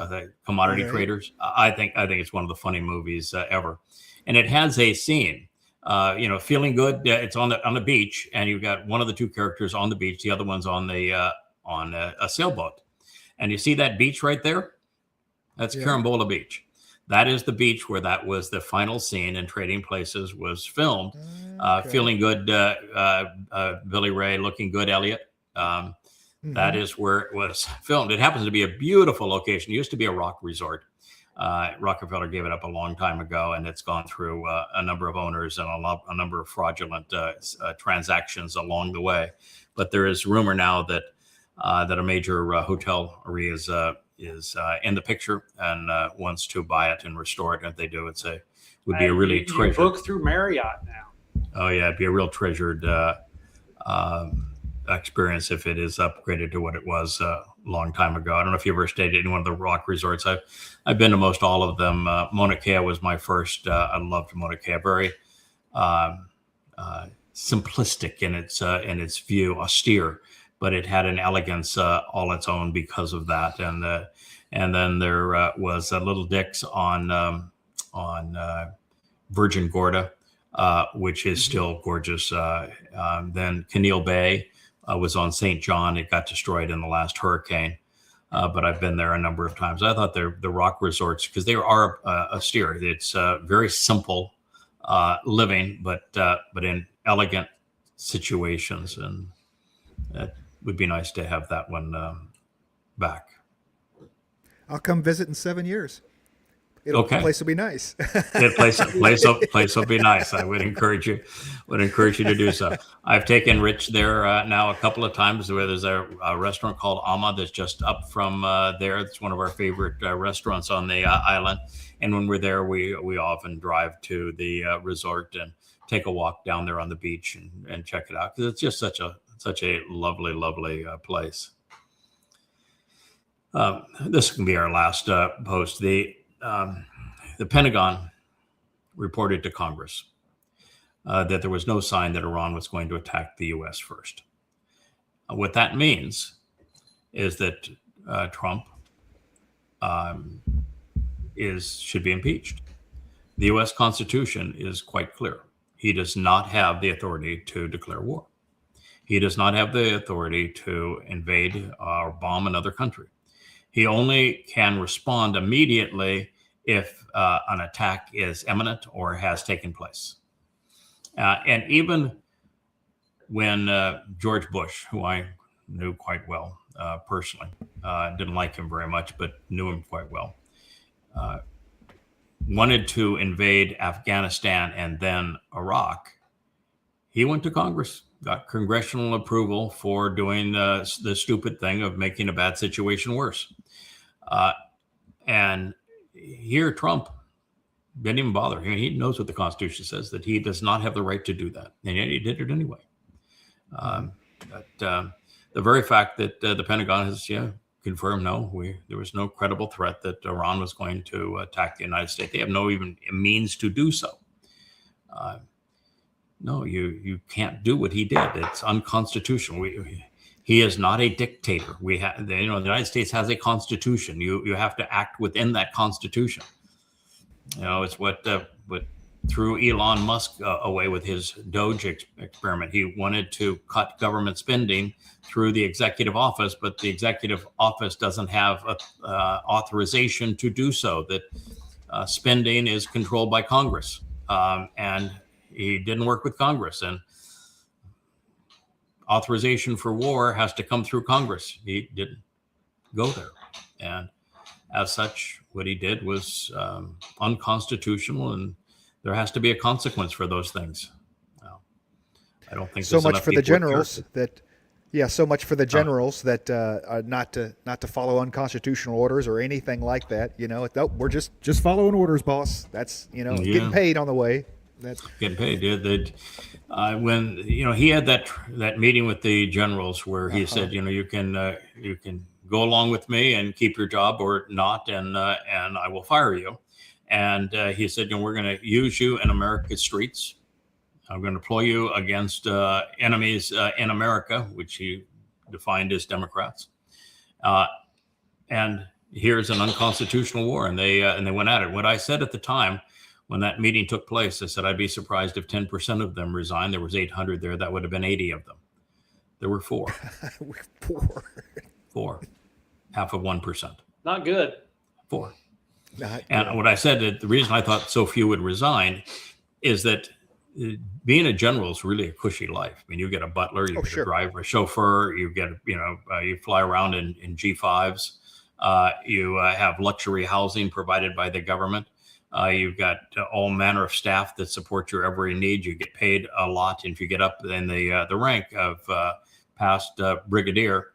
commodity traders. I think it's one of the funny movies ever, and it has a scene feeling good. It's on the beach, and you've got one of the two characters on the beach, the other one's on a sailboat, and you see that beach right there. That's Carambola Beach. That is the beach where that was the final scene in Trading Places was filmed. Feeling good, Billy Ray, looking good, Elliot. That is where it was filmed. It happens to be a beautiful location. It used to be a rock resort. Rockefeller gave it up a long time ago, and it's gone through a number of owners and a number of fraudulent transactions along the way. But there is rumor now that a major hotelry is in the picture and wants to buy it and restore it. And if they do, would be a really treasured.
Book through Marriott now.
Oh yeah, it'd be a real treasured experience if it is upgraded to what it was a long time ago. I don't know if you ever stayed in one of the rock resorts. I've been to most all of them. Mauna Kea was my first. I loved Mauna Kea. Very simplistic in its view, austere, but it had an elegance all its own because of that. And then there was Little Dick's on Virgin Gorda, which is still gorgeous. Then Keneal Bay was on St. John. It got destroyed in the last hurricane, but I've been there a number of times. I thought the rock resorts, because they are austere. It's very simple living, but in elegant situations, and it would be nice to have that one back.
I'll come visit in 7 years. The place will be nice.
The place will be nice. I would encourage you to do so. I've taken Rich there now a couple of times, where there's a restaurant called Ama that's just up from there. It's one of our favorite restaurants on the island. And when we're there, we often drive to the resort and take a walk down there on the beach and check it out, because it's just such a lovely, lovely place. This can be our last post. The Pentagon reported to Congress that there was no sign that Iran was going to attack the U.S. first. What that means is that Trump should be impeached. The U.S. Constitution is quite clear. He does not have the authority to declare war. He does not have the authority to invade or bomb another country. He only can respond immediately if an attack is imminent or has taken place. And even when George Bush, who I knew quite well personally, didn't like him very much, but knew him quite well, wanted to invade Afghanistan and then Iraq, he went to Congress, got congressional approval for doing the stupid thing of making a bad situation worse. And here Trump didn't even bother. He knows what the Constitution says, that he does not have the right to do that. And yet he did it anyway. But the very fact that the Pentagon has confirmed, there was no credible threat that Iran was going to attack the United States. They have no even means to do so. No, you can't do what he did. It's unconstitutional. He is not a dictator. The United States has a constitution. You have to act within that constitution. It's what threw Elon Musk away with his Doge experiment. He wanted to cut government spending through the executive office, but the executive office doesn't have authorization to do so. That spending is controlled by Congress, and he didn't work with Congress. And authorization for war has to come through Congress. He didn't go there. And as such, what he did was unconstitutional, and there has to be a consequence for those things. Well, I don't think
so much for the generals that, so much for the generals that not to follow unconstitutional orders or anything like that. We're just following orders, boss. That's getting paid on the way. That's
getting paid. When he had that meeting with the generals where he said, you can go along with me and keep your job or not, and I will fire you. And he said, we're going to use you in America's streets. I'm going to deploy you against enemies in America, which he defined as Democrats. And here's an unconstitutional war, and they went at it. What I said at the time when that meeting took place, I said, I'd be surprised if 10% of them resigned. There was 800 there. That would have been 80 of them. There were 4. Four. Half of 1%.
Not good.
4. And what I said, that the reason I thought so few would resign is that being a general is really a cushy life. I mean, you get a butler, you get a driver, a chauffeur, you get, you fly around in G5s. You have luxury housing provided by the government. You've got all manner of staff that support your every need. You get paid a lot. And if you get up in the rank of past brigadier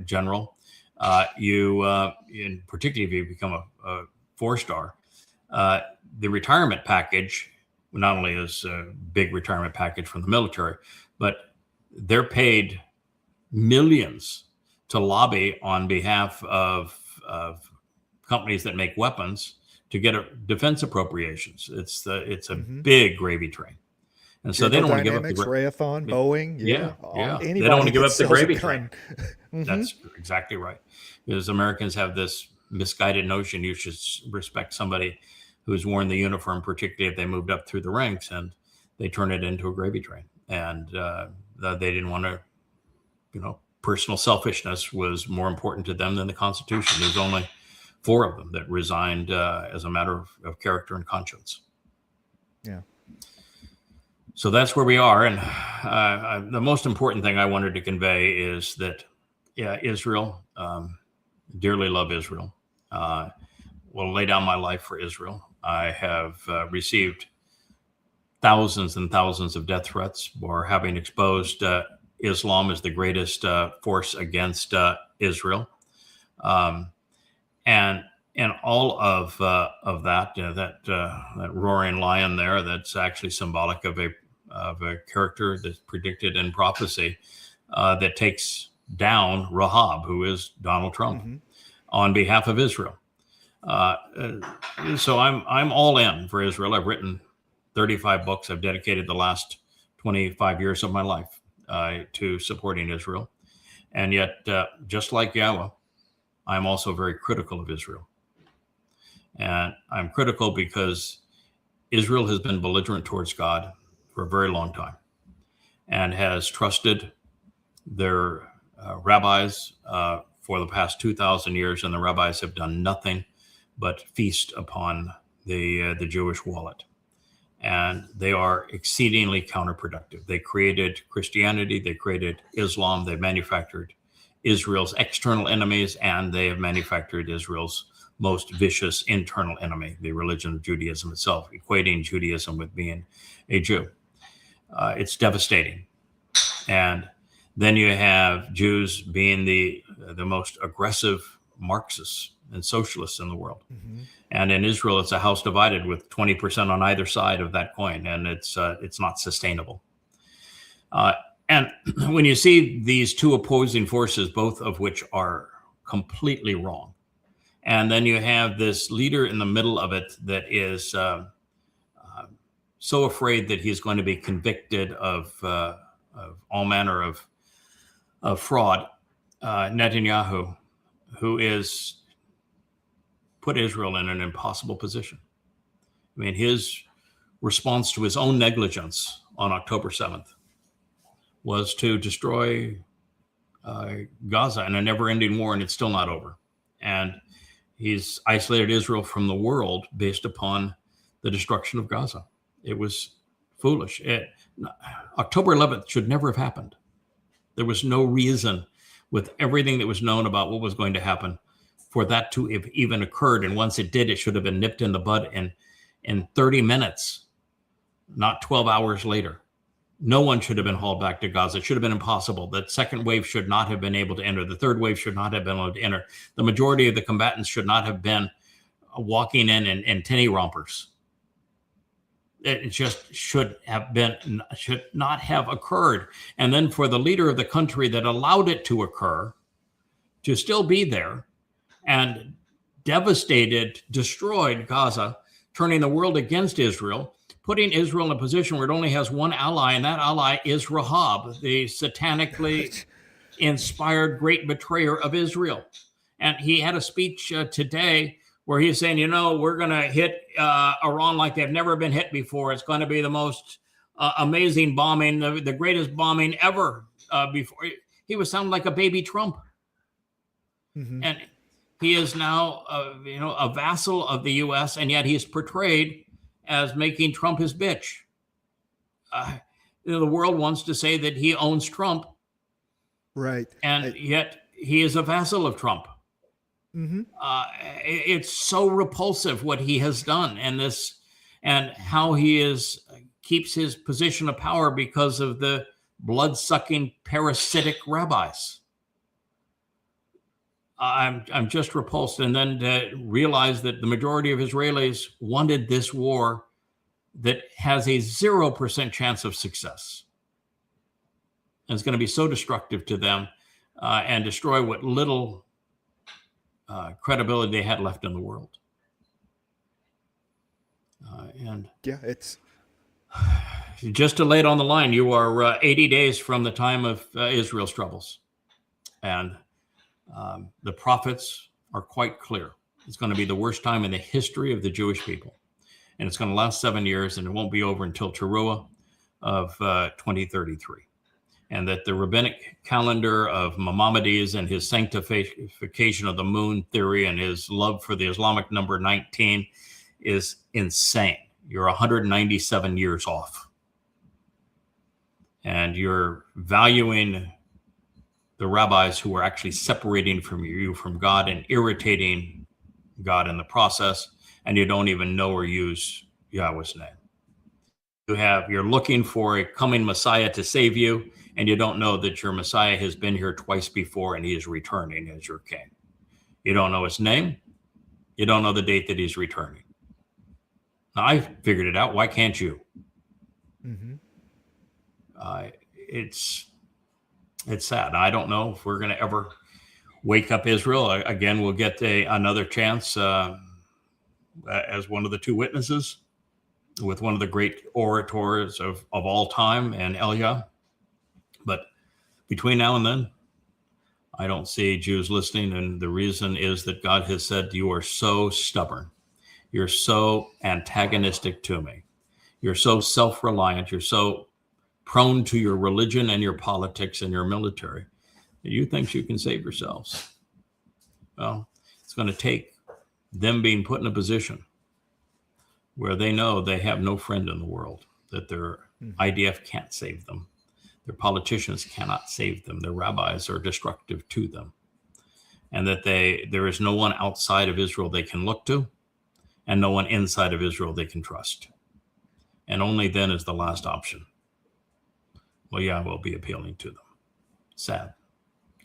general, and particularly if you become a 4-star, the retirement package not only is a big retirement package from the military, but they're paid millions to lobby on behalf of companies that make weapons to get defense appropriations. It's a big gravy train. And so they don't want to give up the
Raytheon, Boeing.
Yeah. They don't want to give up the gravy train. That's exactly right. Because Americans have this misguided notion you should respect somebody who's worn the uniform, particularly if they moved up through the ranks, and they turn it into a gravy train. And they didn't want to, personal selfishness was more important to them than the Constitution. There's only 4 of them that resigned as a matter of character and conscience.
Yeah.
So that's where we are. And the most important thing I wanted to convey is that, Israel, dearly love Israel. Will lay down my life for Israel. I have received thousands and thousands of death threats for having exposed Islam as the greatest force against Israel. And all of that, that roaring lion there, that's actually symbolic of a character that's predicted in prophecy that takes down Rahab, who is Donald Trump, on behalf of Israel. So I'm all in for Israel. I've written 35 books. I've dedicated the last 25 years of my life to supporting Israel. And yet, just like Yahweh, I'm also very critical of Israel. And I'm critical because Israel has been belligerent towards God for a very long time and has trusted their rabbis for the past 2,000 years. And the rabbis have done nothing but feast upon the Jewish wallet. And they are exceedingly counterproductive. They created Christianity, they created Islam, they manufactured Israel's external enemies, and they have manufactured Israel's most vicious internal enemy, the religion of Judaism itself, equating Judaism with being a Jew. It's devastating. And then you have Jews being the most aggressive Marxists and socialists in the world. And in Israel, it's a house divided with 20% on either side of that coin, and it's not sustainable. And when you see these two opposing forces, both of which are completely wrong, and then you have this leader in the middle of it that is so afraid that he's going to be convicted of all manner of fraud, Netanyahu, who is put Israel in an impossible position. I mean, his response to his own negligence on October 7th was to destroy Gaza in a never-ending war, and it's still not over. And he's isolated Israel from the world based upon the destruction of Gaza. It was foolish. October 11th should never have happened. There was no reason, with everything that was known about what was going to happen, for that to have even occurred. And once it did, it should have been nipped in the bud in 30 minutes, not 12 hours later. No one should have been hauled back to Gaza. It should have been impossible. That second wave should not have been able to enter. The third wave should not have been able to enter. The majority of the combatants should not have been walking in tinny rompers. It just should not have occurred. And then for the leader of the country that allowed it to occur to still be there and devastated, destroyed Gaza, turning the world against Israel, putting Israel in a position where it only has one ally, and that ally is Rahab, the satanically inspired great betrayer of Israel. And he had a speech today where he's saying, we're going to hit Iran like they've never been hit before. It's going to be the most amazing bombing, the greatest bombing ever before. He was sounding like a baby Trump. Mm-hmm. And he is now, a vassal of the U.S., and yet he's portrayed as making Trump his bitch. The world wants to say that he owns Trump.
Right.
And yet he is a vassal of Trump. Mm-hmm. It's so repulsive what he has done, and how he keeps his position of power because of the blood-sucking parasitic rabbis. I'm just repulsed. And then to realize that the majority of Israelis wanted this war that has a 0% chance of success. And it's going to be so destructive to them and destroy what little credibility they had left in the world.
It's
just to lay it on the line. You are 80 days from the time of Israel's troubles, and the prophets are quite clear. It's going to be the worst time in the history of the Jewish people, and it's going to last 7 years, and it won't be over until Teruah of 2033. And that the rabbinic calendar of Maimonides and his sanctification of the moon theory and his love for the Islamic number 19 is insane. You're 197 years off. And you're valuing the rabbis who are actually separating you from God and irritating God in the process, and you don't even know or use Yahweh's name. You're looking for a coming Messiah to save you, and you don't know that your Messiah has been here twice before and he is returning as your king. You don't know his name. You don't know the date that he's returning. Now, I figured it out. Why can't you? Mm-hmm. It's sad. I don't know if we're going to ever wake up Israel. Again, we'll get another chance as one of the two witnesses with one of the great orators of all time, and Elia. But between now and then, I don't see Jews listening. And the reason is that God has said, you are so stubborn. You're so antagonistic to me. You're so self-reliant. You're so prone to your religion and your politics and your military that you think you can save yourselves. Well, it's going to take them being put in a position where they know they have no friend in the world, that their IDF can't save them. Their politicians cannot save them. Their rabbis are destructive to them. And that there is no one outside of Israel they can look to, and no one inside of Israel they can trust. And only then is the last option. Well, yeah, we'll be appealing to them. Sad.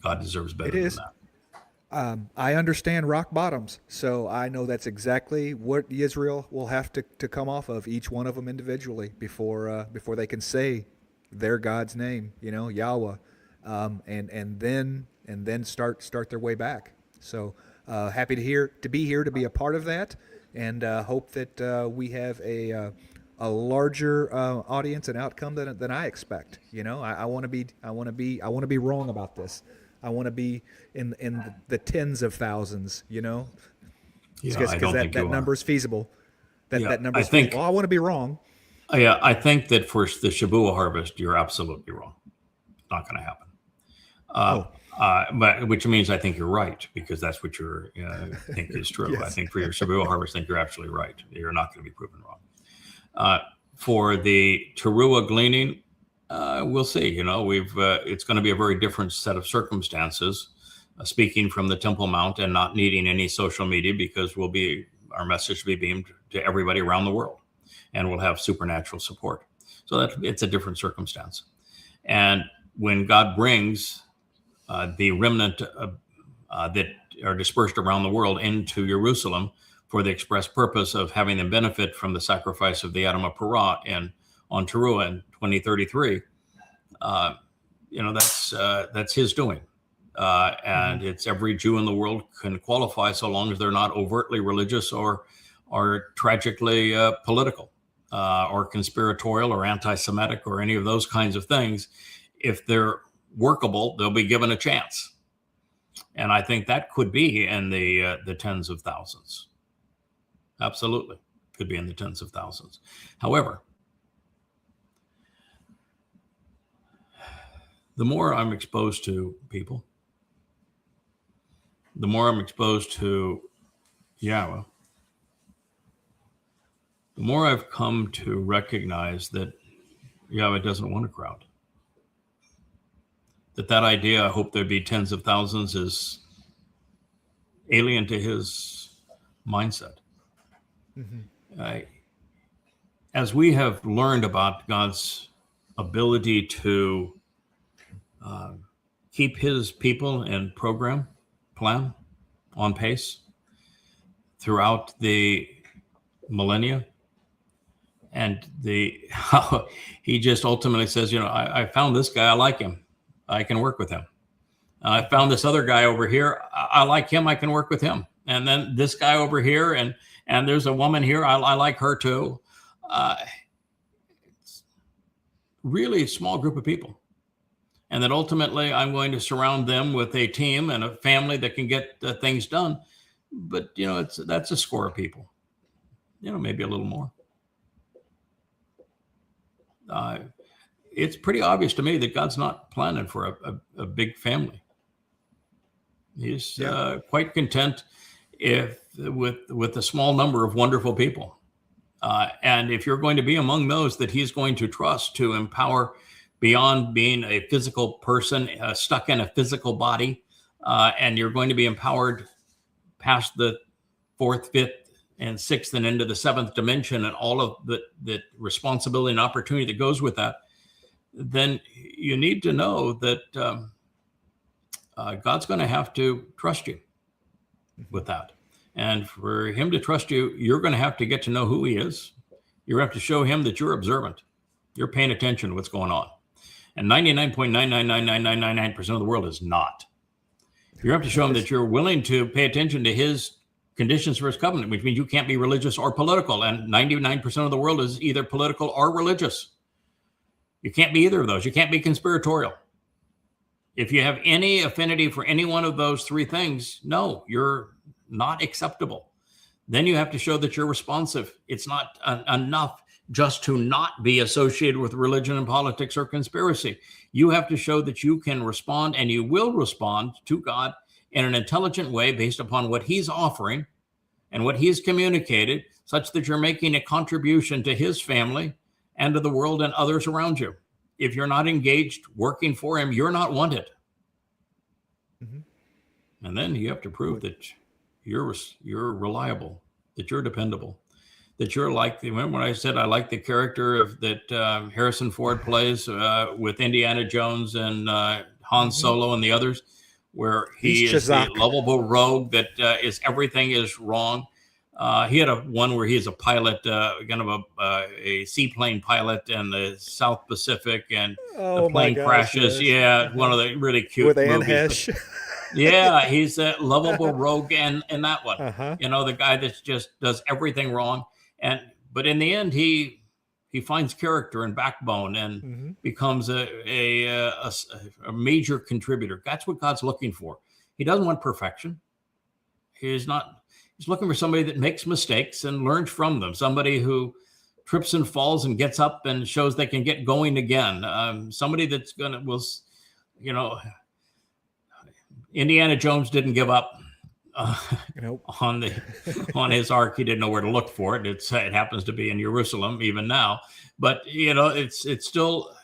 God deserves better than that.
I understand rock bottoms, so I know that's exactly what Israel will have to come off of, each one of them individually, before they can say their God's name, Yahweh, and then start their way back. So happy to be here to be a part of that, and hope that we have a larger audience and outcome than I expect. I want to be wrong about this. I want to be in the tens of thousands. Because that number is feasible. That number is feasible. Well, I want to be wrong.
Yeah, I think that for the Shavua harvest, you're absolutely wrong. It's not going to happen. But which means I think you're right, because that's what you think is true. Yes. I think for your Shavua harvest, I think you're absolutely right. You're not going to be proven wrong. For the Teruah gleaning, we'll see. It's going to be a very different set of circumstances. Speaking from the Temple Mount and not needing any social media, because our message will be beamed to everybody around the world, and we'll have supernatural support. So it's a different circumstance. And when God brings the remnant that are dispersed around the world into Jerusalem for the express purpose of having them benefit from the sacrifice of the Adam of Parah on Teruah in 2033, that's his doing. And it's every Jew in the world can qualify, so long as they're not overtly religious or tragically political or conspiratorial or anti-Semitic or any of those kinds of things. If they're workable, they'll be given a chance. And I think that could be in the tens of thousands. Absolutely. Could be in the tens of thousands. However, the more I'm exposed to people, the more I'm exposed to Yahweh, the more I've come to recognize that Yahweh doesn't want a crowd. That idea, I hope there'd be tens of thousands, is alien to his mindset. Mm-hmm. As we have learned about God's ability to keep his people in plan, on pace throughout the millennia, and how he just ultimately says, I found this guy, I like him, I can work with him. I found this other guy over here, I like him, I can work with him. And then this guy over here, and there's a woman here, I like her too. It's really a small group of people. And then ultimately I'm going to surround them with a team and a family that can get things done. But, that's a score of people, maybe a little more. It's pretty obvious to me that God's not planning for a big family. He's quite content with a small number of wonderful people. And if you're going to be among those that he's going to trust to empower beyond being a physical person stuck in a physical body, and you're going to be empowered past the fourth, fifth, and sixth and into the seventh dimension and all of the responsibility and opportunity that goes with that, then you need to know that God's going to have to trust you with that. And for him to trust you, you're going to have to get to know who he is. You have to show him that you're observant. You're paying attention to what's going on. And 99.9999999% of the world is not. You have to show him that you're willing to pay attention to his conditions for his covenant, which means you can't be religious or political. And 99% of the world is either political or religious. You can't be either of those. You can't be conspiratorial. If you have any affinity for any one of those three things, no, you're not acceptable. Then you have to show that you're responsive. It's not enough just to not be associated with religion and politics or conspiracy. You have to show that you can respond, and you will respond to God in an intelligent way based upon what he's offering and what he's communicated, such that you're making a contribution to his family and to the world and others around you. If you're not engaged working for him, you're not wanted. Mm-hmm. And then you have to prove that you're reliable, that you're dependable, that you're like, remember when I said I like the character that Harrison Ford plays with Indiana Jones and Han Solo and the others, where he is the lovable rogue that everything is wrong. He had one where he is a pilot, kind of a seaplane pilot in the South Pacific, and the plane crashes. Yes. Yeah, one of the really cute
with
movies.
Anne Hesh.
Yeah, he's a lovable rogue in that one. Uh-huh. The guy that just does everything wrong, but in the end, he finds character and backbone and becomes a major contributor. That's what God's looking for. He doesn't want perfection. He's looking for somebody that makes mistakes and learns from them. Somebody who trips and falls and gets up and shows they can get going again. Somebody that's Indiana Jones didn't give up on his ark. He didn't know where to look for it. It happens to be in Jerusalem even now. But it's still,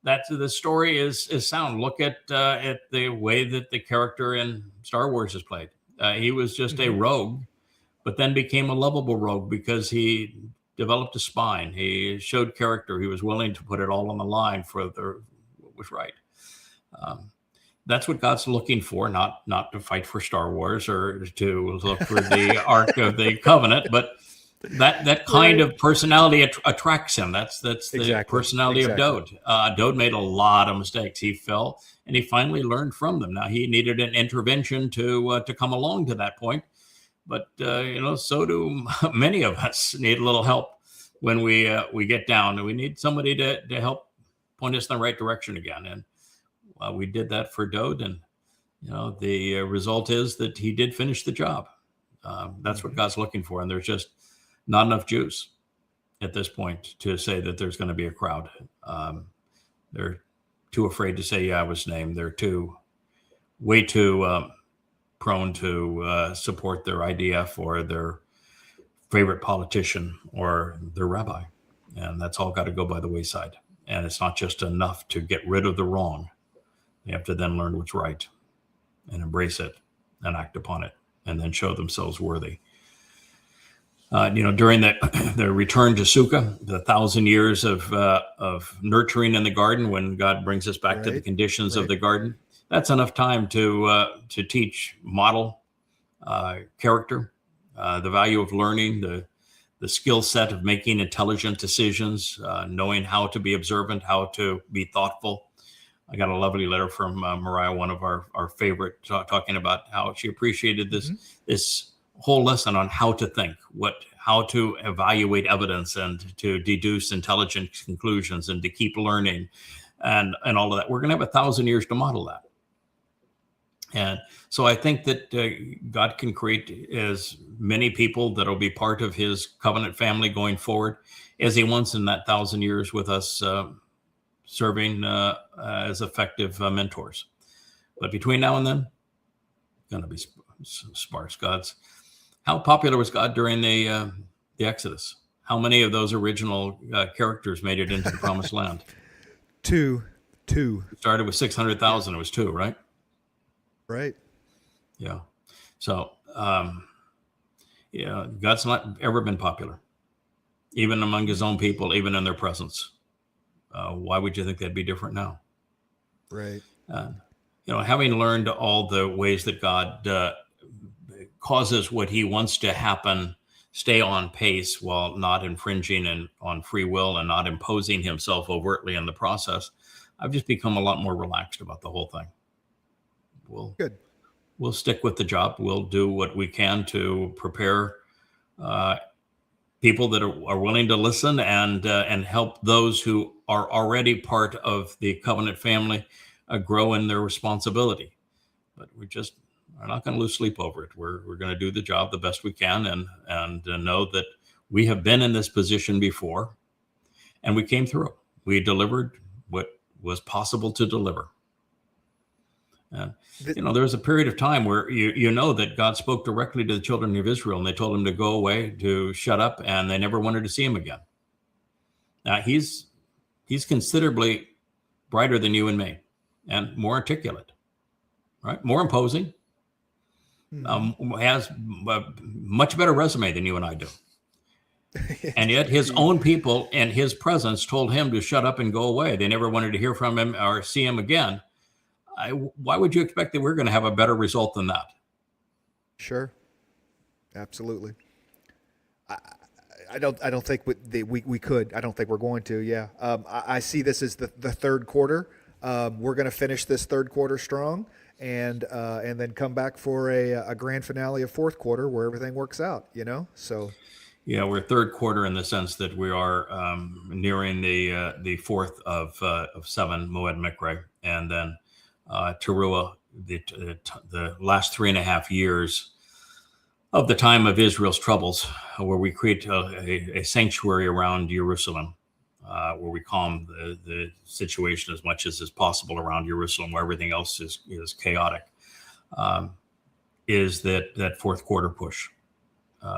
that's the story is sound. Look at the way that the character in Star Wars is played. He was just a rogue, but then became a lovable rogue because he developed a spine. He showed character. He was willing to put it all on the line for what was right. That's what God's looking for, not to fight for Star Wars or to look for the Ark of the Covenant, but that kind of personality attracts him. That's the personality of Dode. Dode made a lot of mistakes. He fell, and he finally learned from them. Now he needed an intervention to come along to that point, but so do many of us need a little help when we get down, and we need somebody to help point us in the right direction again. And we did that for Dode, and the result is that he did finish the job. That's what God's looking for. And there's just not enough Jews at this point to say that there's going to be a crowd. They're too afraid to say Yahweh's name. They're way too prone to support their IDF or their favorite politician or their rabbi. And that's all got to go by the wayside. And it's not just enough to get rid of the wrong. They have to then learn what's right and embrace it and act upon it and then show themselves worthy. During the return to Sukkah, the 1,000 years of nurturing in the garden, when God brings us back to the conditions of the garden, that's enough time to teach, model character, the value of learning, the skill set of making intelligent decisions, knowing how to be observant, how to be thoughtful. I got a lovely letter from Mariah, one of our favorite, talking about how she appreciated this whole lesson on how to think, how to evaluate evidence and to deduce intelligent conclusions and to keep learning and all of that. We're going to have 1,000 years to model that. And so I think that God can create as many people that will be part of his covenant family going forward as he wants in that 1,000 years with us serving as effective mentors. But between now and then, going to be sparse. How popular was God during the Exodus? How many of those original characters made it into the promised land?
Two.
It started with 600,000. It was 2, right?
Right.
Yeah. So, God's not ever been popular, even among his own people, even in their presence. Why would you think that'd be different now?
Right.
Having learned all the ways that God causes what he wants to happen, stay on pace while not infringing on free will and not imposing himself overtly in the process, I've just become a lot more relaxed about the whole thing. We'll stick with the job. We'll do what we can to prepare people that are willing to listen and help those who are already part of the covenant family grow in their responsibility. But we're not going to lose sleep over it. We're going to do the job the best we can and know that we have been in this position before and we came through. We delivered what was possible to deliver. And, there was a period of time where that God spoke directly to the children of Israel and they told him to go away, to shut up, and they never wanted to see him again. Now he's considerably brighter than you and me and more articulate, right? More imposing, has a much better resume than you and I do. And yet his own people in his presence told him to shut up and go away. They never wanted to hear from him or see him again. Why would you expect that we're going to have a better result than that?
Sure. Absolutely. I don't think we could. I don't think we're going to. Yeah. I see this as the third quarter. We're going to finish this third quarter strong and then come back for a grand finale of fourth quarter where everything works out, so.
Yeah, we're third quarter in the sense that we are nearing the fourth of 7 Moed Mikre, and then Teruah, the last 3.5 years of the time of Israel's troubles, where we create a sanctuary around Jerusalem, where we calm the situation as much as is possible around Jerusalem, where everything else is chaotic, is that fourth quarter push.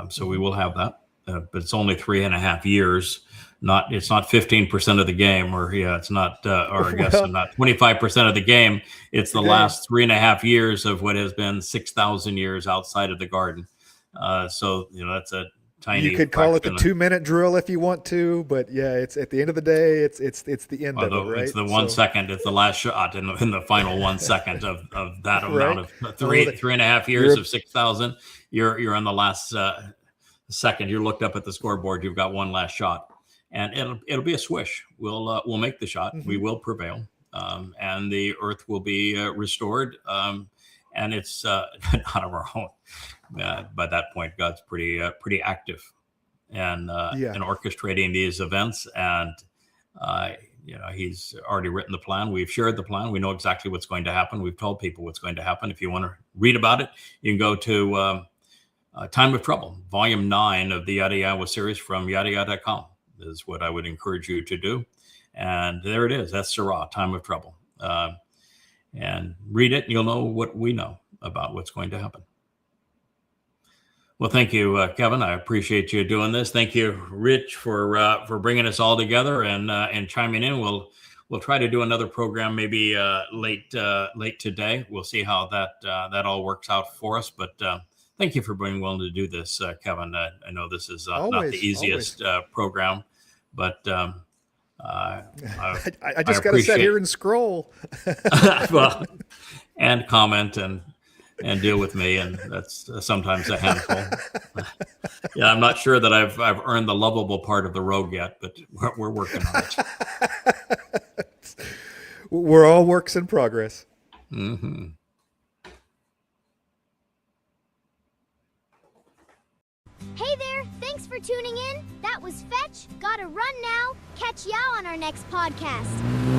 So we will have that, but it's only 3.5 years. It's not 15% of the game, it's not, or I guess not 25% of the game. It's the last 3.5 years of what has been 6,000 years outside of the garden. So that's a tiny.
You could call it the 2-minute drill if you want to, but yeah, it's at the end of the day, it's the end of it, right?
It's the 1 second. It's the last shot in the final 1 second of that amount of 3.5 years of 6,000. You're on the last second. You looked up at the scoreboard. You've got one last shot. And it'll be a swish. We'll make the shot. Mm-hmm. We will prevail, and the earth will be restored. And it's not of our own. By that point, God's pretty active, and orchestrating these events. And He's already written the plan. We've shared the plan. We know exactly what's going to happen. We've told people what's going to happen. If you want to read about it, you can go to Time of Trouble, Volume 9 of the Yada Yawa series from yadayah.com is what I would encourage you to do. And there it is. That's Sirah, Time of Trouble. And read it, and you'll know what we know about what's going to happen. Well, thank you, Kevin. I appreciate you doing this. Thank you, Rich, for bringing us all together and chiming in. We'll try to do another program maybe late today. We'll see how that all works out for us. But thank you for being willing to do this, Kevin. I know this is not the easiest program, but
I just got to sit here and scroll.
Well, and comment and deal with me, and that's sometimes a handful. Yeah, I'm not sure that I've earned the lovable part of the rogue yet, but we're working on it.
We're all works in progress.
Mm-hmm.
Hey there, thanks for tuning in. That was Fetch. Gotta run now. Catch y'all on our next podcast.